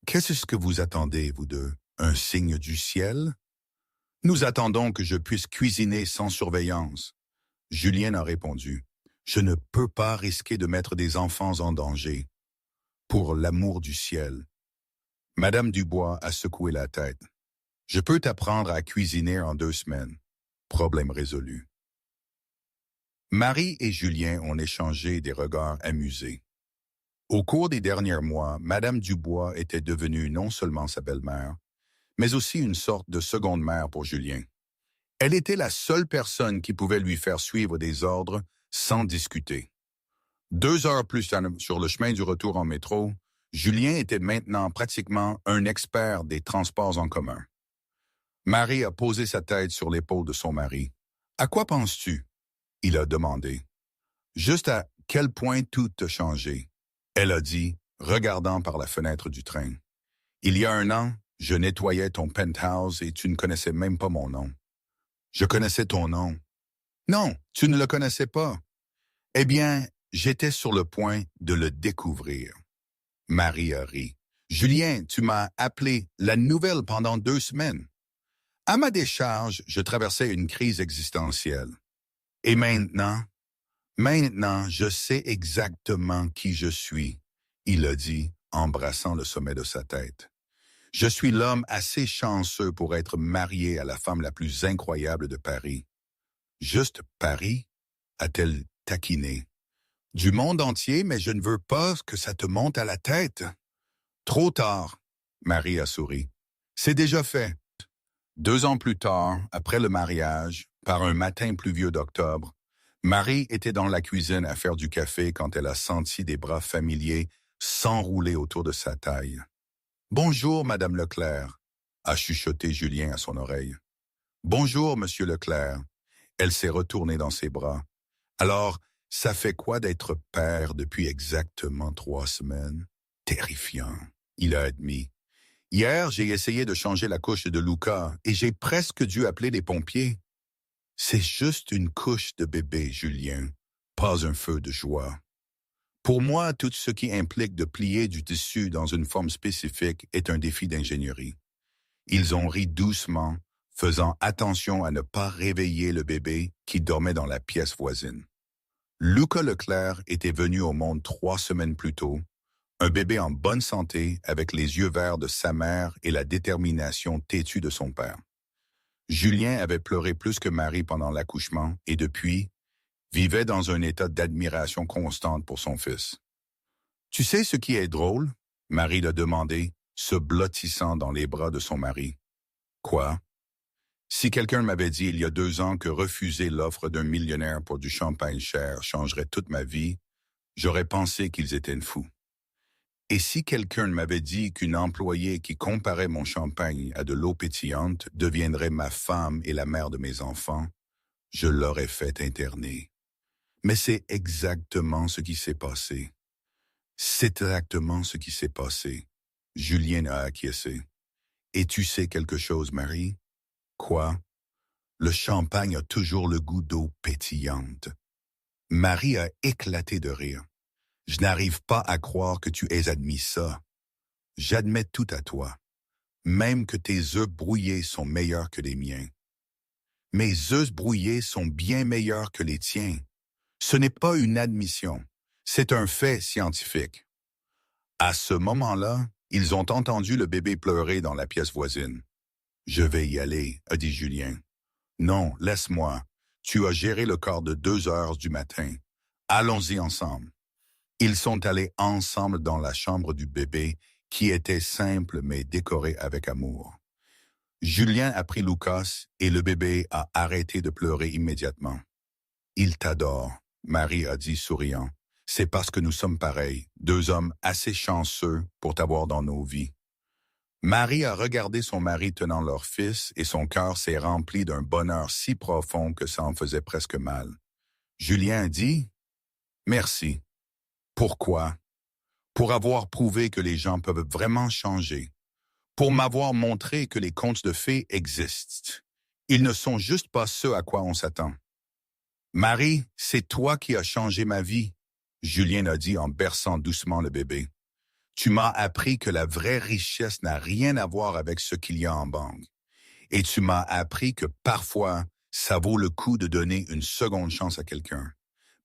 Qu'est-ce que vous attendez, vous deux? Un signe du ciel? Nous attendons que je puisse cuisiner sans surveillance. Julien a répondu. Je ne peux pas risquer de mettre des enfants en danger. Pour l'amour du ciel. Madame Dubois a secoué la tête. Je peux t'apprendre à cuisiner en 2 semaines. Problème résolu. Marie et Julien ont échangé des regards amusés. Au cours des derniers mois, Madame Dubois était devenue non seulement sa belle-mère, mais aussi une sorte de seconde mère pour Julien. Elle était la seule personne qui pouvait lui faire suivre des ordres sans discuter. 2 heures plus tard, sur le chemin du retour en métro, Julien était maintenant pratiquement un expert des transports en commun. Marie a posé sa tête sur l'épaule de son mari. « À quoi penses-tu? » il a demandé. « Juste à quel point tout a changé. » Elle a dit, regardant par la fenêtre du train. « Il y a 1 an, je nettoyais ton penthouse et tu ne connaissais même pas mon nom. » « Je connaissais ton nom. »« Non, tu ne le connaissais pas. »« Eh bien, j'étais sur le point de le découvrir. » Marie a ri. « Julien, tu m'as appelé la nouvelle pendant 2 semaines. » À ma décharge, je traversais une crise existentielle. Et maintenant, je sais exactement qui je suis, il a dit, embrassant le sommet de sa tête. Je suis l'homme assez chanceux pour être marié à la femme la plus incroyable de Paris. Juste Paris, a-t-elle taquiné. Du monde entier, mais je ne veux pas que ça te monte à la tête. Trop tard, Marie a souri. C'est déjà fait. 2 ans plus tard, après le mariage, par un matin pluvieux d'octobre, Marie était dans la cuisine à faire du café quand elle a senti des bras familiers s'enrouler autour de sa taille. « Bonjour, Madame Leclerc », a chuchoté Julien à son oreille. « Bonjour, Monsieur Leclerc ». Elle s'est retournée dans ses bras. « Alors, Ça fait quoi d'être père depuis exactement 3 semaines? Terrifiant, il a admis. Hier, j'ai essayé de changer la couche de Luca et j'ai presque dû appeler les pompiers. C'est juste une couche de bébé, Julien, pas un feu de joie. Pour moi, tout ce qui implique de plier du tissu dans une forme spécifique est un défi d'ingénierie. Ils ont ri doucement, faisant attention à ne pas réveiller le bébé qui dormait dans la pièce voisine. Luca Leclerc était venu au monde 3 semaines plus tôt, un bébé en bonne santé avec les yeux verts de sa mère et la détermination têtue de son père. Julien avait pleuré plus que Marie pendant l'accouchement et depuis, vivait dans un état d'admiration constante pour son fils. Tu sais ce qui est drôle? Marie l'a demandé, se blottissant dans les bras de son mari. Quoi? Si quelqu'un m'avait dit il y a 2 ans que refuser l'offre d'un millionnaire pour du champagne cher changerait toute ma vie, j'aurais pensé qu'ils étaient fous. Et si quelqu'un m'avait dit qu'une employée qui comparait mon champagne à de l'eau pétillante deviendrait ma femme et la mère de mes enfants, je l'aurais fait interner. Mais c'est exactement ce qui s'est passé. C'est exactement ce qui s'est passé. Julien a acquiescé. Et tu sais quelque chose, Marie? Quoi? Le champagne a toujours le goût d'eau pétillante. Marie a éclaté de rire. Je n'arrive pas à croire que tu aies admis ça. J'admets tout à toi. Même que tes œufs brouillés sont meilleurs que les miens. Mes œufs brouillés sont bien meilleurs que les tiens. Ce n'est pas une admission. C'est un fait scientifique. À ce moment-là, ils ont entendu le bébé pleurer dans la pièce voisine. « Je vais y aller », a dit Julien. « Non, laisse-moi. Tu as géré le corps de 2 heures du matin. Allons-y ensemble. » Ils sont allés ensemble dans la chambre du bébé, qui était simple mais décorée avec amour. Julien a pris Lucas et le bébé a arrêté de pleurer immédiatement. « Il t'adore », Marie a dit souriant. « C'est parce que nous sommes pareils, 2 hommes assez chanceux pour t'avoir dans nos vies. » Marie a regardé son mari tenant leur fils et son cœur s'est rempli d'un bonheur si profond que ça en faisait presque mal. Julien a dit « Merci. » Pourquoi? Pour avoir prouvé que les gens peuvent vraiment changer. Pour m'avoir montré que les contes de fées existent. Ils ne sont juste pas ceux à quoi on s'attend. Marie, c'est toi qui as changé ma vie, Julien a dit en berçant doucement le bébé. Tu m'as appris que la vraie richesse n'a rien à voir avec ce qu'il y a en banque. Et tu m'as appris que parfois, ça vaut le coup de donner une seconde chance à quelqu'un.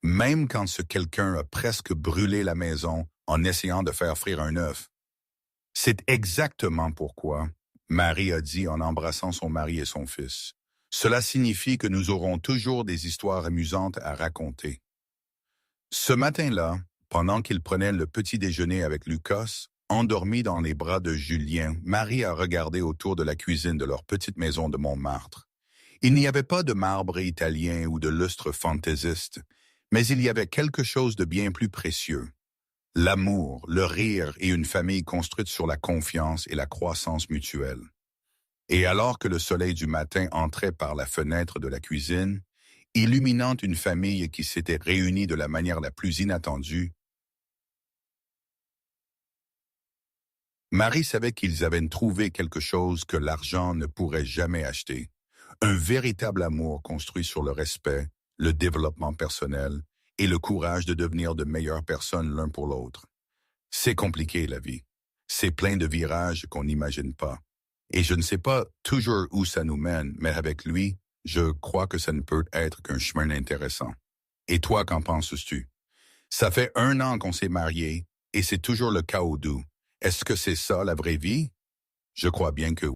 Même quand ce quelqu'un a presque brûlé la maison en essayant de faire frire un œuf. C'est exactement pourquoi, Marie a dit en embrassant son mari et son fils. Cela signifie que nous aurons toujours des histoires amusantes à raconter. Ce matin-là, pendant qu'il prenait le petit déjeuner avec Lucas, endormi dans les bras de Julien, Marie a regardé autour de la cuisine de leur petite maison de Montmartre. Il n'y avait pas de marbre italien ou de lustre fantaisiste, mais il y avait quelque chose de bien plus précieux. L'amour, le rire et une famille construite sur la confiance et la croissance mutuelle. Et alors que le soleil du matin entrait par la fenêtre de la cuisine, illuminant une famille qui s'était réunie de la manière la plus inattendue, Marie savait qu'ils avaient trouvé quelque chose que l'argent ne pourrait jamais acheter. Un véritable amour construit sur le respect, le développement personnel et le courage de devenir de meilleures personnes l'un pour l'autre. C'est compliqué, la vie. C'est plein de virages qu'on n'imagine pas. Et je ne sais pas toujours où ça nous mène, mais avec lui, je crois que ça ne peut être qu'un chemin intéressant. Et toi, qu'en penses-tu? Ça fait 1 an qu'on s'est mariés et c'est toujours le chaos doux. Est-ce que c'est ça la vraie vie? Je crois bien que oui.